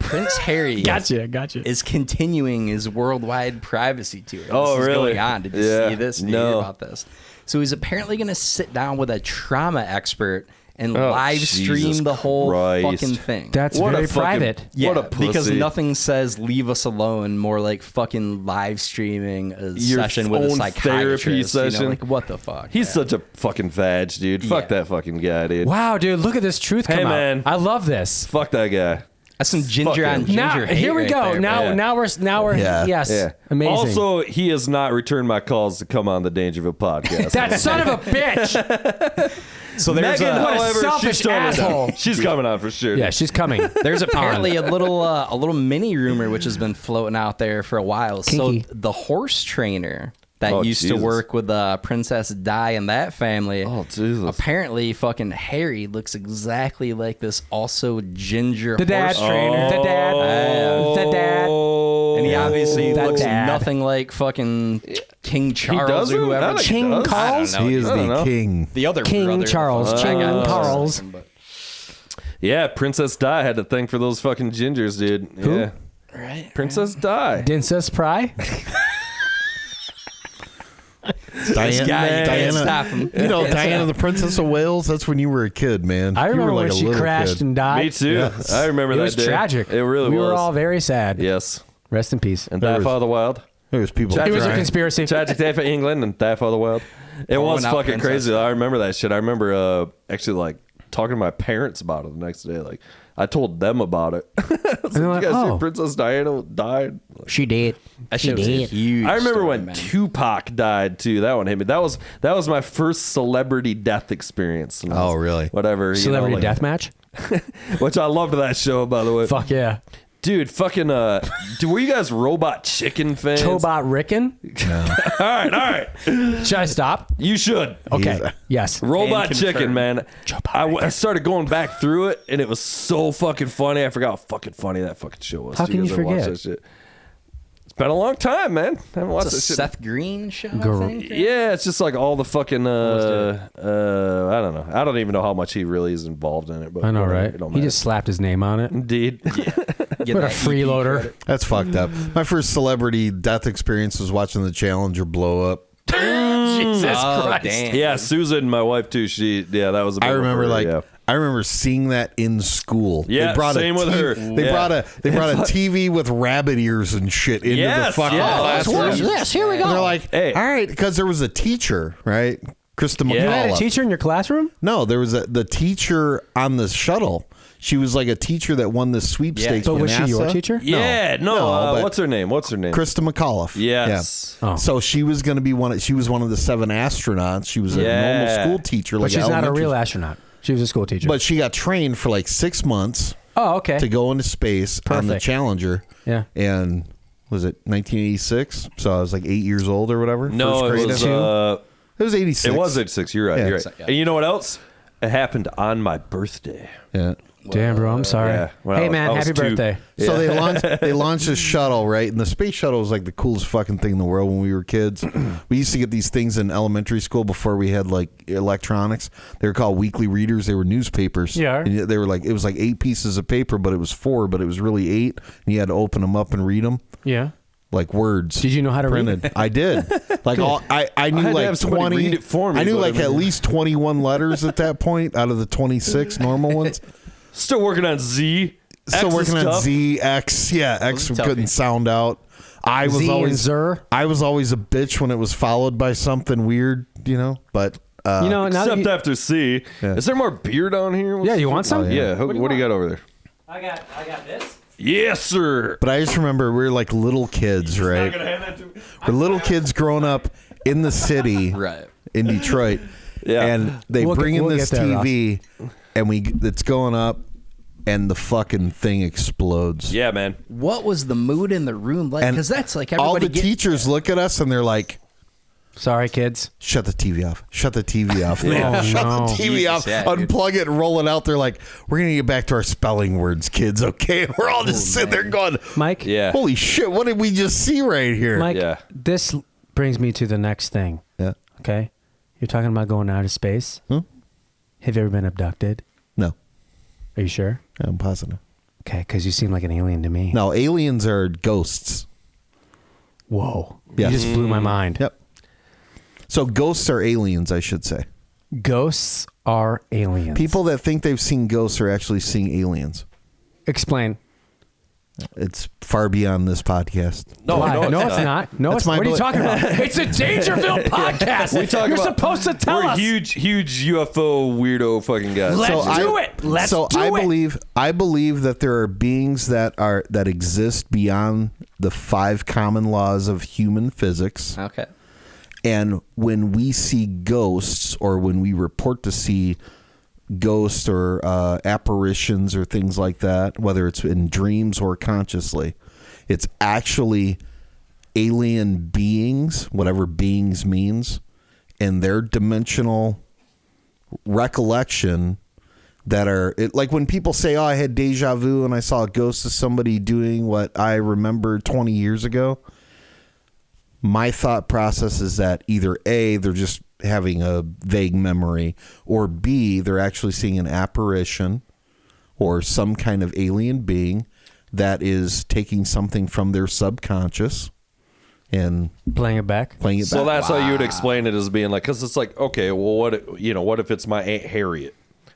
Prince Harry Gotcha. is continuing his worldwide privacy tour. Oh, This is really? going on. Did you Yeah. see this? Did you hear about this? So he's apparently going to sit down with a trauma expert and live stream Jesus the whole Christ. fucking thing. That's What a very fucking- private. Yeah, What a pussy. because nothing says leave us alone more like fucking live streaming a Your session with a own psychiatrist. therapy You know, session. like what the fuck? He's Yeah. such a fucking vag, dude. Fuck Yeah. that fucking guy, dude. Wow, dude, look at this truth come Hey, out. man. I love this. Fuck that guy. That's some ginger on him. ginger. Now, hate here we right go. there, now, bro. now we're Yeah. yes, Yeah. amazing. Also, he has not returned my calls to come on the Dangerville podcast. that son of a bitch. So there's Megan, what a however, selfish she's coming asshole. on. She's coming on for sure. Yeah, she's coming. There's apparently a little mini rumor which has been floating out there for a while. Kinky. So the horse trainer that Oh, used Jesus. to work with Princess Di and that family. Oh, Jesus. Apparently, fucking Harry looks exactly like this also ginger The dad horse trainer. The dad. The dad. And he obviously That looks dad. nothing like fucking King Charles doesn't? or I whoever. think he King does. Carls? I don't know. He is I don't the know. king. The other King brother. Charles. King Carls. Yeah, Princess Di had to thank for those fucking gingers, dude. Who? Yeah. Right. Princess Di. Princess Pry. Diana, guy, you can't Diana, stop him. You know, Diana, the Princess of Wales. That's when you were a kid, man. I You remember were like when a she little crashed kid. and died. Me too. Yes. I remember It that was day. tragic. It really we was. were all very sad. Yes. Rest in peace. And There die was- for the wild. There was people. It was a crying. conspiracy. Tragic day for England and die for the world. It was out fucking Princess crazy. Di. I remember that shit. I remember actually like talking to my parents about it the next day. Like I told them about it. I was like, they're you like, guys "Oh." see Princess Diana died? Like, She did. That shit was a huge I remember story, when man. Tupac died too. That one hit me. That was my first celebrity death experience. And I Oh, was- really? Whatever. Celebrity you know, like- Deathmatch. Which I loved that show, by the way. Fuck yeah. Dude, fucking were you guys Robot Chicken fans? Chobot Ricken. All right. Should I stop? You should. Okay. He's- Yes. Robot And Chicken, confirmed. man. I started going back through it, and it was so fucking funny. I forgot how fucking funny that fucking show was. How can you guys ever watch forget? that shit? It's been a long time, man. I haven't watched It's a that shit. Seth Green show, I Gr- think. Yeah, it's just like all the fucking I don't know. I don't even know how much he really is involved in it. But I know, whatever, right? it don't He matter. just slapped his name on it. Indeed. Get What a that EP freeloader. credit. That's fucked up. My first celebrity death experience was watching the Challenger blow up. Jesus Oh, Christ. damn. Yeah, Susan, my wife too. That was a big I one remember for her, like yeah. I remember seeing that in school. Yeah, same with her. They Yeah. brought a TV with rabbit ears and shit into the Yes, fucking yeah. classroom. Watch this. Here we And they're go. like, Hey. all right, because there was a teacher, right? Krista Yeah. You had a McAuliffe. teacher in your classroom? No, there was the teacher on the shuttle. She was like a teacher that won the sweepstakes. But with was she your NASA. teacher? Yeah, no, but what's her name? Krista McAuliffe. Yes. Yeah. Oh. So she was going to be she was one of the 7 astronauts. She was a Yeah. normal school teacher. But Like she's not a elementary- real astronaut. She was a school teacher. But she got trained for like 6 months oh, okay. to go into space on the Perfect. Challenger. Yeah. And was it 1986? So I was like 8 years old or whatever. No, First it grade. was It was 86. it was 86. You're right. Yeah. You're right. And you know what else? It happened on my birthday. Yeah. Damn, bro. I'm sorry. yeah. Well, hey, I man. was Happy 2. birthday. So they launched a shuttle, right? And the space shuttle was like the coolest fucking thing in the world when we were kids. We used to get these things in elementary school before we had like electronics. They were called weekly readers. They were newspapers. Yeah. And they were like, it was like 8 pieces of paper, but it was 4, but it was really 8. And you had to open them up and read them Yeah. like words. Did you know how to read? printed. I did. Like I knew had to like have somebody 20. read it for me, I knew but like I mean- at least 21 letters at that point out of the 26 normal ones. Still working on Z. Still X working is on tough. Z, X. Yeah, X Those are couldn't toughy. sound out. I was Z and always Zer. I was always a bitch when it was followed by something weird, you know. But You know, now that Except you, after C. Yeah. Is there more beer down here? Yeah, you want some? Yeah. What do you got over there? I got this. Yes, sir. but I just remember we were like little kids, right? We're little kids growing up in the city, Right. in Detroit, Yeah. and they We'll bring get- in we'll this get there, TV, and it's going up, and the fucking thing explodes. Yeah, man. What was the mood in the room like? And Because that's like all everybody the teachers look at us and they're like, sorry, kids. shut the TV off. Shut the TV off. Oh, Shut no. the TV Jesus, off. yeah, dude. Unplug it and roll it out. They're like, we're going to get back to our spelling words, kids. Okay. And we're all just sitting there going, Mike? Yeah. holy shit. What did we just see right here? Mike, Yeah. this brings me to the next thing. Yeah. Okay? You're talking about going out of space. Hmm? Have you ever been abducted? No. Are you sure? I'm positive. Okay, because you seem like an alien to me. No, aliens are ghosts. Whoa. Yes. You just blew my mind. Yep. So ghosts are aliens, I should say. Ghosts are aliens. People that think they've seen ghosts are actually seeing aliens. Explain. It's far beyond this podcast. Why? no, No, it's not. No, That's it's my what are you belief. talking about? It's a Dangerville podcast. We talk You're about- supposed to tell We're us. huge UFO weirdo fucking guys. Let's I- do it. Let's so do it. I believe that there are beings that exist beyond the 5 common laws of human physics. Okay. And when we see ghosts, or when we report to see ghosts or apparitions or things like that, whether it's in dreams or consciously, it's actually alien beings, whatever beings means, and their dimensional recollection that are like when people say, oh, I had deja vu and I saw a ghost of somebody doing what I remembered 20 years ago. My thought process is that either A, they're just having a vague memory, or B, they're actually seeing an apparition or some kind of alien being that is taking something from their subconscious and Playing it back. playing it So back. that's how you would explain it, as being like, because it's like, okay, well, what if it's my Aunt Harriet?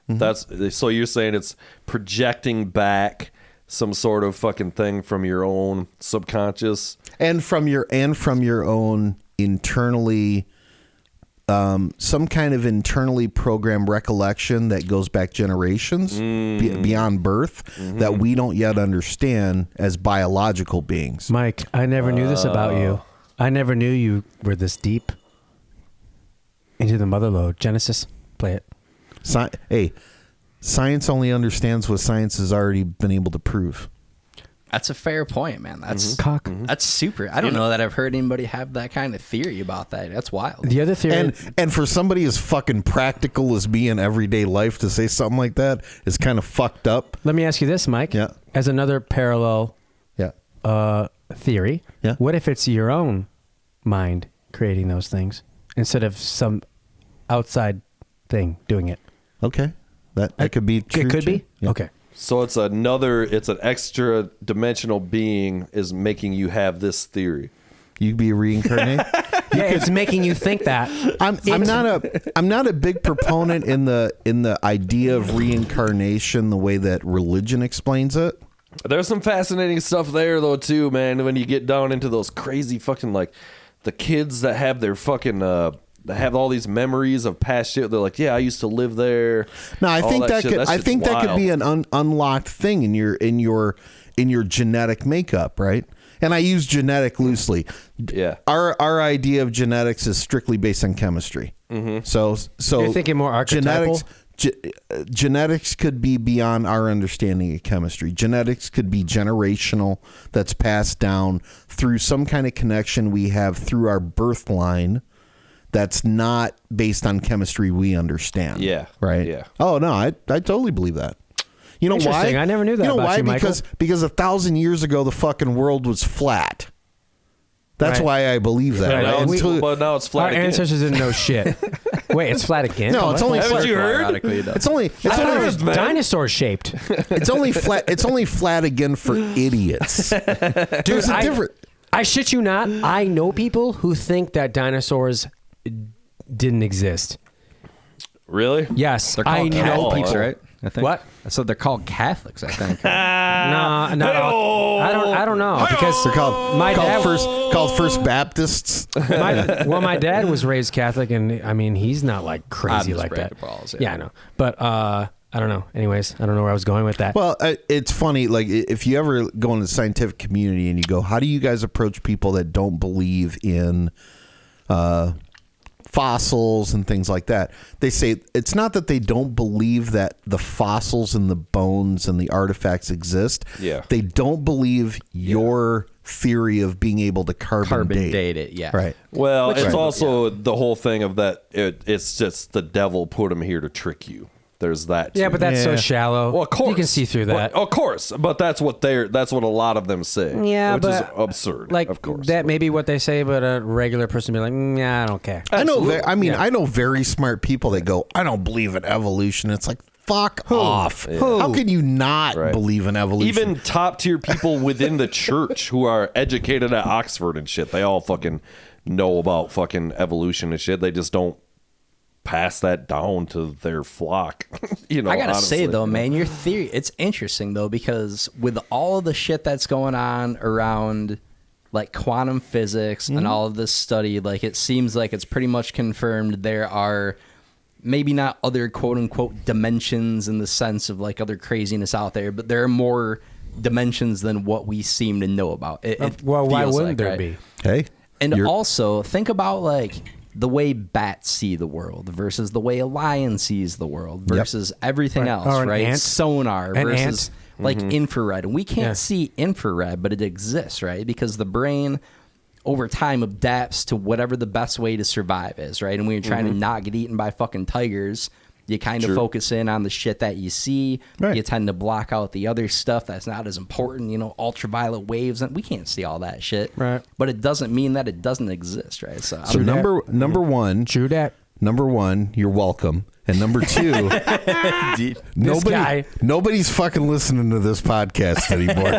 That's so you're saying it's projecting back some sort of fucking thing from your own subconscious. And from your own internally, some kind of internally programmed recollection that goes back generations beyond birth that we don't yet understand as biological beings. Mike, I never knew this about you. I never knew you were this deep into the mother lode. Genesis, play it. Science only understands what science has already been able to prove. That's a fair point, man. That's Cock. that's super. I don't know that I've heard anybody have that kind of theory about that. That's wild. The other theory. And for somebody as fucking practical as me in everyday life to say something like that is kind of fucked up. Let me ask you this, Mike. Yeah. As another parallel Yeah. theory. Yeah. What if it's your own mind creating those things instead of some outside thing doing it? Okay. That could be true. It could too. be? Yeah. Okay. So it's an extra dimensional being is making you have this theory. You'd be reincarnated. Yeah, it's making you think that. I'm not a big proponent in the idea of reincarnation the way that religion explains it. There's some fascinating stuff there though too, man. When you get down into those crazy fucking like the kids that have their fucking that have all these memories of past shit. They're like, yeah, I used to live there. No, I think that shit. that could be an unlocked thing in your genetic makeup, right? And I use genetic loosely. Yeah. Our idea of genetics is strictly based on chemistry. Mm-hmm. So you're thinking more archetypal. Genetics could be beyond our understanding of chemistry. Genetics could be generational, that's passed down through some kind of connection we have through our birth line that's not based on chemistry we understand. Yeah. Right? Yeah. Oh, no, I totally believe that. You know why? I never knew that You know about why? you, Michael. Because 1,000 years ago, the fucking world was flat. That's Right. why I believe that. Right. Right? But now it's flat Our again. ancestors didn't know shit. Wait, it's flat again? No, it's only Haven't flat. you heard? It's only I thought it was man. dinosaur shaped. it's only flat. It's only flat again for idiots. There's a different. I shit you not. I know people who think that dinosaurs didn't exist. Really? Yes, They're I called know Catholics, people. right? I think. What? So they're called Catholics, I think. No, not all. I don't know because They're called my dad called First Baptists. my dad was raised Catholic, and I mean he's not like crazy just like that. breaking balls, yeah, I know, but I don't know. Anyways, I don't know where I was going with that. Well, it's funny. Like if you ever go into the scientific community and you go, "How do you guys approach people that don't believe in fossils and things like that?" They say it's not that they don't believe that the fossils and the bones and the artifacts exist. Yeah. They don't believe your theory of being able to carbon date it, yeah. Right. Well, it's also the whole thing of that. It's just the devil put him here to trick you. There's that. yeah, too. but that's so Yeah. shallow. Well, of course you can see through that. Well, of course, but that's what a lot of them say. Yeah, which but is absurd. Like of course, that may be what they say, but a regular person be like, nah, I don't care. I know. Absolutely. I know very smart people that go, "I don't believe in evolution." It's like, fuck off. How can you not Right. believe in evolution? Even top tier people within the church who are educated at Oxford and shit, they all fucking know about fucking evolution and shit. They just don't pass that down to their flock. You know, I gotta honestly. say though, man, your theory, it's interesting though, because with all of the shit that's going on around like quantum physics and all of this study, like it seems like it's pretty much confirmed there are maybe not other quote unquote dimensions in the sense of like other craziness out there, but there are more dimensions than what we seem to know about. Well, why feels wouldn't like, there right? be? hey, And you're- also, think about like the way bats see the world versus the way a lion sees the world versus everything else, Or an right? ant. Sonar An versus like infrared. And we can't Yeah. see infrared, but it exists, right? Because the brain over time adapts to whatever the best way to survive is, right? And when you're trying to not get eaten by fucking tigers, you kind of focus in on the shit that you see. Right. You tend to block out the other stuff that's not as important, you know, ultraviolet waves. And we can't see all that shit. Right. But it doesn't mean that it doesn't exist, right? So, So number one, True that. number one, you're welcome, and number two, guy. nobody's fucking listening to this podcast anymore.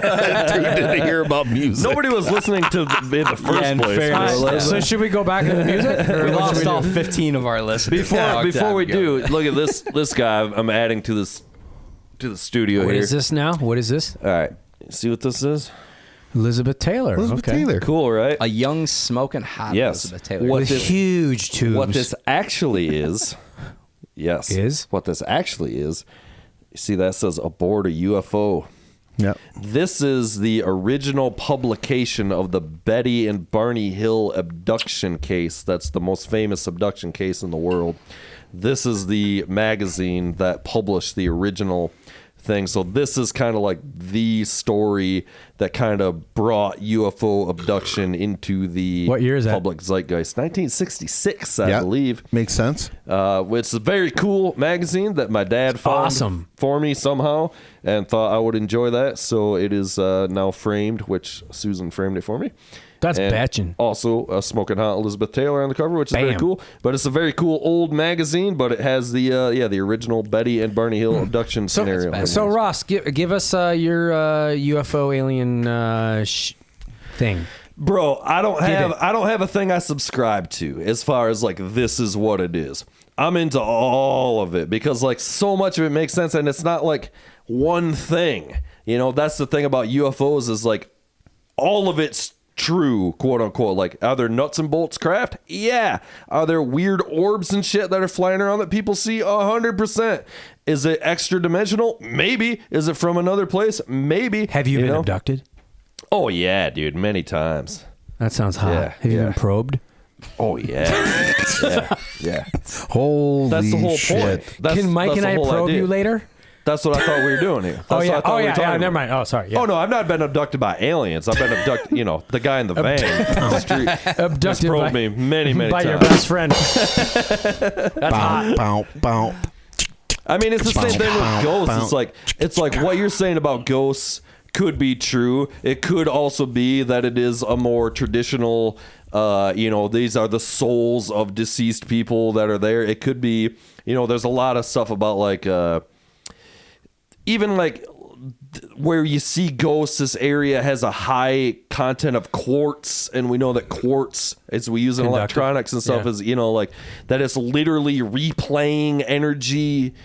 Tuned in to hear about music. Nobody was listening to the, in the first in place. fairness, bro. yeah. So should we go back to the music? Or we what lost should all do? 15 of our listeners. Before we do, look at this guy. I'm adding to the studio What here. is this now? What is this? All right, see what this is? Elizabeth Taylor. Elizabeth okay. Taylor. Cool, right? A young, smoking hot Yes. Elizabeth Taylor. What With this- huge tubes. What this actually is, yes, Is? what this actually is. You see that says aboard a UFO. Yep. This is the original publication of the Betty and Barney Hill abduction case. That's the most famous abduction case in the world. This is the magazine that published the original thing. So this is kind of like the story that kind of brought UFO abduction into the What year is that? public zeitgeist. 1966, I Yep. believe. Makes sense. It's a very cool magazine that my dad found awesome. for me somehow and thought I would enjoy that. So it is now framed, which Susan framed it for me. That's And batching. Also, Smoking Hot Elizabeth Taylor on the cover, which is very Bam. cool. But it's a very cool old magazine, but it has the original Betty and Barney Hill abduction scenario. So Ross, give us your UFO alien thing. Bro, I don't have a thing I subscribe to as far as like this is what it is. I'm into all of it because like so much of it makes sense and it's not like one thing. You know, that's the thing about UFOs is like all of it's true, quote unquote. Like, are there nuts and bolts craft? Yeah. Are there weird orbs and shit that are flying around that people see? 100%. Is it extra dimensional? Maybe. Is it from another place? Maybe. Have you been know? abducted? Oh yeah, dude, many times. That sounds hot. Yeah, Have you yeah. been probed? Oh yeah. yeah. Holy That's the whole shit. point. That's, Can Mike that's and the I whole probe idea. you later? That's what I thought we were doing here. That's what I thought we were talking about. Never mind. Oh, sorry. Yeah. Oh no, I've not been abducted by aliens. I've been abducted. You know, the guy in the van on the street Abducted probed by, me many by times. your best friend. That's hot. Bow, bow. I mean, it's the same thing with ghosts. It's like what you're saying about ghosts could be true. It could also be that it is a more traditional. These are the souls of deceased people that are there. It could be. There's a lot of stuff about like. Even like where you see ghosts, this area has a high content of quartz, and we know that quartz, as we use in electronics and stuff, is like that it's literally replaying energy.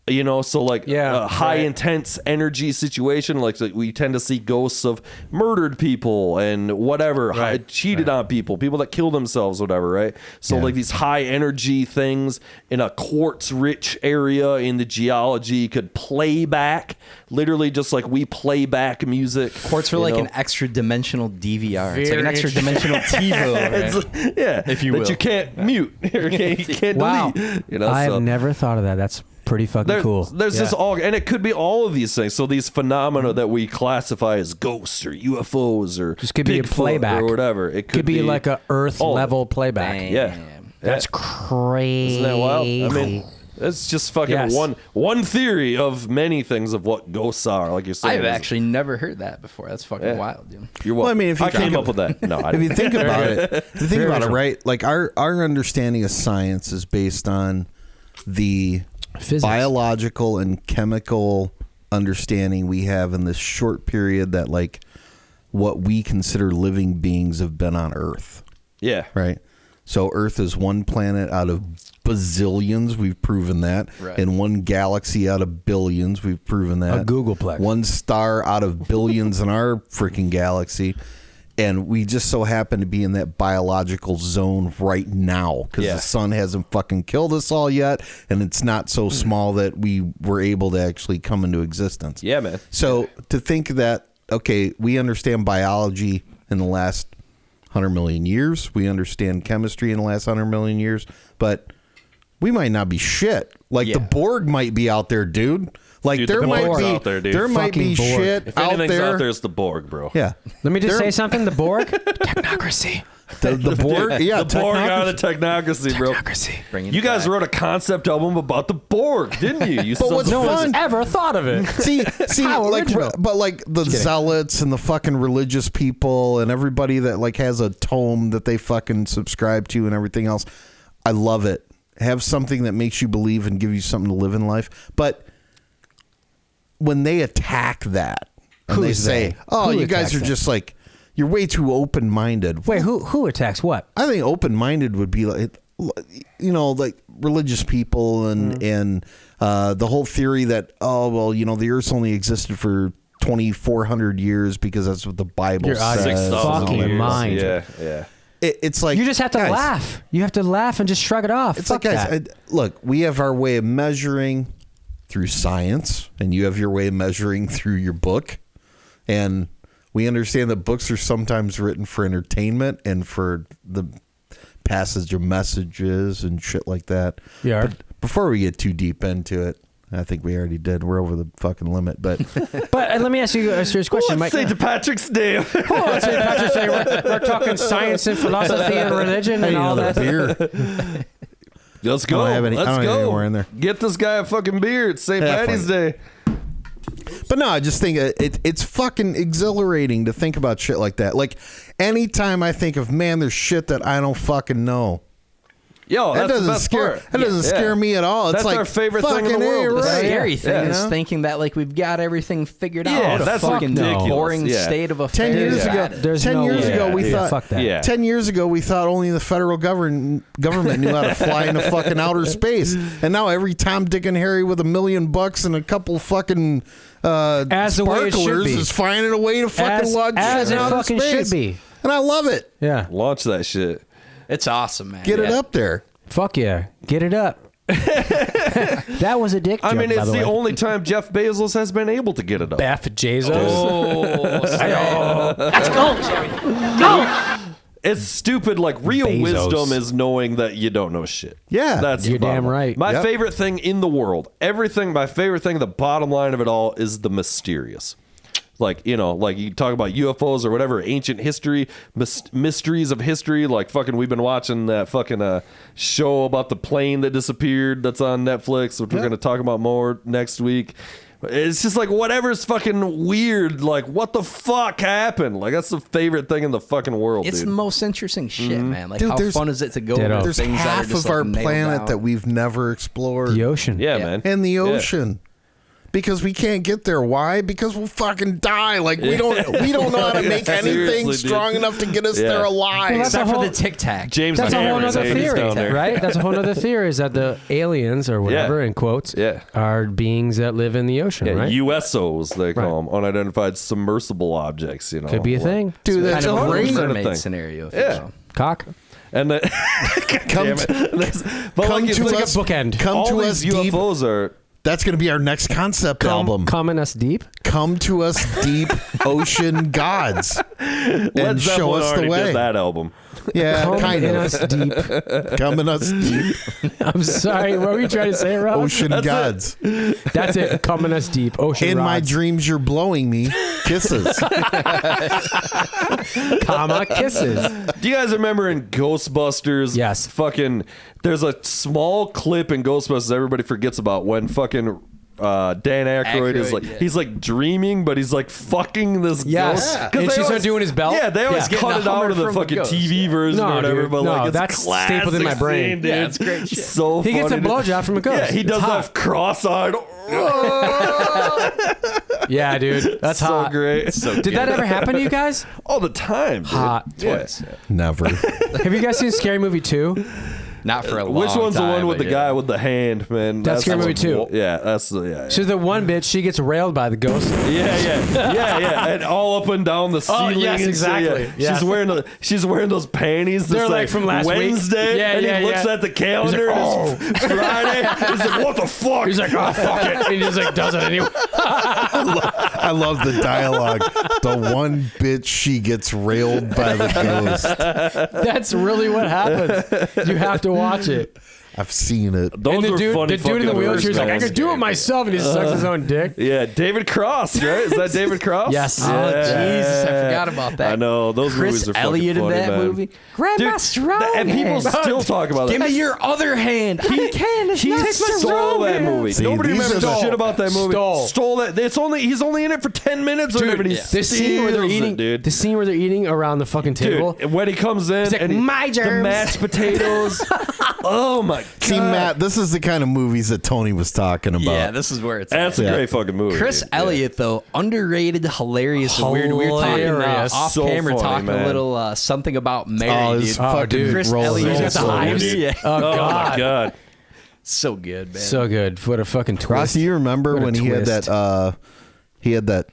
So like a high intense energy situation, like we tend to see ghosts of murdered people and whatever, cheated on people that kill themselves, whatever, right? So like these high energy things in a quartz rich area in the geology could play back, literally just like we play back music. Quartz for like an extra dimensional DVR. It's like an extra dimensional TiVo, right? Yeah, if you will. But you can't mute. You can't Wow. delete. I've never thought of that. That's pretty fucking cool. There's this and it could be all of these things. So these phenomena that we classify as ghosts or UFOs or just could be a Bigfoot playback or whatever. It could be like a Earth level playback. Bam. Yeah, That's crazy. Isn't that wild? I mean, it's just fucking one theory of many things of what ghosts are. Like you're saying, I've actually never heard that before. That's fucking wild, dude. You're welcome. Well, I mean, if you I came up with that. No, I if you didn't. think about it, right? Like our understanding of science is based on the Physics. biological and chemical understanding we have in this short period that like what we consider living beings have been on Earth. Yeah. Right. So Earth is one planet out of bazillions. We've proven that. Right. And one galaxy out of billions. We've proven that. A Googleplex. One star out of billions in our freaking galaxy. And we just so happen to be in that biological zone right now because the sun hasn't fucking killed us all yet. And it's not so small that we were able to actually come into existence. Yeah, man. So to think that, okay, we understand biology in the last 100 million years. We understand chemistry in the last 100 million years. But we might not be shit. Like the Borg might be out there, dude. Like Dude, there the might Borg's be out there, dude. there might be Fucking Borg. shit If out anything's there. out there, it's the Borg, bro. Yeah. Let me just There- say something. The Borg, technocracy. The Borg, yeah, the Borg technocracy. are the technocracy, bro. Technocracy. You guys wrote a concept album about the Borg, didn't you? You But what's No fun? one's ever thought of it. See, How like, original. but like the zealots and the fucking religious people and everybody that like has a tome that they fucking subscribe to and everything else. I love it. Have something that makes you believe and give you something to live in life. But when they attack that and they Who's say, they? "Oh, Who you guys attacks are that? just like you're way too open-minded." Wait, who attacks what? I think open-minded would be like, like religious people and the whole theory that the Earth's only existed for 2,400 years because that's what the Bible You're out of says. your fucking mind. Yeah. It's like You just have to guys, laugh. You have to laugh and just shrug it off. It's Fuck like, guys, that. look, we have our way of measuring through science, and you have your way of measuring through your book, and we understand that books are sometimes written for entertainment and for the passage of messages and shit like that. Yeah. But before we get too deep into it, I think we already did. We're over the fucking limit, but But let me ask you a serious question, Mike. St. Patrick's Day. St. Patrick's Day. We're talking science and philosophy and religion and all that. beer. Let's go. I don't have any- I Let's don't have any go. more in there. Get this guy a fucking beer. It's St. Yeah, Patty's fine. Day. But no, I just think it's fucking exhilarating to think about shit like that. Like, Anytime I think of, man, there's shit that I don't fucking know. Yo, That that's the doesn't best scare. part. That doesn't scare me at all. It's That's like our favorite thing in the fucking A, world. The right? scary thing is You know? thinking that like we've got everything figured Yeah, out. What a that's fucking ridiculous. boring Yeah. state of 10 affairs. years ago, There's 10 no years way. ago, we Yeah, thought. fuck that. Yeah. 10 years ago, we thought only the federal government knew how to fly into fucking outer space, and now every Tom, Dick, and Harry with $1 million and a couple fucking As the way it should sparklers be. is finding a way to fucking launch as shit it in outer fucking space. should be. And I love it. Yeah. Launch that shit. It's awesome, man. Get it up there. Fuck yeah. Get it up. That was a dick joke, I mean, by it's the the way. only time Jeff Bezos has been able to get it up. Baff Jazos. Let's go, Jerry. Go! It's stupid. Like, real Bezos. wisdom is knowing that you don't know shit. Yeah. That's the You're damn bottom line. right. My Yep. favorite thing in the world, my favorite thing, the bottom line of it all is the mysterious. Like, you know, like you talk about UFOs or whatever, ancient history, mysteries of history. Like, fucking, we've been watching that fucking show about the plane that disappeared that's on Netflix, which we're going to talk about more next week. It's just like whatever's fucking weird. Like, what the fuck happened? Like, that's the favorite thing in the fucking world, It's dude. the most interesting shit, man. Like, Dude, how there's- fun is it to go Ditto. over There's things that are half just of our like nailed planet down. that we've never explored. The ocean. Yeah, Yeah. man. And the Yeah. ocean. Because we can't get there. Why? Because we'll fucking die. Like we don't know how to make anything Seriously, dude. strong enough to get us Yeah. there alive. Well, that's Except a for whole- the Tic Tac. James That's a whole Cameron, other he's theory, down there. right? That's a whole other theory is that the aliens or whatever, Yeah. in quotes, Yeah. are beings that live in the ocean, Yeah, right? USOs, they call them, unidentified submersible objects. You know, Could be a like- thing. Dude, Kind that's of a great. thing. mermaid scenario. If you Yeah. will. Cock. And the, Come damn to- it. But come like, it's to like us. bookend. Come all to these us deep. UFOs are. That's going to be our next concept album. Coming us deep. Come to us deep, ocean gods, and Led show Zeppelin us the already way. did that album. Yeah, Come kind in of. us deep. Come in us deep, I'm sorry. What were you trying to say, Rob? ocean gods. That's it. Coming us deep. Ocean In my rods. dreams, you're blowing me kisses. Comma kisses. Do you guys remember in Ghostbusters? Yes. Fucking, there's a small clip in Ghostbusters everybody forgets about when fucking Dan Aykroyd is Aykroyd, like, yeah. he's like dreaming, but he's like fucking this Yes. ghost. And they she's always- undoing his belt? Yeah, they always Yeah. cut Getting it the out Hummer of the from the fucking ghost, TV yeah. version No, or whatever, dude. but like, No, it's that's stapled in my classic brain. scene, dude. Yeah, it's great shit. So He gets a funny, dude. blowjob from a ghost. Yeah, he It's does hot. that cross-eyed. Yeah, dude. That's so hot. great. Did that ever happen to you guys? All the time, dude. Hot. Yeah. Twice. Never. Have you guys seen Scary Movie 2? Not for a long Which one's the time, one with but the yeah. guy with the hand, man? That's Scary Movie 2. Yeah, that's the yeah. So the one bitch, she gets railed by the ghost. Yeah, and all up and down the Oh, ceiling. yes, and exactly. shit, Yeah. She's wearing those panties. They're that's like from last week. Wednesday. Yeah, and yeah, he looks yeah. at the calendar. He's like, and it's Friday. He's like, what the fuck? He's like, oh, fuck it. And he just like does it anyway. I love the dialogue. The one bitch, she gets railed by the ghost. That's really what happens. You have to watch it. I've seen it. Those And the are dude, funny the dude in the fucking wheelchair is like, I words, could do it myself, and he sucks his own dick. Yeah, David Cross, right? Is that David Cross? Yes. Oh, Yeah. Jesus, I forgot about that. I know those movies Chris are fucking Elliott in funny, that man. movie. Grab Dude, my strong and people hand. still talk about Give that. me your other hand. I can't. It's He not stole strong that hand. movie. See, Nobody these remembers are the- shit about that movie. Stole. that. He's only in it for 10 minutes or whatever. And he The scene where they're steals it, eating, dude. the scene where they're eating around the fucking table. Dude, when he comes in like, and "My the germs." mashed potatoes. Oh my god! See, Matt, this is the kind of movies that Tony was talking about. Yeah, this is where it's That's at. a Yeah. great fucking movie. Chris dude. Elliott, though, underrated, hilarious, and weird. We were talking Hilarious. off So camera, funny, talking man. a little something about Mary. Oh, dude. his fucking dude. Chris rolling Elliott. He's got the rolls. hives. Yeah. Oh, Oh God. my god! So good, man. So good. What a fucking twist. Ross, do you remember What a when he had twist. that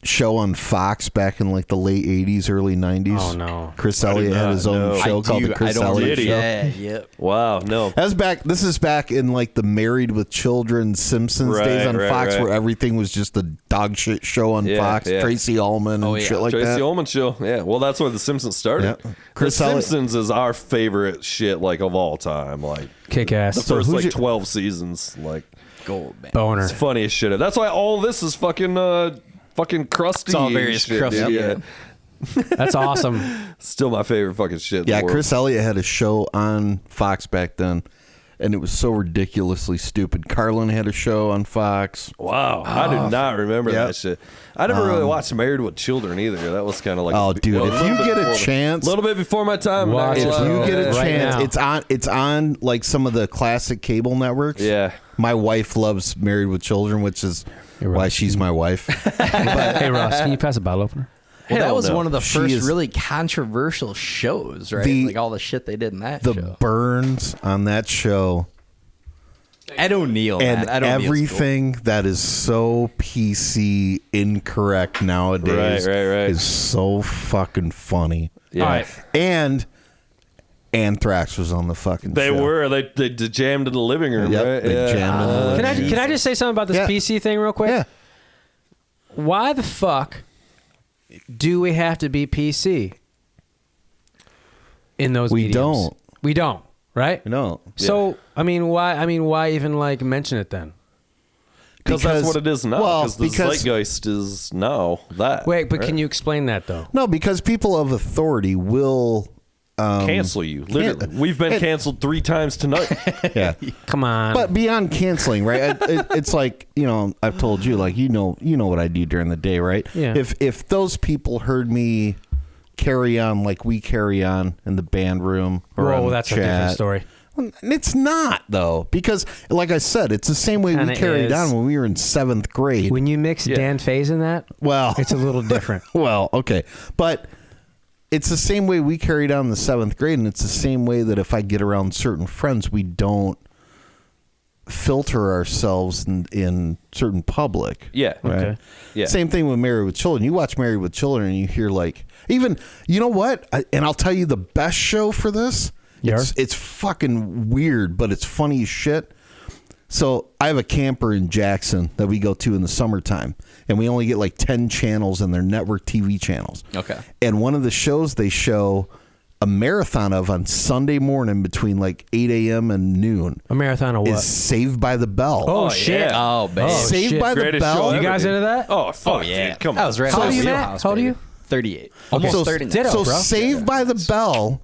show on Fox back in like the late 80s, early 90s? Oh, no. Chris Elliott had his own know. show called The Chris Elliott Show. Yeah, yep. Wow, no. This is back in like the Married with Children Simpsons Right, days on right, Fox, right. where everything was just a dog shit show on Yeah, Fox. yeah. Tracy Ullman and yeah. shit like Tracy that. Ullman show. Yeah, well, that's where The Simpsons started. Yeah. The Chris Elliott- Simpsons is our favorite shit, like of all time. Like Kick ass. the first who's like your- 12 seasons, like Gold, man. Boner. it's funny as shit. That's why all this is fucking crusty. It's all very shit, crusty, dude. yeah. That's awesome. Still my favorite fucking shit. in Yeah, the world. Chris Elliott had a show on Fox back then, and it was so ridiculously stupid. Carlin had a show on Fox. Wow, I do not remember Yep. that shit. I never really watched Married with Children either. That was kind of like, Oh, dude, if little you bit get a before chance, a little bit before my time. Watch if it. you get a Right chance, now. it's on like some of the classic cable networks. Yeah. My wife loves Married with Children, which is why she's my wife. Hey, Ross, can you pass a bottle opener? Well, that Hell was no. one of the She first is- really controversial shows, right? The- Like all the shit they did in that The show. burns on that show Ed O'Neill, and man. Ed O'Neill's everything that is so PC incorrect nowadays Right. is so fucking funny. Yeah. All right. And Anthrax was on the fucking They show. were. They jammed in the living room, Yep, right? they Yeah. jammed in the living room. Can I just say something about this Yeah. PC thing real quick? Yeah. Why the fuck do we have to be PC in those We mediums? don't. We don't, right? No. So why why even like mention it then? Because that's what it is now. well, Because the zeitgeist is now that. Wait, but right? can you explain that though? No, because people of authority will cancel you? Literally, we've been canceled 3 times tonight. yeah. Come on. But beyond canceling, right? It's like, I've told you, like, you know what I do during the day, right? Yeah. If those people heard me carry on like we carry on in the band room or Whoa, on that's chat, a different story. It's not though, because like I said, it's the same way we Kinda carried is. on when we were in 7th grade. When you mix Dan Faze in that, Well, it's a little different. well, okay, but it's the same way we carried on in the 7th grade, and it's the same way that if I get around certain friends, we don't filter ourselves in certain public. Yeah. Right? Okay. Yeah. Same thing with Married with Children. You watch Married with Children, and you hear like, even, you know what? And I'll tell you the best show for this. Yeah. It's fucking weird, but it's funny as shit. So I have a camper in Jackson that we go to in the summertime, and we only get like 10 channels in their network TV channels. Okay. And one of the shows they show a marathon of on Sunday morning between like 8 a.m. and noon A marathon of what? is Saved by the Bell. Oh, shit. yeah. Oh, baby. Saved shit. by the Greatest show Bell. ever, You guys dude. into that? Oh, fuck, Oh, yeah. dude. Come That on. was right. How old in are you, my Matt? wheelhouse, How old are baby. you? 38. Almost So, 39. Ditto, so bro. Saved by the Bell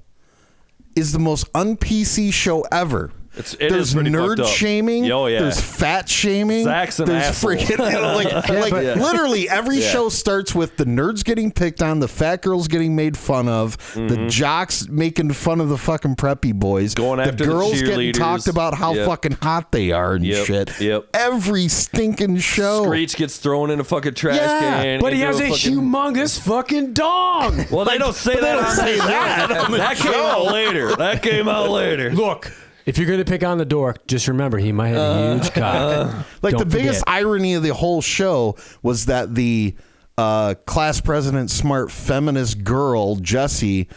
is the most un-PC show ever. It There's is pretty nerd fucked up. shaming. Oh, yeah. There's fat shaming. Zach's an There's asshole. freaking literally every show starts with the nerds getting picked on, the fat girls getting made fun of, the jocks making fun of the fucking preppy boys, Going after the girls getting cheerleaders. talked about how Yep. fucking hot they are and Yep. shit. Yep. Every stinking show. Screech gets thrown in a fucking trash Yeah, can. But he into has a fucking- humongous fucking dong. Well, they don't say that. don't on say that. that on the That came out later. That came out later. Look, if you're going to pick on the dork, just remember he might have a huge cock. Like Don't the biggest forget. irony of the whole show was that the class president, smart feminist girl Jessie,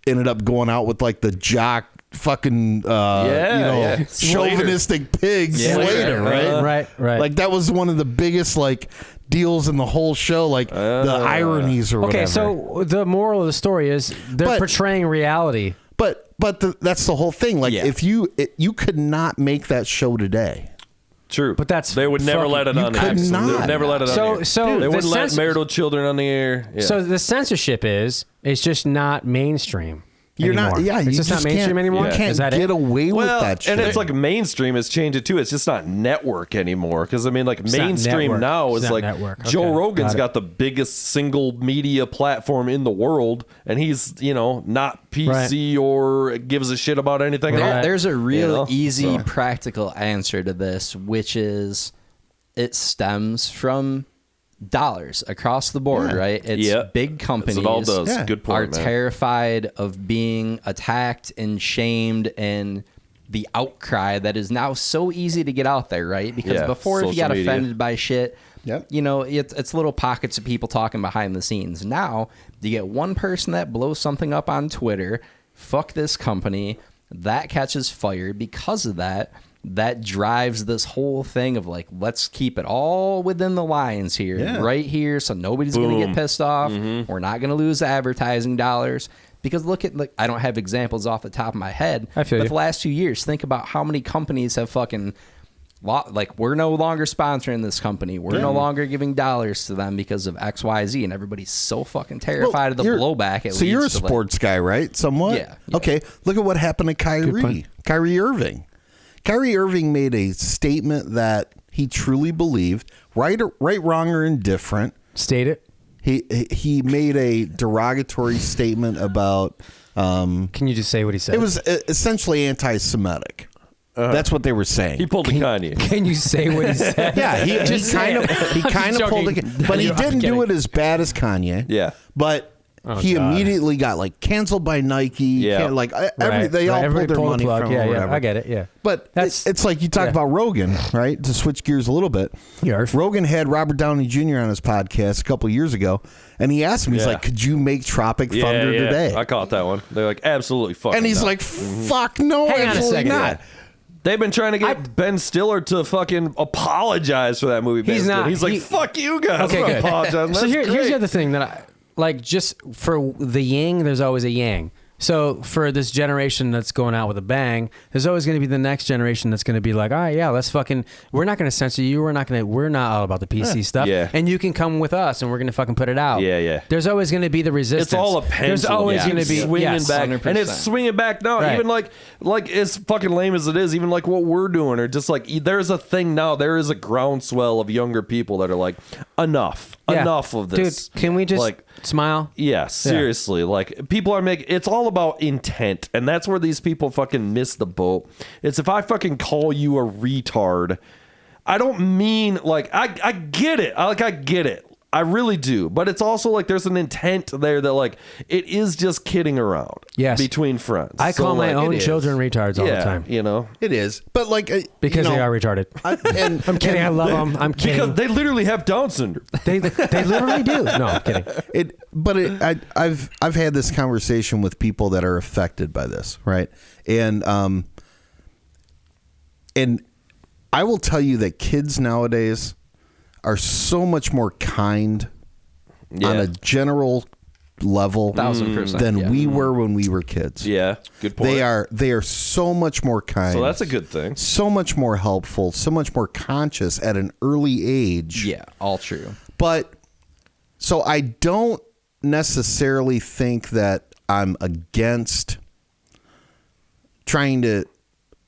ended up going out with like the jock, fucking yeah. chauvinistic pig Slater, right? Right. Like that was one of the biggest like deals in the whole show, like the ironies or whatever. Okay, so the moral of the story is they're But- portraying reality. but that's the whole thing. Like Yeah. if you could not make that show today. True. But that's they would never fucking- let it you on could air. They not. would never let it on air. So they the wouldn't let censor- married with children on the air. Yeah. So the censorship is it's just not mainstream. You're not. anymore. Yeah, it's you just not mainstream can't, anymore. You can't Is that get it? away with well, that shit. and it's like mainstream has changed it too. It's just not network anymore. Because I mean, like not mainstream network. now It's is not like network. Joe Okay, Rogan's got it. got the biggest single media platform in the world, and he's not PC or gives a shit about anything at all. There's a real You know? easy, So- practical answer to this, which is it stems from dollars across the board, right? It's Yep. big That's companies what it all does. Yeah. Good are point, man. terrified of being attacked and shamed and the outcry that is now so easy to get out there, right? Because Yeah, before, if you social got media. offended by shit, Yep. it's little pockets of people talking behind the scenes. Now, you get one person that blows something up on Twitter, fuck this company, that catches fire. Because of that drives this whole thing of like, let's keep it all within the lines here, Yeah. right here, so nobody's going to get Boom. pissed off. We're not going to lose advertising dollars. Because look at, like, I don't have examples off the top of my head. I feel but you. the last 2 years, think about how many companies have fucking, like, we're no longer sponsoring this company. We're no longer giving dollars to them because of X, Y, Z, and everybody's so fucking terrified of the You're- blowback. So you're a leads to, like- sports guy, right? Somewhat. Yeah. Okay. Look at what happened to point. Kyrie Irving. Kyrie Irving made a statement that he truly believed, right, wrong, or indifferent. State it. He made a derogatory statement about. Can you just say what he said? It was essentially anti-Semitic. That's what they were saying. He pulled a Kanye. Can you say what he said? Yeah, he kind of pulled it, but he didn't do it as bad as Kanye. Yeah, but he immediately got like canceled by Nike. Yeah, like they all pulled their money from. Yeah, or whatever. I get it. Yeah, but it's like you talk about Rogan, right? To switch gears a little bit, Rogan had Robert Downey Jr. on his podcast a couple of years ago, and he asked him, he's like, "Could you make Tropic Thunder today?" I caught that one. They're like, absolutely fucking. And he's not. like, "Fuck no, Hang on a absolutely second. not." They've been trying to get Ben Stiller to fucking apologize for that movie. He's basically. not. He's like, "Fuck you guys." Okay, I'm good. apologizing. So That's here's great. the other thing that I like. Just for the yin, there's always a yang. So for this generation that's going out with a bang, there's always going to be the next generation that's going to be like, all right, yeah, let's fucking, we're not going to censor you. We're not all about the PC stuff. Yeah. And you can come with us and we're going to fucking put it out. Yeah, yeah. There's always going to be the resistance. It's all a pendulum. There's always going to be swinging back, 100%. and it's swinging back now. Right. Even like as fucking lame as it is, even like what we're doing, or just like there's a thing now. There is a groundswell of younger people that are like, enough of this. Dude, can we just like smile? Yeah, seriously. Like people are making it's all about intent, and that's where these people fucking miss the boat. It's if I fucking call you a retard, I don't mean like I get it. I get it. I really do. But it's also like there's an intent there that like it is just kidding around. Yes. Between friends. I call my like, own it is. children retards all the time. You know? It is, but like Because you know, they are retarded. and I'm kidding. I love them. I'm kidding. Because they literally have Down syndrome. They literally do. No, I'm kidding. I've had this conversation with people that are affected by this, right? And I will tell you that kids nowadays are so much more kind on a general level 1,000%, than we were when we were kids. Yeah. Good point. They are so much more kind. So that's a good thing. So much more helpful, so much more conscious at an early age. Yeah, all true. But so I don't necessarily think that I'm against trying to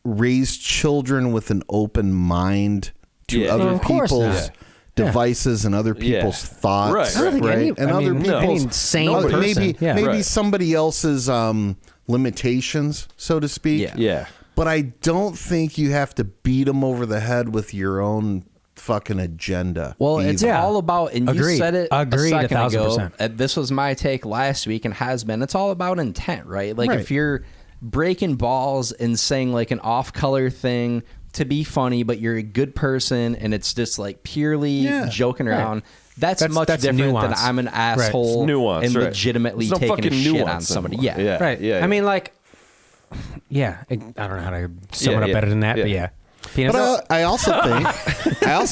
raise children with an open mind to other Of course people's not. devices and other people's thoughts, Right. I don't think any- and I other mean, people's any sane person. maybe Right. somebody else's limitations, so to speak. Yeah. Yeah. But I don't think you have to beat them over the head with your own fucking agenda. Well, it's either. all about, and Agreed. you said it Agreed, a second ago. 1,000%. This was my take last week and has been. It's all about intent, right? Like Right. if you're breaking balls and saying like an off-color thing to be funny, but you're a good person and it's just like purely joking around. That's much different nuance. than I'm an asshole It's nuance, and right. legitimately There's no taking a fucking shit on nuance somebody. anymore. Yeah. Right. Yeah. I mean, like, I don't know how to sum it up yeah, better than that, yeah. but yeah. Penis. But I also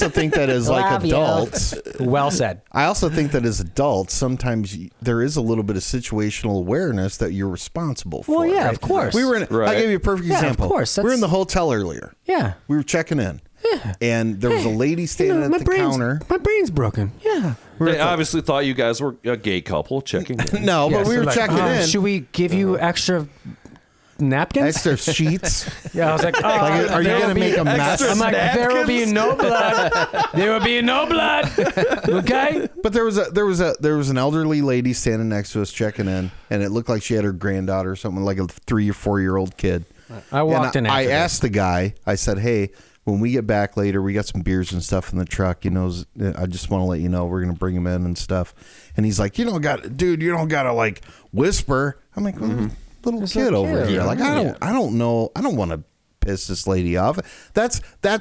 think that as like Love you. adults, Well said. I also think that as adults, sometimes there is a little bit of situational awareness that you're responsible for. Well, yeah, right? of course. We were in. Right. I'll give you a perfect Yeah, of example. course, We were in that's- the hotel earlier. Yeah. We were checking in. Yeah. And there was a lady standing at the counter. My brain's broken. Yeah. They obviously thought you guys were a gay couple checking in. No, but Yeah, we so were like, checking in. Should we give you extra napkins? Extra sheets. Yeah, I was like, Like, are you there going will to make be- a mess? I'm like, there will be napkins? no blood. There will be no blood. Okay. But there was an elderly lady standing next to us checking in, and it looked like she had her granddaughter or something, like a 3 or 4 year old kid. I walked in. I after asked the guy. I said, "Hey, when we get back later, we got some beers and stuff in the truck. You know, I just want to let you know we're gonna bring them in and stuff." And he's like, "You don't gotta like whisper." I'm like, "Little kid over here. Yeah. Like, I don't know. I don't want to piss this lady off." That's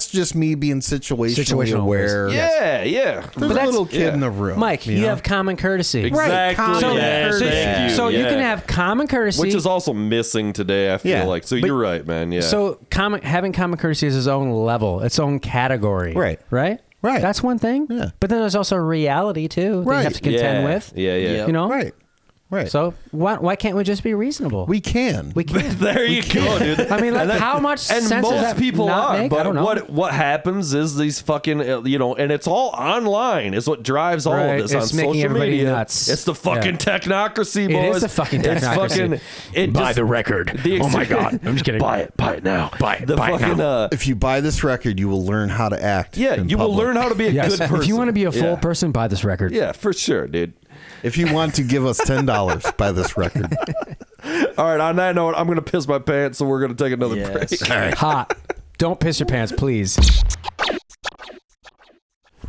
just me being situationally Situational aware. Yeah, yeah. There's a that's- little kid in the room. Mike, you know? have common courtesy. Exactly. So, Yes, thank you. so you Yeah. can have common courtesy. Which is also missing today, I feel Yeah. like. So But- you're right, man. Yeah. So having common courtesy is its own level, its own category. Right. Right? Right. That's one thing. Yeah. But then there's also reality too that Right. you have to contend yeah. with. Yeah, yeah. Yep. You know? Right. Right. So why can't we just be reasonable? We can. We can. There you go, dude. I mean, like, how much sense And does most that people not are, make? I but don't know. what happens is these fucking, and it's all online is what drives all Right, of this it's on making social everybody media. nuts. It's the fucking Yeah. technocracy, It boys. is the fucking It's technocracy. fucking, Buy the record. Oh my God. I'm just kidding. Buy it now. Buy it. The Buy it fucking, now. If you buy this record, you will learn how to act. yeah, in you will public. learn how to be a Yes. good person. If you want to be a full Yeah. person, buy this record. Yeah, for sure, dude. If you want to give us $10, buy this record. All right, on that note, I'm going to piss my pants, so we're going to take another Yes. break. Hot. Don't piss your pants, please.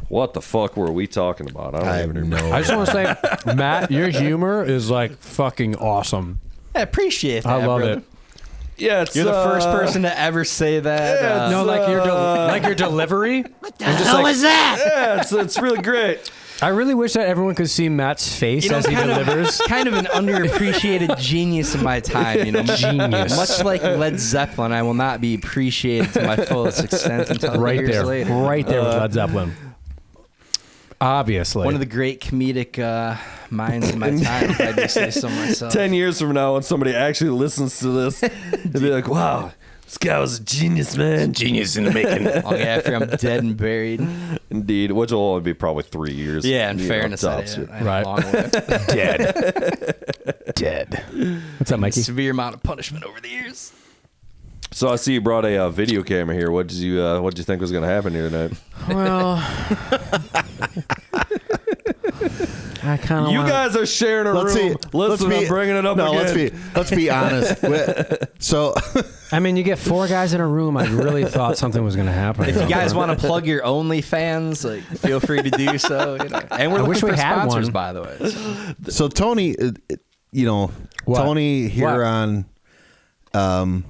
What the fuck were we talking about? I don't I even have remember. no. I just want to say, Matt, your humor is like fucking awesome. I appreciate that. I love brother. it. Yeah, it's, You're the first person to ever say that. Yeah, it's, No, like your delivery. What the hell was that? Yeah, it's really great. I really wish that everyone could see Matt's face as he delivers. Kind of an underappreciated genius of my time, you know. Genius. Much like Led Zeppelin, I will not be appreciated to my fullest extent until Right years there, later. right there with Led Zeppelin. Obviously, One of the great comedic minds of my time, if I do say so myself. 10 years from now, when somebody actually listens to this, they'll be like, wow, this guy was a genius, man. Genius in the making. Long after I'm dead and buried. Indeed, which will only be probably 3 years. Yeah, in you know, fairness, I tops. had Right. a long way. dead. What's up, Mikey? Severe amount of punishment over the years. So I see you brought a video camera here. What did you think was going to happen here tonight? Well, I kind of. You guys are sharing a room. Listen, I'm bringing it up again. Let's be honest. So, I mean, you get 4 guys in a room. I really thought something was going to happen. If you guys want to plug your OnlyFans, like, feel free to do so. You know. And we're I looking wish we for had sponsors, one. by the way. so Tony, What? Tony here What? on,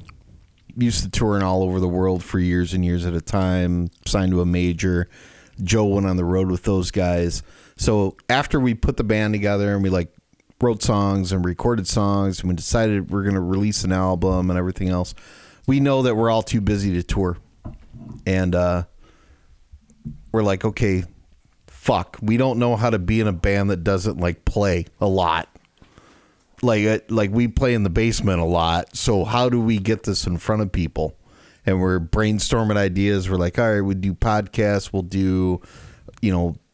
used to touring all over the world for years and years at a time. Signed to a major. Joe went on the road with those guys. So after we put the band together and we wrote songs and recorded songs and we decided we're going to release an album and everything else, we know that we're all too busy to tour. And we're like, okay, fuck. We don't know how to be in a band that doesn't play a lot. Like we play in the basement a lot. So how do we get this in front of people? And we're brainstorming ideas. We're like, all right, we do podcasts. We'll do,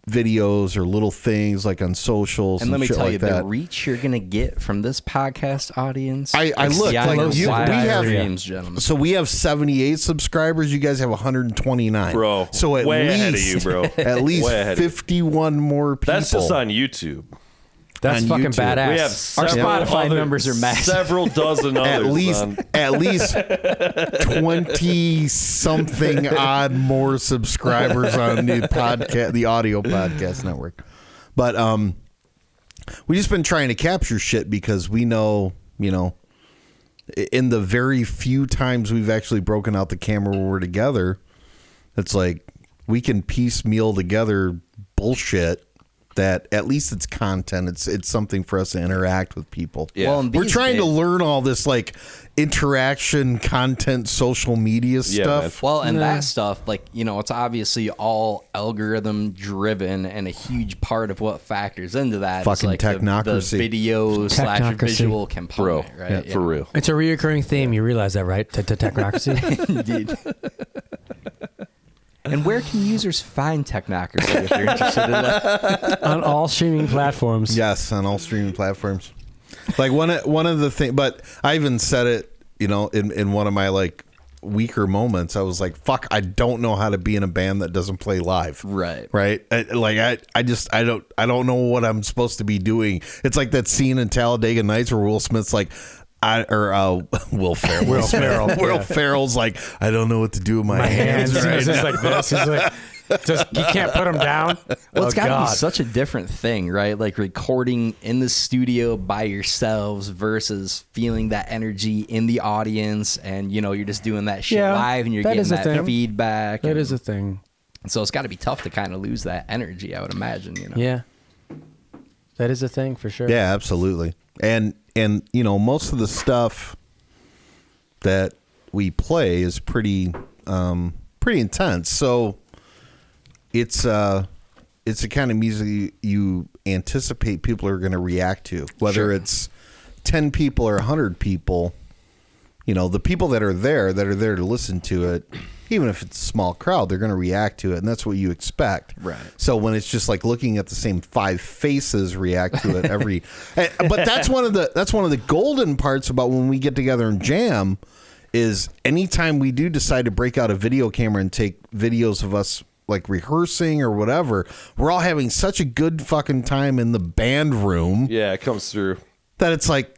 videos or little things like on socials And let me shit tell like you, that. the reach you're going to get from this podcast audience. I looked, we have dreams, gentlemen. So we have 78 subscribers. You guys have 129, Bro, So at way least, ahead of you, bro. At least Way ahead of you. 51 more people. That's just on YouTube. That's on fucking YouTube. badass. We have Our several Spotify other- numbers are massive. Several dozen others. at least 20 something odd more subscribers on the audio podcast network. But we just been trying to capture shit because we know, in the very few times we've actually broken out the camera when we're together, it's like we can piecemeal together bullshit that at least it's content. It's something for us to interact with people. Yeah. Well, and We're these trying to days- learn all this interaction, content, social media stuff. Well, and that stuff, it's obviously all algorithm driven, and a huge part of what factors into that Fucking is the technocracy. video / Technocracy. visual Bro, component, right? for real. It's a reoccurring theme. You realize that, right? Technocracy. Indeed. And where can users find Technocracy if they're interested in that? On all streaming platforms. Yes, on all streaming platforms. One of the things, but I even said it, in one of my weaker moments. I was like, "Fuck, I don't know how to be in a band that doesn't play live." Right. I don't know what I'm supposed to be doing. It's like that scene in Talladega Nights where Will Smith's like. Will Ferrell. Will Ferrell's like, I don't know what to do with my hands right He's just now. like this. He's like, you can't put them down. Well, it's got to God. be such a different thing, right? Like recording in the studio by yourselves versus feeling that energy in the audience, and you're just doing that shit Yeah, live, and you're that getting is a that thing. feedback. That and is a thing. so it's got to be tough to kind of lose that energy, I would imagine. Yeah. That is a thing for sure. Yeah, absolutely. And most of the stuff that we play is pretty intense. So it's it's the kind of music you anticipate people are going to react to, whether it's 10 people or 100 people. The people that are there to listen to it, even if it's a small crowd, they're going to react to it, and that's what you expect. Right. So when it's just like looking at the same 5 faces react to it every, but that's one of the golden parts about when we get together and jam, is anytime we do decide to break out a video camera and take videos of us like rehearsing or whatever, we're all having such a good fucking time in the band room. Yeah, it comes through. That it's like,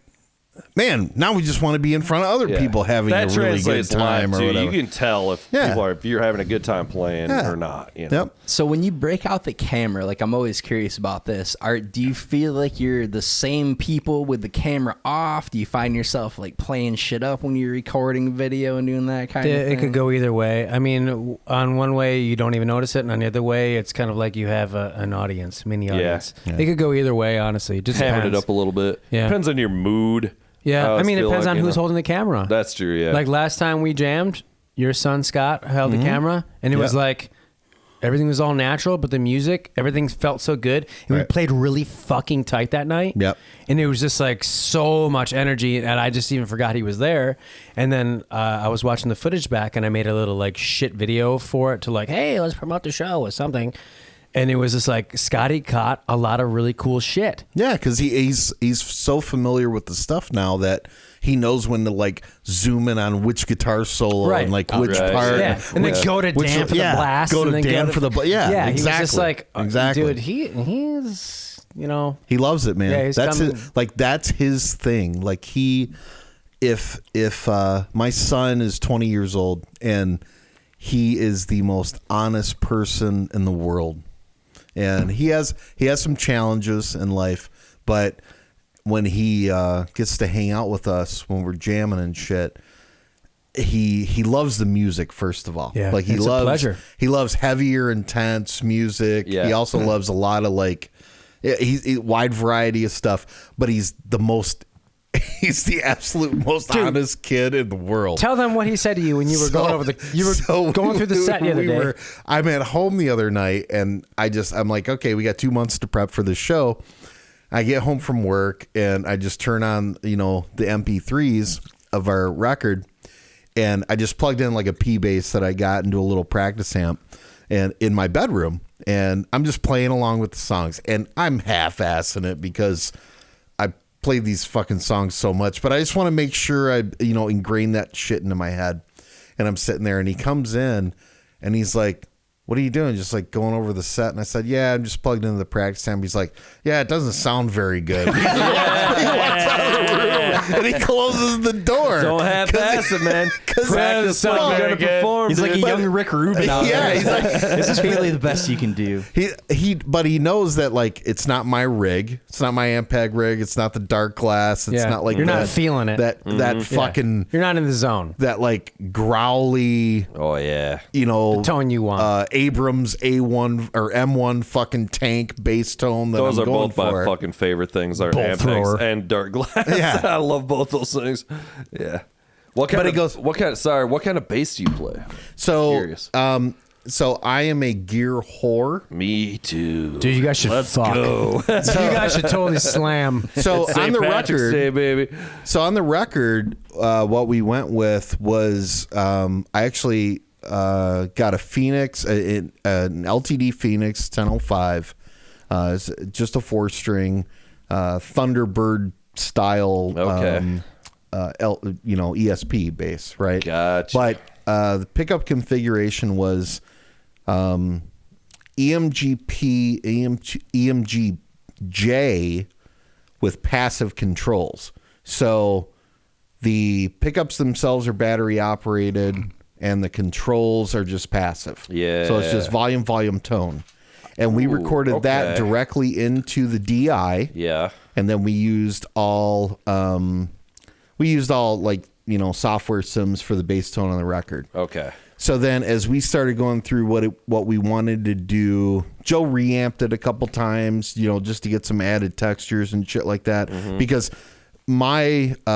man, now we just want to be in front of other people having a really good time or whatever. You can tell if if you're having a good time playing or not. Yep. So when you break out the camera, like I'm always curious about this. Do you feel like you're the same people with the camera off? Do you find yourself like playing shit up when you're recording video and doing that kind of thing? It could go either way. I mean, on one way you don't even notice it, and on the other way it's kind of like you have an audience, mini audience. Yeah. It could go either way, honestly. It just Hamming depends. it up a little bit. Yeah. Depends on your mood. Yeah, I mean, it depends on who's holding. holding the camera. That's true, yeah. Like last time we jammed, your son Scott held the camera, and it was like everything was all natural, but the music, everything felt so good. And we played really fucking tight that night. Yep. And it was just like so much energy, and I just even forgot he was there. And then I was watching the footage back, and I made a little like shit video for it to like, hey, let's promote the show or something. And it was just like Scotty caught a lot of really cool shit. Yeah, because he's so familiar with the stuff now that he knows when to like zoom in on which guitar solo and like which part. Yeah, and then go to Dan for the blast. Go and to then Dan for the blast. Yeah, exactly. He was just like, exactly. Dude, he's he loves it, man. Yeah, he's that's coming. that's his thing. Like if my son is 20 years old and he is the most honest person in the world. And he has some challenges in life, but when he gets to hang out with us when we're jamming and shit, he loves the music first of all. Yeah, like it's a pleasure. He loves heavier, intense music. Yeah. He also loves a lot of like he wide variety of stuff. But he's the absolute most honest kid in the world. Tell them what he said to you when you were going over going through the set the other day. I'm at home the other night, and I'm like, okay, we got 2 months to prep for the show. I get home from work, and I just turn on, the MP3s of our record, and I just plugged in like a P bass that I got into a little practice amp, and in my bedroom, and I'm just playing along with the songs, and I'm half-assing it because I played these fucking songs so much, but I just want to make sure I, ingrain that shit into my head. And I'm sitting there, and he comes in, and he's like, what are you doing? Just like going over the set. And I said, yeah, I'm just plugged into the practice amp. He's like, yeah, it doesn't sound very good. He walks out of the room, and he closes the door. Don't half-ass it, man. Practice what you're going to perform. He's like a young Rick Rubin out there. He's like, This is really the best you can do. But he knows that like it's not my rig, it's not my Ampeg rig, it's not the dark glass, it's not like you're not feeling it. That fucking you're not in the zone. that like growly, Oh, yeah. The tone you want. Abrams A1 or M1 fucking tank bass tone that Those I'm are going both my for. fucking favorite things are Bolt thrower. Ampex and dark glass. Yeah. I love both those things. Yeah. What kind of bass do you play? So, Curious. so I am a gear whore. Me too. Dude, you guys should fuck. Go. You guys should totally slam. So on St. the Patrick's record, Day, baby. So on the record, what we went with was I actually got a Phoenix, an LTD Phoenix 1005. It's just a 4-string Thunderbird style, ESP bass, right? Gotcha. But the pickup configuration was EMGJ with passive controls. So the pickups themselves are battery operated, and the controls are just passive. Yeah. So it's just volume, tone. And we recorded that directly into the DI. Yeah. And then we used all like, software sims for the bass tone on the record. Okay. So then as we started going through what we wanted to do, Joe reamped it a couple times, just to get some added textures and shit like that. Mm-hmm. Because it's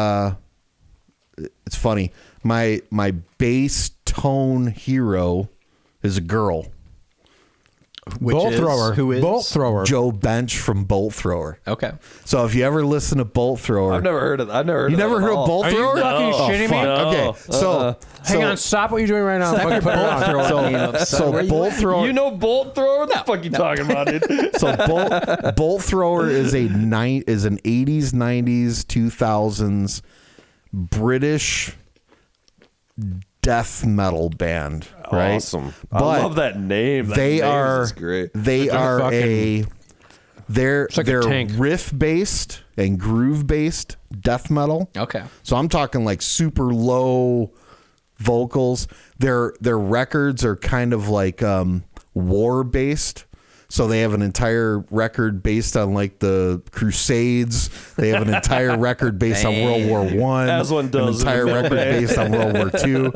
funny, my bass tone hero is a girl. Bolt thrower. Who is? Bolt thrower. Joe Bench from Bolt Thrower. Okay. So if you ever listen to Bolt Thrower, I've never heard of. you never heard of Bolt Are you Thrower? fucking shitting me? fuck. Okay, so Hang on, stop what you're doing right now. Fucking put it on. so Bolt Thrower. You know Bolt Thrower? What the fuck you talking about, dude? So Bolt Thrower is an 80s, 90s, 2000s British death metal band, right? Awesome. But I love that name. That they name are is great. They are they're like a tank. riff based and groove based death metal. Okay. So I'm talking like super low vocals. Their records are kind of like war based. So they have an entire record based on like the Crusades. They have an entire record based on World War One. As one does An entire in a record band. based on World War Two.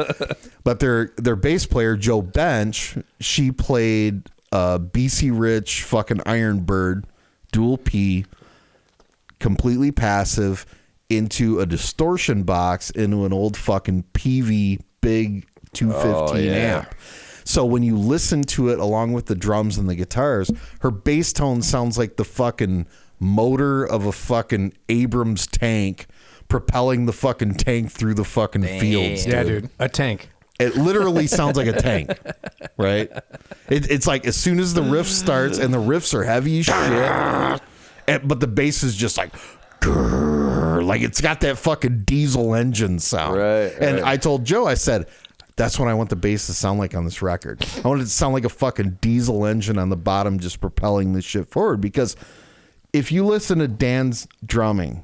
But their bass player Joe Bench, she played BC Rich, fucking Ironbird, dual P, completely passive into a distortion box into an old fucking PV big 215 amp. So when you listen to it along with the drums and the guitars, her bass tone sounds like the fucking motor of a fucking Abrams tank propelling the fucking tank through the fucking fields. Yeah, dude. A tank. It literally sounds like a tank, right? It's like as soon as the riff starts, and the riffs are heavy as shit, but the bass is just like, grrr, like it's got that fucking diesel engine sound. Right, And right. I told Joe, I said, that's what I want the bass to sound like on this record. I want it to sound like a fucking diesel engine on the bottom just propelling this shit forward. Because if you listen to Dan's drumming,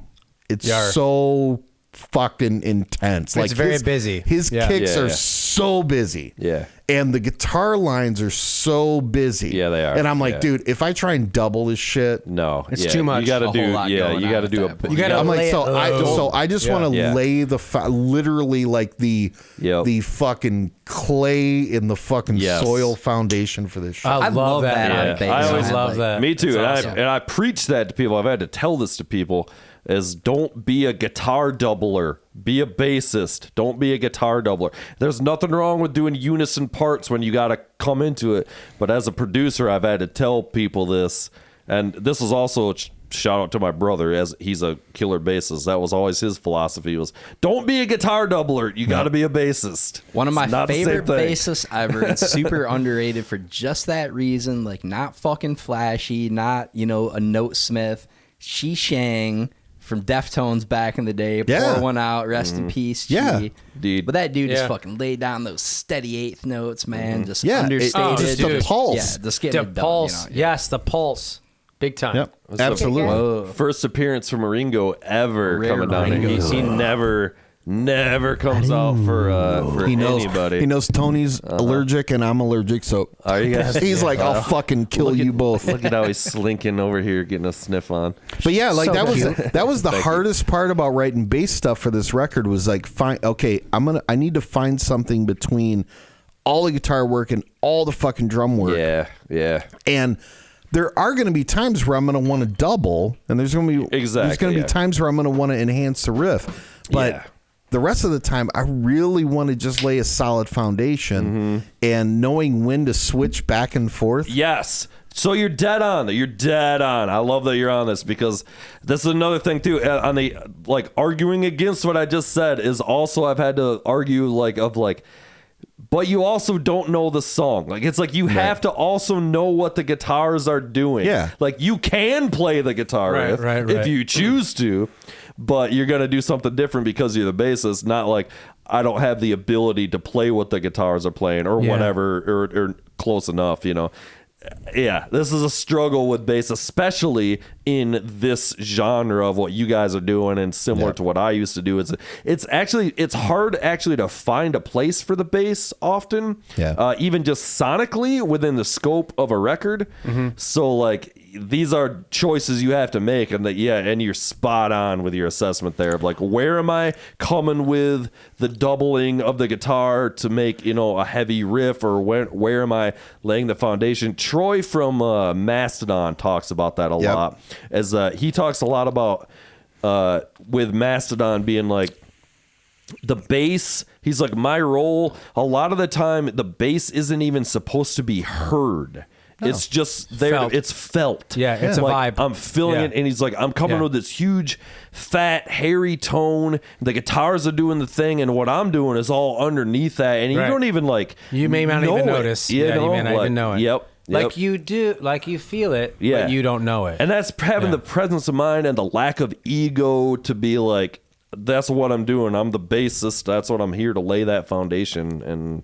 it's so fucking intense. It's very busy. His kicks Yeah, are yeah. so busy. Yeah. And the guitar lines are so busy. Yeah, they are. And I'm like, Yeah. dude, if I try and double this shit, No, It's too much. You got to A do, whole lot going you on got to at do that a. point. You gotta I'm like, lay so it I just want to Yeah. lay the literally like the Yep. the fucking clay in the fucking Yes. soil foundation for this shit. I love that. that on Yeah. bass. I always Man. love Like, that. Me too, That's and awesome. I preach that to people. I've had to tell this to people: is don't be a guitar doubler, be a bassist. Don't be a guitar doubler. There's nothing wrong with doing unison parts when you got to come into it. But as a producer, I've had to tell people this, and this is also a shout out to my brother, as he's a killer bassist. That was always his philosophy: was don't be a guitar doubler. You got to be a bassist. One of my It's not the same favorite thing. bassists ever, and super underrated for just that reason. Like, not fucking flashy, not, a note smith. Shi Shang from Deftones back in the day. Yeah. Pour one out, rest in peace. Yeah. G. Dude. But that dude just Yeah. fucking laid down those steady eighth notes, man. Just Yeah, understated. just the dude. pulse. Yeah, just getting The it done. pulse. Yes, the pulse. Big time. Yep, absolutely. First appearance from Ringo ever Rare coming down here. Ringo. He never comes out for He knows. anybody. He knows Tony's allergic and I'm allergic, so Are you guys? he's like, I'll fucking kill you both. Look at how he's slinking over here, getting a sniff on. But yeah, like So that was the hardest part about writing bass stuff for this record was like, I need to find something between all the guitar work and all the fucking drum work. Yeah. And there are going to be times where I'm going to want to double, and there's going to be there's going to yeah. be times where I'm going to want to enhance the riff. But Yeah. the rest of the time, I really want to just lay a solid foundation, and knowing when to switch back and forth. Yes. So you're dead on. You're dead on. I love that you're on this, because this is another thing too. On the arguing against what I just said is also I've had to argue but you also don't know the song. Like, it's like you have to also know what the guitars are doing. Yeah. Like, you can play the guitar Right, riff right, if right. you choose to, but you're going to do something different because you're the bassist. Not like, I don't have the ability to play what the guitars are playing or Yeah. whatever, or close enough, Yeah, this is a struggle with bass, especially in this genre of what you guys are doing, and similar to what I used to do. It's hard actually to find a place for the bass often. Yeah. Even just sonically within the scope of a record. So these are choices you have to make, and and you're spot on with your assessment there of where am I coming with the doubling of the guitar to make a heavy riff, or where am I laying the foundation? Troy from Mastodon talks about that a lot, as he talks a lot about with Mastodon being the bass. He's like, my role a lot of the time, the bass isn't even supposed to be heard. It's just there. Felt. It's felt. Yeah, it's a Like, vibe. I'm feeling Yeah. it, and he's like, I'm coming Yeah. with this huge, fat, hairy tone. The guitars are doing the thing, and what I'm doing is all underneath that, and you Right. don't even like. You may not know even it, notice. You Yeah, you know? may not even know it. Yep. Like you do, like you feel it, Yeah. but you don't know it. And that's having Yeah. the presence of mind and the lack of ego to be like, that's what I'm doing. I'm the bassist. That's what I'm here to lay that foundation, and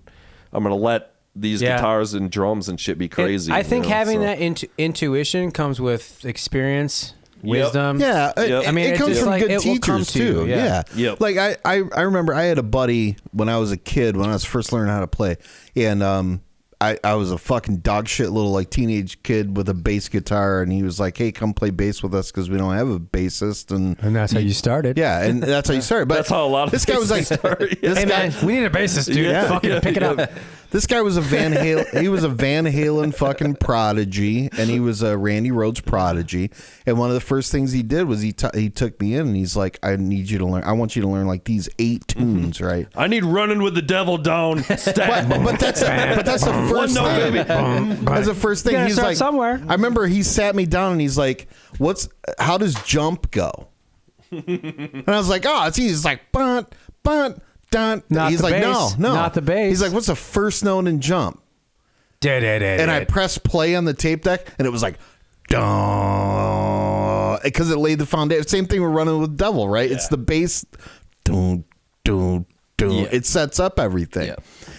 I'm gonna let these Yeah. guitars and drums and shit be crazy. I think you know, having so. that intuition comes with experience, wisdom. Yeah, Yep. I mean, it it's comes just from like good it will come teachers to you, too. yeah. Yeah, Yep. like I remember I had a buddy when I was a kid when I was first learning how to play, and I was a fucking dog shit little like teenage kid with a bass guitar, and he was like, "Hey, come play bass with us because we don't have a bassist." And that's how you started. yeah, and that's how you started. But That's how a lot of this guy was like, bassists start, yeah. this Hey guy, man, we need a bassist, dude. Yeah. Fucking pick it up. This guy was a Van Halen. He was a Van Halen fucking prodigy, and he was a Randy Rhoads prodigy. And one of the first things he did was he took me in, and he's like, "I need you to learn. I want you to learn like these 8 tunes, right?" I need running with the devil down. Stat. But that's the first note, thing. baby. That's the first thing. You gotta He's start like, somewhere. I remember he sat me down and he's like, how does jump go?" And I was like, "Oh, it's easy." He's like, bunt, bunt, dun. Not He's the like, bass. no, Not the bass. He's like, "What's the first note in jump?" And I pressed play on the tape deck, and it was like, dun, because it laid the foundation. Same thing with Running with the Devil, right? It's the bass, dun, dun, dun. Yeah. It sets up everything. Yeah.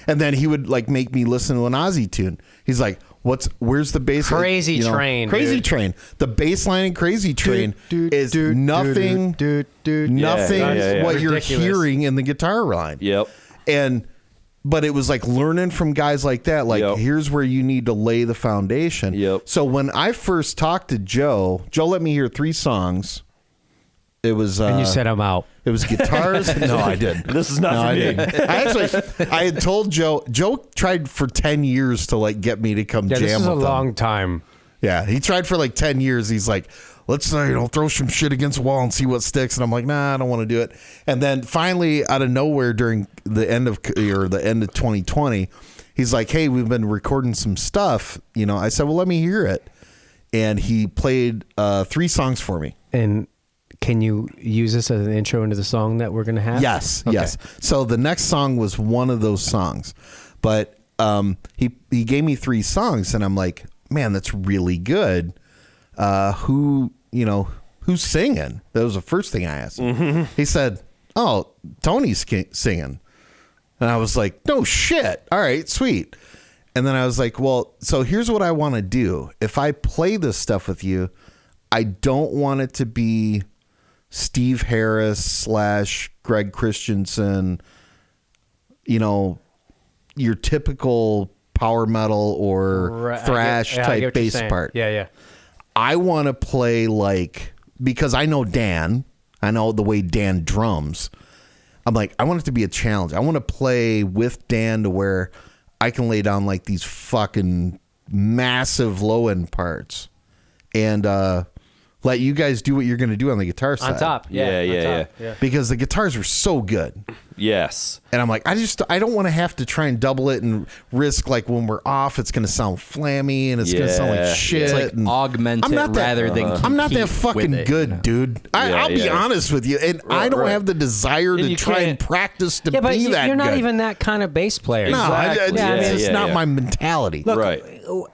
And then he would like make me listen to an Ozzy tune. He's like, where's the bass? Crazy Train, Crazy dude. Train. The bass line in Crazy Train is nothing Yeah. what you're Ridiculous. hearing in the guitar line. Yep. But it was like learning from guys like that. Like, Yep. here's where you need to lay the foundation. Yep. So when I first talked to Joe let me hear 3 songs. It was And you said I'm out. it was guitars. No, I didn't. This is not No, for I me. didn't. I had told Joe. Joe tried for 10 years to like get me to come Yeah, jam this is a with him. long time. Yeah, he tried for like 10 years. He's like, let's throw some shit against the wall and see what sticks. And I'm like, nah, I don't want to do it. And then finally, out of nowhere, during the end of 2020, he's like, hey, we've been recording some stuff. I said, well, let me hear it. And he played 3 songs for me. And can you use this as an intro into the song that we're going to have? Yes, Okay. yes. So the next song was one of those songs, but he gave me 3 songs, and I'm like, man, that's really good. Who's singing? That was the first thing I asked him. Mm-hmm. He said, oh, Tony's singing. And I was like, no shit. All right, sweet. And then I was like, well, so here's what I want to do. If I play this stuff with you, I don't want it to be Steve Harris / Greg Christensen, your typical power metal or thrash type bass part. Yeah. I want to play because I know Dan, I know the way Dan drums. I'm like, I want it to be a challenge. I want to play with Dan to where I can lay down like these fucking massive low end parts and let you guys do what you're going to do on the guitar side. On top. Yeah. Because the guitars are so good. Yes. And I'm like, I don't want to have to try and double it and risk like when we're off, it's going to sound flammy and it's going to sound like Yeah. shit. It's like and augment I'm it not that- rather than I'm not that compete fucking with it, good, dude. Yeah, I'll be yeah. honest with you. And I don't right. have the desire And to you try and can't- practice to Yeah, but be that you're not good. even that kind of bass player. No, Exactly. it's Yeah, not yeah. my mentality. Look, Right.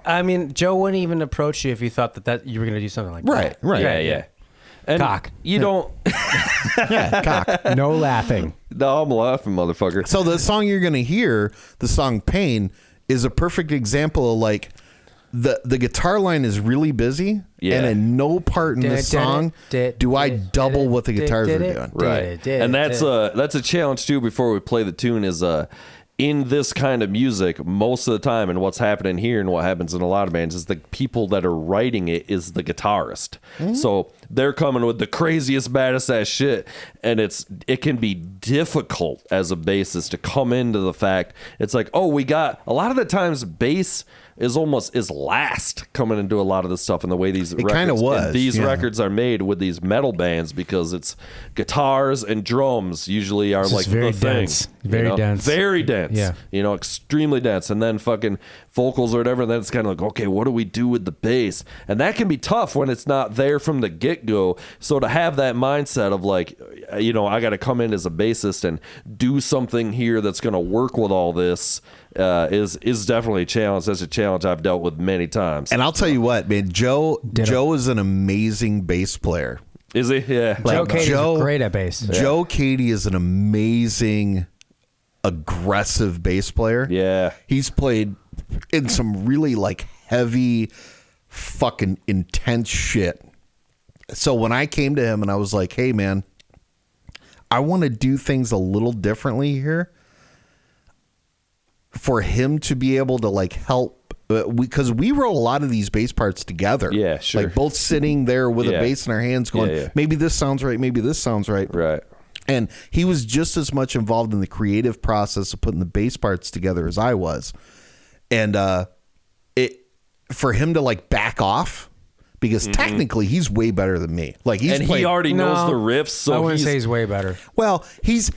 I mean, Joe wouldn't even approach you if you thought that you were going to do something like that. Right. Yeah. And Cock. You don't. Yeah, cock. No laughing. No, I'm laughing, motherfucker. So the song you're going to hear, the song Pain, is a perfect example of like the guitar line is really busy, Yeah. and in no part in the song do I double what the guitars are doing. Right. And that's a challenge too before we play the tune is in this kind of music most of the time, and what's happening here and what happens in a lot of bands is the people that are writing it is the guitarist. So they're coming with the craziest, baddest ass shit, and it can be difficult as a bassist to come into the fact it's like, oh, we got a lot of the times bass is last coming into a lot of this stuff and the way these It kinda records, was, and these yeah. records are made with these metal bands because it's guitars and drums usually are It's like very the thing. dense. Very you know? dense. Very dense. Yeah. You know, extremely dense. And then fucking vocals or whatever. And then it's kind of like, okay, what do we do with the bass? And that can be tough when it's not there from the get-go. So to have that mindset of like, you know, I got to come in as a bassist and do something here that's going to work with all this is definitely a challenge. That's a challenge I've dealt with many times. And I'll tell you what, man, Joe is an amazing bass player. Is he? Yeah. Joe Katie's great at bass. Joe Katie is an amazing, aggressive bass player. Yeah. He's played in some really like heavy, fucking intense shit. So when I came to him and I was like, hey, man, I want to do things a little differently here. For him to be able to like help, because we wrote a lot of these bass parts together. Yeah, sure. Like both sitting there with a bass in our hands going, maybe this sounds right, maybe this sounds right. Right. And he was just as much involved in the creative process of putting the bass parts together as I was. And for him to like back off, because technically he's way better than me. Like he's and he already knows the riffs. So I wouldn't say he's way better. well, he's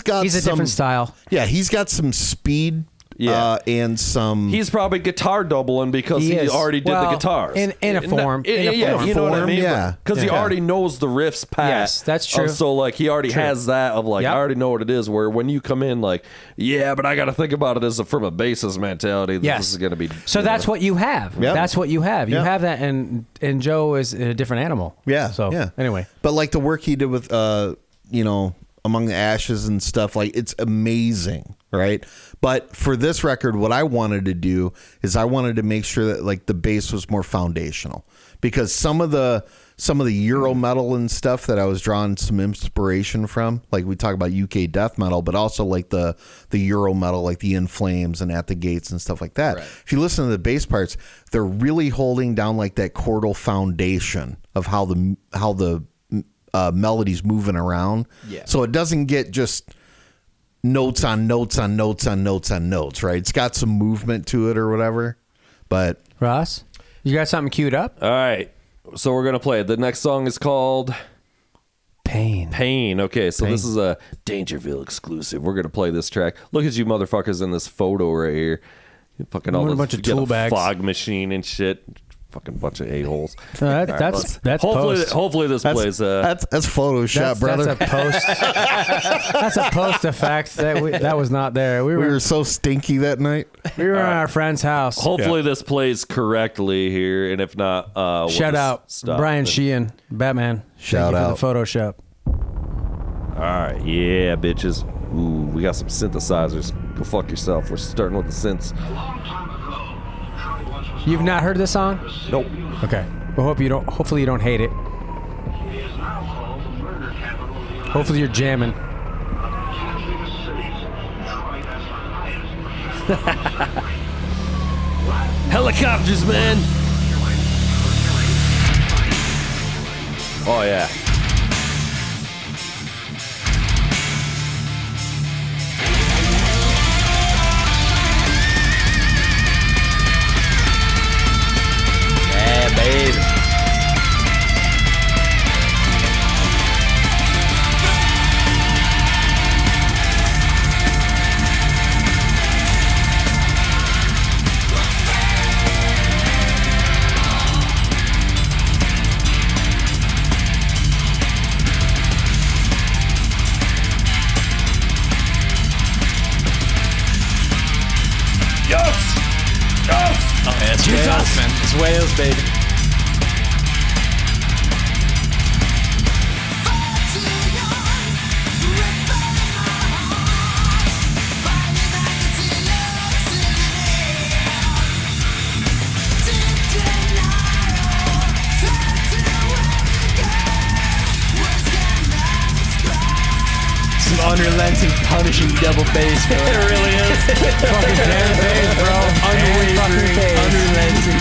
got He's a some different style. Yeah, he's got some speed. And some. He's probably guitar doubling because he is. already did the guitars in a form. You know what I mean? Yeah. Because he already knows the riffs pat. Yes, that's true. So like he already has that of like I already know what it is. Where when you come in like but I got to think about it as from a bassist mentality. This is going to be. So that's what you have. Yep. That's what you have. You Yep. have that, and Joe is a different animal. Yeah. So anyway, but like the work he did with Among the Ashes and stuff, like it's amazing, right? But for this record, what I wanted to do is I wanted to make sure that like the bass was more foundational, because some of the Euro metal and stuff that I was drawing some inspiration from, like we talk about UK death metal, but also like the Euro metal, like the In Flames and At the Gates and stuff like that. Right. If you listen to the bass parts, they're really holding down like that chordal foundation of how the melodies moving around. Yeah. So it doesn't get just notes on notes on notes on notes on notes, right? It's got some movement to it or whatever. But Ross, you got something queued up? All right. So we're going to play it. The next song is called Pain. Okay, so this is a Dangerville exclusive. We're going to play this track. Look at you motherfuckers in this photo right here. Fucking all a this bunch of tool bags. Fog machine and shit. Fucking bunch of a-holes. That's hopefully this plays. That's Photoshop, brother. That's a post. That's a post effect that was not there. We were so stinky that night. We were at our friend's house. Hopefully this plays correctly here, and if not, we'll shout out Brian Sheehan, Batman. Shout out for the Photoshop. All right, yeah, bitches. Ooh, we got some synthesizers. Go fuck yourself. We're starting with the synths. You've not heard this song? Nope. Okay. Well, hopefully you don't hate it. Hopefully you're jamming. Helicopters, man. Oh yeah. Yeah, baby. It's Wales, man. It's Wales, baby. Some unrelenting, punishing double bass, bro. It really is. Fucking damn bass, bro. Unwavering, unrelenting.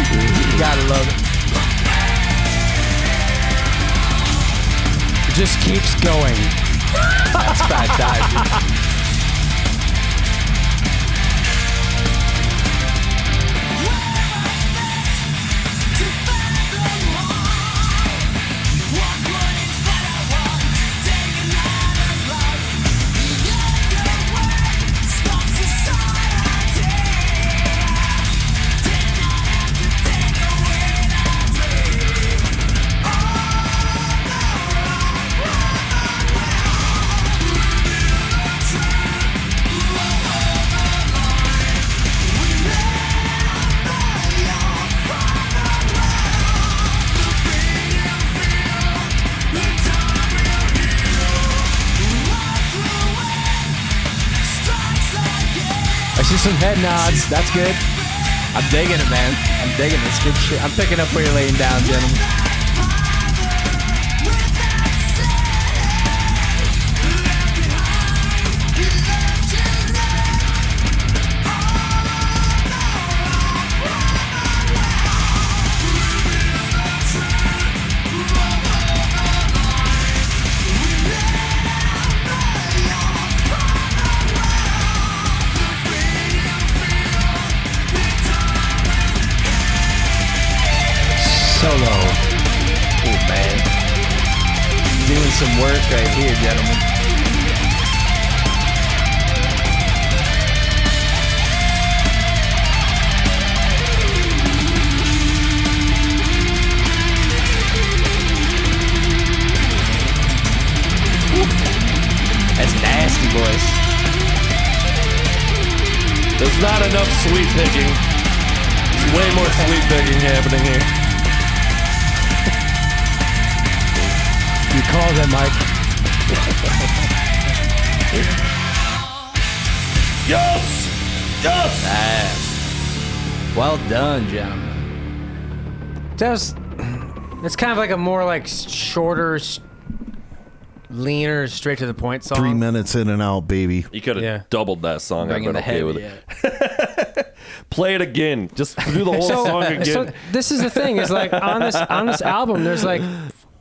Gotta love it. It just keeps going. That's bad dive, dude. Head nods. That's good. I'm digging it, man. I'm digging this good shit. I'm picking up where you're laying down, gentlemen. Solo. Oh, man. Doing some work right here, gentlemen. That's nasty, boys. There's not enough sweet picking. There's way more sweet picking happening here. You called it, Mike. Yes! Yes! Well done, gentlemen. It's kind of like a more like shorter, leaner, straight to the point song. 3 minutes in and out, baby. You could have Yeah. doubled that song. I've Bringing been the okay heavy. with it. Play it again. Just do the whole song again. So this is the thing is like on this album, there's like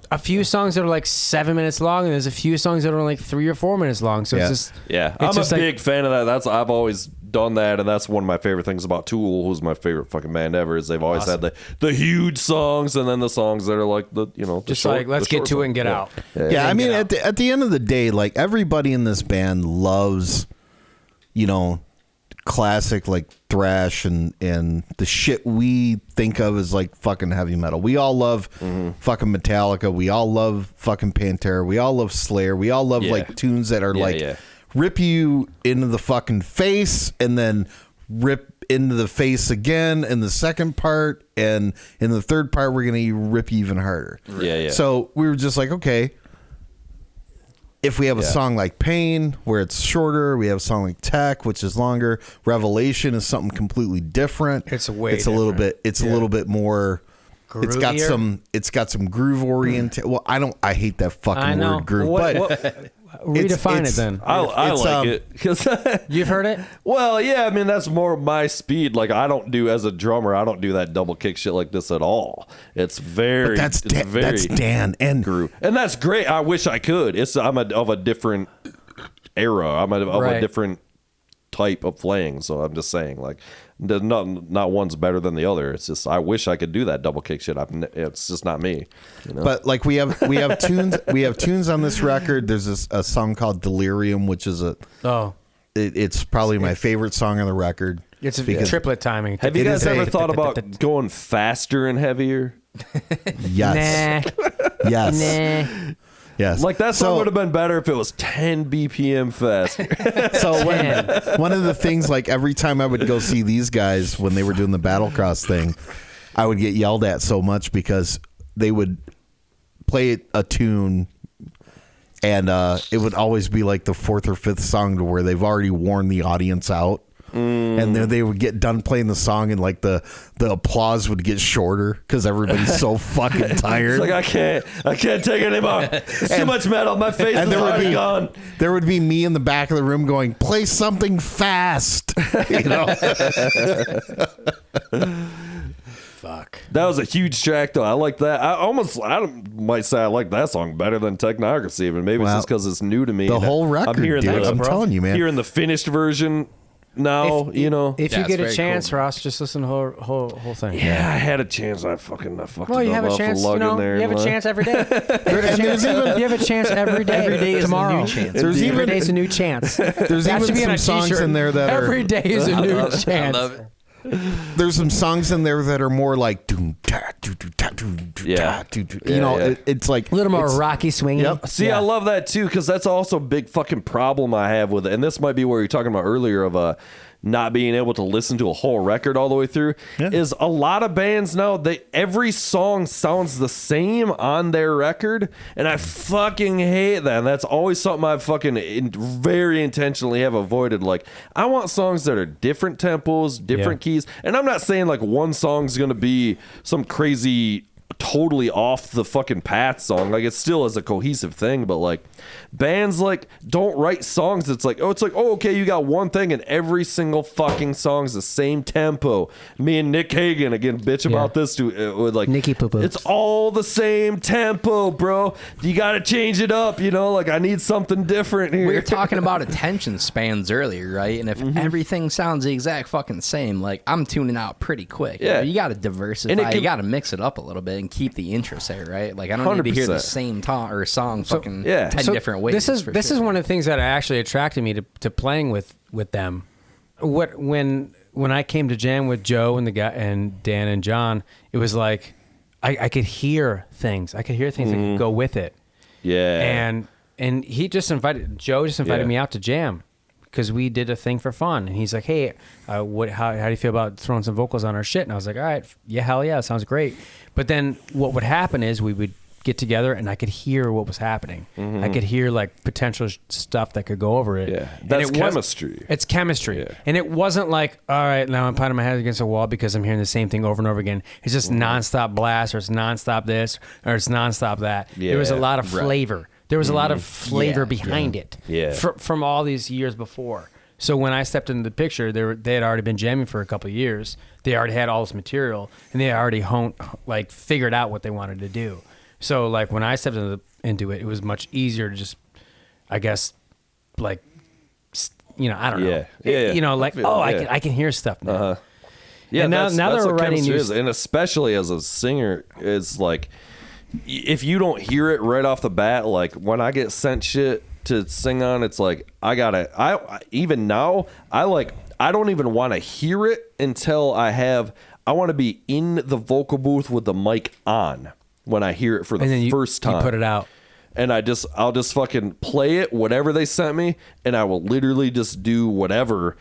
a few songs that are like 7 minutes long, and there's a few songs that are like 3 or 4 minutes long. So Yeah. it's just Yeah, it's I'm a just like- big fan of that. I've always done that, and that's one of my favorite things about Tool, who's my favorite fucking band ever. Is they've always had the huge songs, and then the songs that are like the the just short, like let's the get short to it song. and get Yeah. out. Yeah, I mean, at the end of the day, like everybody in this band loves, classic like thrash and the shit we think of as like fucking heavy metal. We all love fucking Metallica. We all love fucking Pantera. We all love Slayer. We all love like tunes that are rip you into the fucking face and then rip into the face again in the second part, and in the third part we're gonna rip you even harder. Yeah. So we were just like, okay, if we have a song like Pain, where it's shorter, we have a song like Tech, which is longer. Revelation is something completely different. It's a little bit more. Groovier? It's got some groove oriented. Well, I hate that fucking I know. word groove, but Redefine it's- it then. I It's, like it because You've heard it? well, yeah. I mean, that's more my speed. Like I don't do as a drummer. I don't do that double kick shit like this at all. It's very. that's Dan and groove, and that's great. I wish I could. I'm of a different era. I'm of a different type of playing. So I'm just saying, like, not one's better than the other. It's just I wish I could do that double kick shit. It's just not me. But like we have tunes on this record. There's a song called Delirium, which is it's probably my favorite song on the record. It's because- triplet timing. Have you It guys is ever a- thought about going faster and heavier? Yes. Yes. Yes. Like that song would have been better if it was 10 BPM faster. So one of the things, like every time I would go see these guys when they were doing the Battlecross thing, I would get yelled at so much because they would play a tune and it would always be like the fourth or fifth song to where they've already worn the audience out. And then they would get done playing the song and like the applause would get shorter because everybody's so fucking tired. It's like I can't take it anymore. It's too much metal. My face is already gone. There would be me in the back of the room going, "Play something fast," you know. Fuck. That was a huge track though. I like that. I might say I like that song better than Technocracy even. Maybe it's just because it's new to me. The and whole record, I'm hearing dude. I'm telling you, man. Hearing the finished version now, If you know. If Yeah, you it's get a very chance, cool. Ross, just listen to the whole thing. Yeah, I had a chance. I fucked Well, you it have up a off the chance. lug in there. You have a chance every day. You have a chance every day. Every day is a tomorrow. new chance. There's Every even day's a new chance. there's That even should be on some a songs t-shirt. in there that Every are day is a new I chance. love it. there's some songs in there that are more like doom ta doo doo ta doo doo Yeah. ta doo doo. Yeah, You know, yeah. it's like A little more it's- rocky swingy. Yep. See, I love that too because that's also a big fucking problem I have with it. And this might be where you're talking about earlier of not being able to listen to a whole record all the way through is a lot of bands now, every song sounds the same on their record, and I fucking hate that. And that's always something I've fucking very intentionally have avoided. Like, I want songs that are different tempos, different keys, and I'm not saying like one song's gonna be some crazy totally off the fucking path song. Like, it still is a cohesive thing, but like bands like don't write songs that's like, oh, it's like, oh, okay, you got one thing and every single fucking song's the same tempo. Me and Nick Hagan again bitch about this too, with like Nicky Poo-Poo. it's all the same tempo, bro. You gotta change it up, you know, like I need something different here. We were talking about attention spans earlier, right? And if everything sounds the exact fucking same, like I'm tuning out pretty quick. Yeah. You got to diversify. You got to mix it up a little bit and keep the interest there, right? Like I don't need to hear the 100%. same song fucking 10 So different ways. This is one of the things that actually attracted me to playing with them. When I came to jam with Joe and the guy and Dan and John, it was like I could hear things. I could hear things that could go with it. Yeah. And Joe just invited me out to jam because we did a thing for fun. And he's like, hey, how do you feel about throwing some vocals on our shit? And I was like, all right, yeah, hell yeah, sounds great. But then what would happen is we would get together and I could hear what was happening. I could hear like potential stuff that could go over it. Yeah, And that's it chemistry. It's chemistry. Yeah. And it wasn't like, all right, now I'm pounding my head against a wall because I'm hearing the same thing over and over again. It's just nonstop blast, or it's nonstop this, or it's nonstop that. There was a lot of flavor. There was a lot of flavor behind it from all these years before. So when I stepped into the picture, they had already been jamming for a couple of years. They already had all this material, and they already figured out what they wanted to do. So like when I stepped into it, it was much easier to just, I guess, like, you know, I don't know. Yeah. You know, like, I can hear stuff now. Yeah, and now that's they're what writing chemistry new is. And especially as a singer, it's like if you don't hear it right off the bat, like when I get sent shit to sing on, it's like I even now I don't even want to hear it until I want to be in the vocal booth with the mic on when I hear it for the first time. You put it out. And I'll just fucking play it, whatever they sent me, and I will literally just do whatever.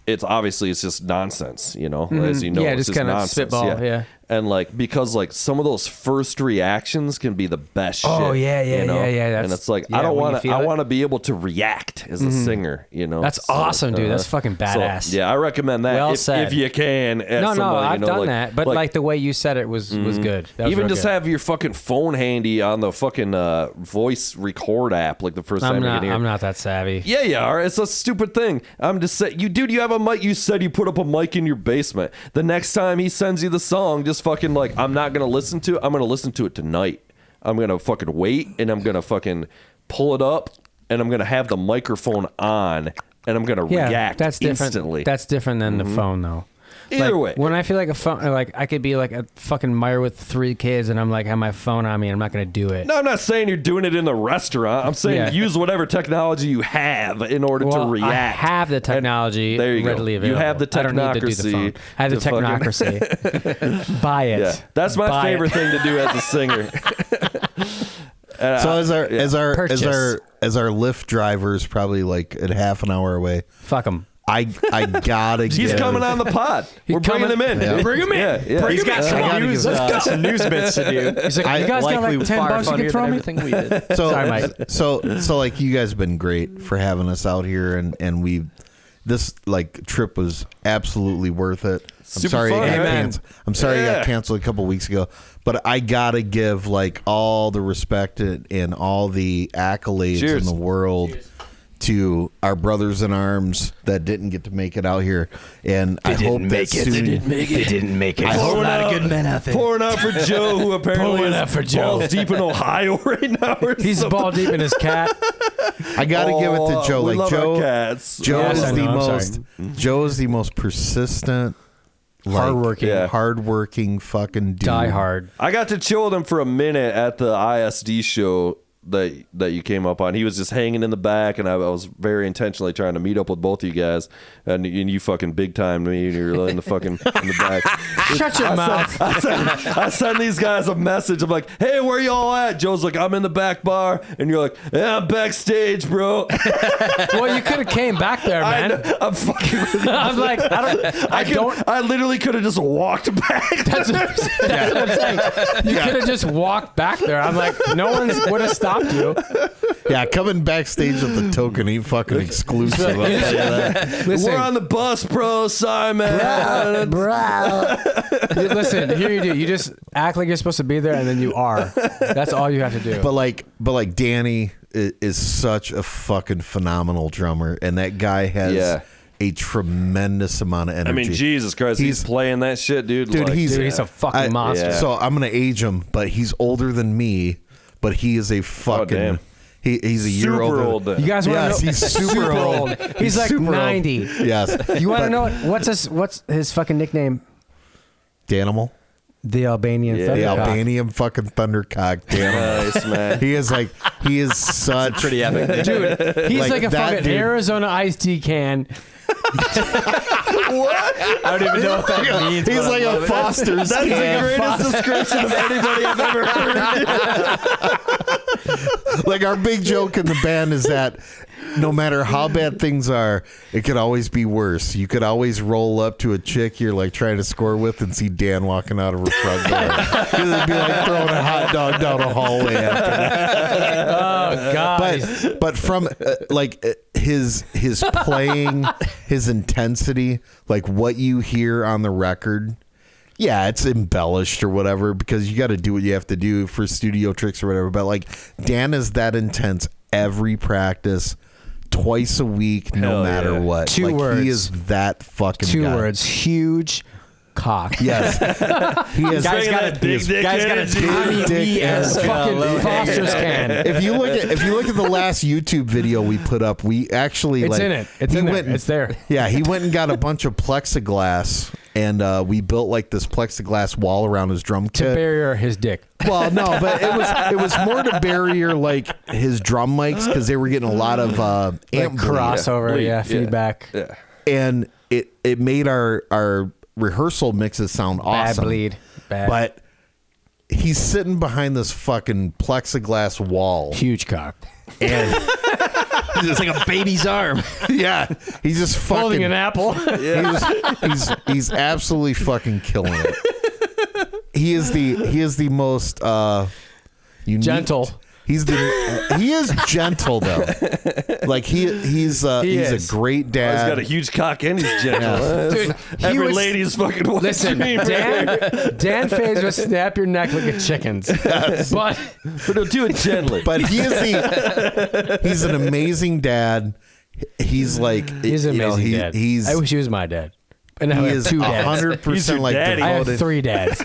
It's just nonsense, you know, as you know, Yeah, it's just kind of nonsense. spitball, yeah. And like, because like some of those first reactions can be the best shit. Oh, yeah, you know? yeah. And it's like, yeah, I want to to be able to react as a singer, you know. That's awesome, dude. That's fucking badass. So, yeah, I recommend that Well said. if you can. No, I've done like, that. But like the way you said it was good. That was even real just good. have your fucking phone handy on the fucking voice record app, like the first time you can hear. I'm not that savvy. Yeah, you are. It's a stupid thing. I'm just saying, you have a mic. You said you put up a mic in your basement. The next time he sends you the song, just fucking like, I'm not gonna listen to it. I'm gonna listen to it tonight. I'm gonna fucking wait, and I'm gonna fucking pull it up, and I'm gonna have the microphone on, and I'm gonna react instantly. That's different than the phone, though. Either way, when I feel like a phone, like I could be like a fucking Meyer with 3 kids, and I'm like have my phone on me, and I'm not gonna do it. No, I'm not saying you're doing it in the restaurant. I'm saying use whatever technology you have in order to react. I have the technology readily available. You have the Technocracy. I don't need to do the phone. I have the Technocracy. Buy it. Yeah, that's my favorite thing to do as a singer. So as our Lyft driver's probably like a half an hour away. Fuck him. I gotta. He's coming on the pod. We're bringing him in. Yeah. Bring him in. Yeah. He's got some news. Let's go. Some news bits to do. He's like, you guys got like $10 you can throw me. Everything we did. So, Sorry, Mike. So like you guys have been great for having us out here, and this like trip was absolutely worth it. Super sorry, fun, I'm sorry it got canceled a couple weeks ago, but I gotta give like all the respect and all the accolades in the world to our brothers in arms that didn't get to make it out here, and I hope that soon They didn't make it. I hope A lot of good men out there. Pouring out for Joe, who apparently is balls deep in Ohio right now. He's ball deep in his cat. I gotta give it to Joe. We Like love Joe, our cats. Joe Yes, is I the know, I'm most. sorry. Joe is the most persistent, Hardworking. hardworking fucking dude. Die hard. I got to chill with him for a minute at the ISD show that you came up on. He was just hanging in the back, and I was very intentionally trying to meet up with both of you guys, and you fucking big timed me, and you're in the fucking in the back. Shut your mouth. I send these guys a message. I'm like, hey, where y'all at? Joe's like, I'm in the back bar, and you're like, yeah, I'm backstage, bro. Well, you could have came back there, man. I'm fucking. I'm like, I literally could have just walked back. That's what I'm saying. You could have just walked back there. I'm like, no one would have stopped you. Yeah, coming backstage with the token ain't fucking exclusive. Listen, We're on the bus, bro. Sorry, man. Listen, here you do. You just act like you're supposed to be there, and then you are. That's all you have to do. But like Danny is such a fucking phenomenal drummer, and that guy has a tremendous amount of energy. I mean, Jesus Christ, he's playing that shit, dude. Dude, he's a fucking monster. So I'm gonna age him, but he's older than me. But he is a fucking. damn. He's a year Super older. old. You guys want to know? He's super old. He's like super 90. Old. Yes. You want to know what's his fucking nickname? Danimal? The Albanian Yeah. The Thundercock. Albanian fucking thundercock. Danimal. Nice, man. He is such Pretty epic. Dude, he's like a that fucking dude- Arizona iced tea can. I don't even know what that means. He's but I like love a it. Foster's That's can. the greatest description of anybody I've ever heard. Like our big joke in the band is that no matter how bad things are, it could always be worse. You could always roll up to a chick you're like trying to score with and see Dan walking out of her front door. Because it'd be like throwing a hot dog down a hallway after that. Oh God! But from his playing, his intensity, like what you hear on the record. Yeah, it's embellished or whatever because you got to do what you have to do for studio tricks or whatever. But like Dan is that intense every practice, twice a week, no Hell matter yeah. what. Two like, words. He is that fucking Two guy. words: huge cock. Yes, he is. Guy's got a he big is dick. Guy's got a big Tommy dick Lee as as Fucking Foster's can. If you look at the last YouTube video we put up, we actually It's in it. It's he in there. went and- It's there. Yeah, he went and got a bunch of plexiglass, and we built like this plexiglass wall around his drum To kit. bury his dick. Well, no, but it was more to barrier like his drum mics because they were getting a lot of amp bleed. Crossover, Bleed, yeah. feedback. Yeah. And it made our rehearsal mixes sound awesome. Bad bleed. Bad. But he's sitting behind this fucking plexiglass wall, Huge cock. and It's like a baby's arm. yeah, he's just fucking. Holding an apple. He's absolutely fucking killing it. He is the most unique, Gentle. He is gentle though. Like he's is. a great dad. He's got a huge cock and he's gentle. Dude, he Every was- lady's fucking watching. Listen, me, Dan Faze would snap your neck like a chicken's. But but he'll do it gently. But he's an amazing dad. He's like he's an amazing dad. He's I wish he was my dad. And I he have is two dads. 100% like daddy. I have devoted. 3 dads.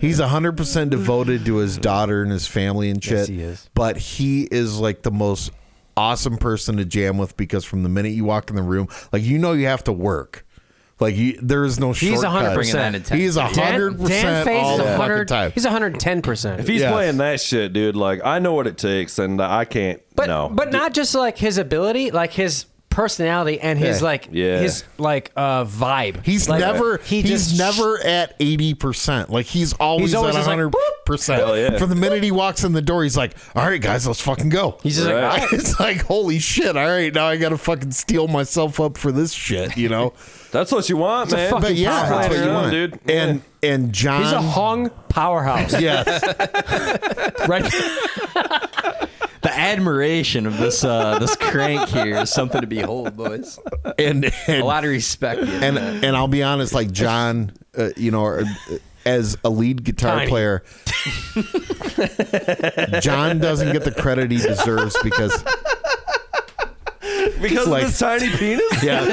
He's 100% devoted to his daughter and his family and shit. Yes, he is. But he is like the most awesome person to jam with because from the minute you walk in the room, like you have to work. Like there is no He's shortcut. 100%. He's 100% Dan Faze all is the 100. fucking time. He's 110%. if he's Yes. playing that shit, dude, like I know what it takes, and I can't. But not just like his ability, like his personality and his his vibe. He's Like, never just never at 80%. Like he's always always at just like, 100%. Hell yeah. From the minute he walks in the door, he's like, "All right, guys, let's fucking go." He's just Right. like, It's like, holy shit! All right, now I got to fucking steel myself up for this shit, you know. That's what you want, man. fucking But yeah, powerhouse. that's what you Playing want, around, dude. And John, he's a hung powerhouse. yes, Right? The admiration of this crank here is something to behold, boys. and A lot of respect. and I'll be honest, like John, as a lead guitar Tiny. player, John doesn't get the credit he deserves because because like- of his tiny penis. yeah,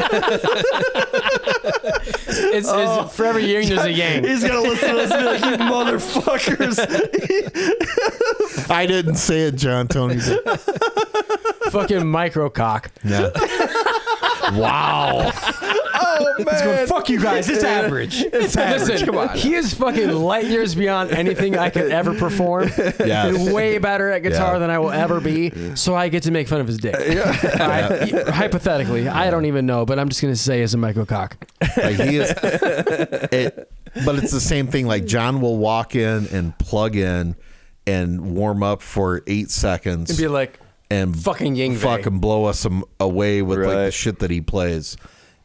It's for every yang, there's a yang. He's gonna listen to this and be like, "You motherfuckers!" I didn't say it, John. Tony did. Fucking micro cock. Yeah. Wow. Oh man, He's going, fuck you guys. It's average. It's average. Listen, Come on. he is fucking light years beyond anything I could ever perform. And way better at guitar than I will ever be. So I get to make fun of his dick. Hypothetically, I don't even know, but I'm just gonna say it's a microcock. Like he is, but it's the same thing. Like John will walk in and plug in and warm up for 8 seconds And be like, and fucking Yingve. fucking blow us away with like the shit that he plays.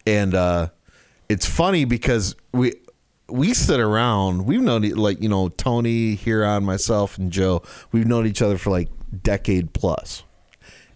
And it's funny because we sit around. We've known, like, you know, Tony, Huron, myself, and Joe. We've known each other for like decade plus,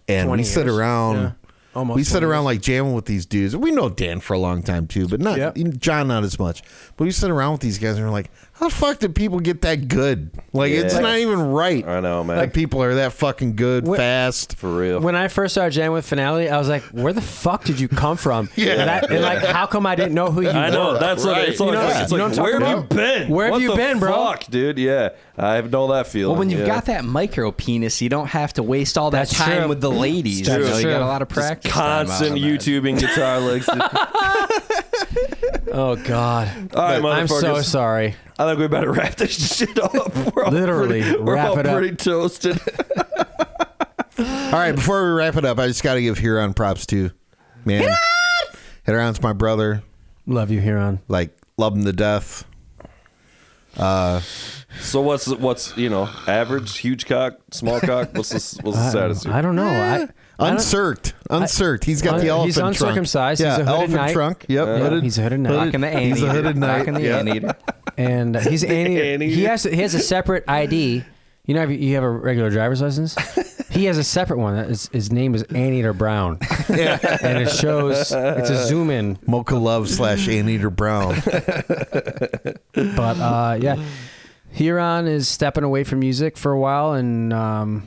and we sit years. around. Yeah. Almost We sit 20 around years. like jamming with these dudes. We know Dan for a long time too, but not John, not as much. But we sit around with these guys and we're like, how the fuck did people get that good? Like, it's not even right. I know, man. Like, people are that fucking good, fast. For real. When I first started jamming with Finality, I was like, where the fuck did you come from? And like, how come I didn't know who you were? I know, that's what it's like. You know It's like, what I'm where talking have you about? been? Where have What you the been, bro? Fuck, dude, yeah. I know that feeling. Well, when you've yeah. got that micro penis, you don't have to waste all that That's time true. with the ladies. That's You know, you true. got a lot of practice. constant YouTubing guitar licks. Oh, God. All right, I'm so motherfuckers. sorry. I think we better wrap this shit up. We're all Literally, we're wrap all it up. pretty toasted. All right, before we wrap it up, I just got to give Huron props too, man. Huron's my brother. Love you, Huron. Like, love him to death. So what's you know, average, huge cock, small cock? What's the status here? I don't know. I don't- Uncirced. He's got the elephant He's trunk. uncircumcised. Yeah, He's a hooded elephant knight. trunk. Yep. hooded. He's a hooded knight. Rocking the anteater. He's a hooded knight. Rocking the Yeah. anteater. And he's Annie. he has a separate ID. You know, if you have a regular driver's license, he has a separate one. His name is Anteater Brown. Yeah. And it shows, it's a zoom in. Mocha Love / Anteater Brown. But yeah, Huron is stepping away from music for a while, and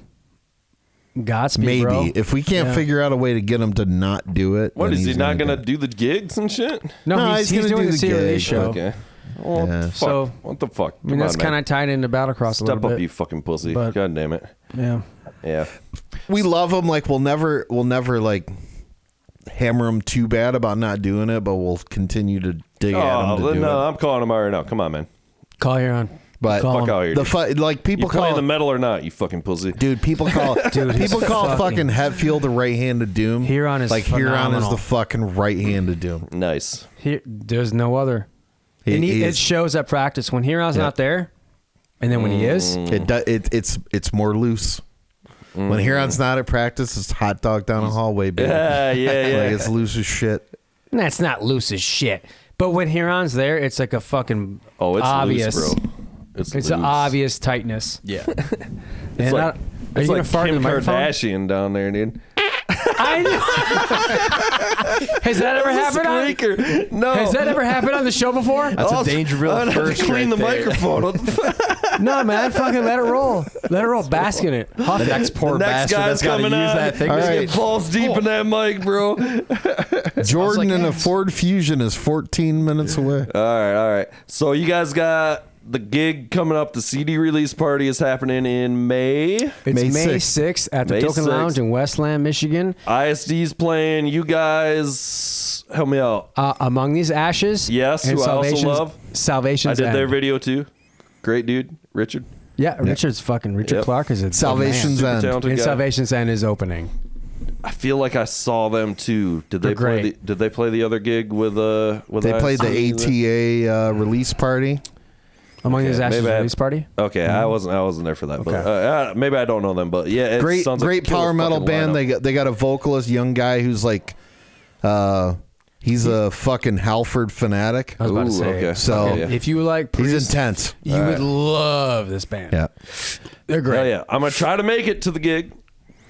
Godspeed, Maybe. bro. If we can't figure out a way to get him to not do it. What then is he he's not gonna gonna do the gigs and shit? No, he's gonna doing do the the CD release gig. show. Okay. Well, Yeah. fuck. So- What the fuck? I mean, that's kind of tied into Battlecross a Step little up, bit. you fucking pussy. but- God damn it. Yeah. Yeah. We love him. Like, we'll never like hammer him too bad about not doing it, but we'll continue to dig at him to do no, it. I'm calling him right now. Come on, man. Call Huron. But Call Fuck him. out here. the Dude. like people You playing call the metal or not, you fucking pussy? dude. People call people call fucking Hetfield the right hand of doom. Huron is like Huron is phenomenal. the fucking right hand of doom. Nice. There's no other. And it shows at practice when Huron's not there, and then when he is, It's more loose. When Huron's not at practice, it's hot dog down a hallway, baby. Yeah. Like, it's loose as shit. that's not loose as shit. But when Huron's there, it's like a fucking Oh, it's obvious. loose, bro. It's It's an loose. obvious tightness. Yeah. It's And like, are it's you gonna like fart in Kim the microphone? Kardashian down there, dude. I know. Has that ever happened? Squeaker. No. Has that ever happened on the show before? That's a Dangerville I have to first clean right the there. microphone. What the fuck? No, man. Fucking let it roll. Let it roll. Bask in it. Huff The it. next poor The next bastard guy's that's got to use coming out. that thing. All to right. Get balls deep in that mic, bro. Jordan like in a ass. Ford Fusion is 14 minutes away. All right. So you guys got the gig coming up. The CD release party is happening in May. It's May May 6th. 6th at the May Token 6th. Lounge in Westland, Michigan. ISD's playing. You guys help me out. Among These Ashes. Yes, and who I also Salvation's- love. Salvation's I did their End. video too. Great dude, Richard. Yeah, Richard Yep. Clark is a Salvation's man. End. Talented And guy. Salvation's End is opening. I feel like I saw them too. Did they They're play? great. Did they play the other gig with They played the ISD? ATA release party. Among These Ashes maybe I- release party. Okay, I wasn't there for that. But Okay. maybe I don't know them. But yeah, it Great sounds like a killer power metal fucking band. lineup. They got a vocalist, young guy who's like, he's a fucking Halford fanatic. I was about to Ooh, say. okay. So- Okay, yeah. If you like He's Priest, intense. you would love this band. Yeah. They're great. Hell yeah, I'm gonna try to make it to the gig.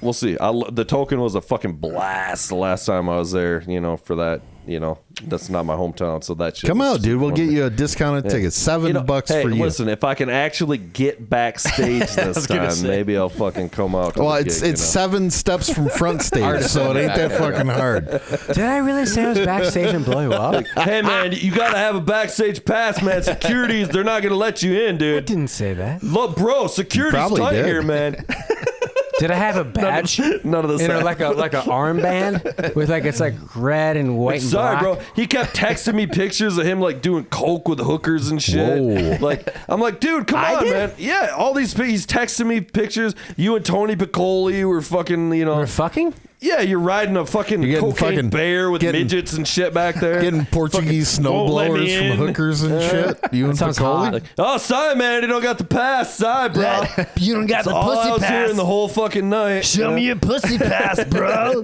We'll see. The Token was a fucking blast the last time I was there. You know, for that. You know, that's not my hometown, so that shit. Come was out, dude. We'll fun. get you a discounted ticket. $7 hey, for you. Listen, if I can actually get backstage this time, maybe I'll fucking come out. To Well, the it's gig, 7 steps from front stage, so it ain't that fucking hard. Did I really say I was backstage and blow you up? Hey man, you gotta have a backstage pass, man. Security's they're not gonna let you in, I dude. didn't say that. Look, bro, security's probably tight did. here, man. Did I have a badge? None of this. You know, like a armband with like it's like red and white and Sorry, black. bro. He kept texting me pictures of him like doing coke with hookers and shit. Whoa. Like I'm like, dude, come on, man. Yeah, all these he's texting me pictures. You and Tony Piccoli were fucking, you know. We're fucking? Yeah, you're riding a fucking cocaine bear with midgets and shit back there. Getting Portuguese snowblowers from hookers and shit. You and Piccoli? Like, oh, sorry, man. You don't got the pass. Sorry, bro. You don't got That's the all pussy I was pass. hearing the whole fucking night. Show me your pussy pass, bro.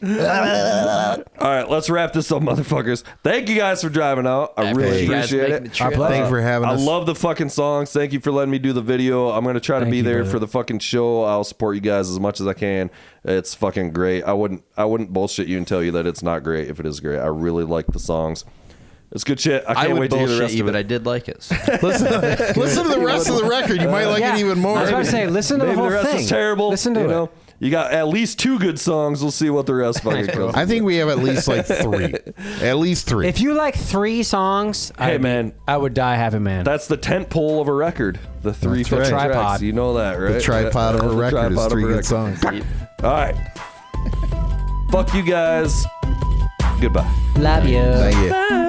All right, let's wrap this up, motherfuckers. Thank you guys for driving out. I really appreciate it. Thank you for having us. I love the fucking songs. Thank you for letting me do the video. I'm gonna try to be there for the fucking show. I'll support you guys as much as I can. It's fucking great. I wouldn't bullshit you and tell you that it's not great if it is great. I really like the songs. It's good shit. I can't wait to hear the rest of it. but I did like it. Listen to the rest of the record. You might like it even more. I was about to say, listen to the Maybe whole the rest thing. is terrible. Listen to you it. know? You got at least 2 good songs. We'll see what the rest fucking goes. I think we have at least like 3. At least 3. If you like 3 songs, Hey, man. I would die having man. That's the tent pole of a record. The 3 That's right. tracks. Tripod. You know that, right? The tripod of a The record is tripod of 3 a good record. songs. All right. Fuck you guys. Goodbye. Love you. Thank you.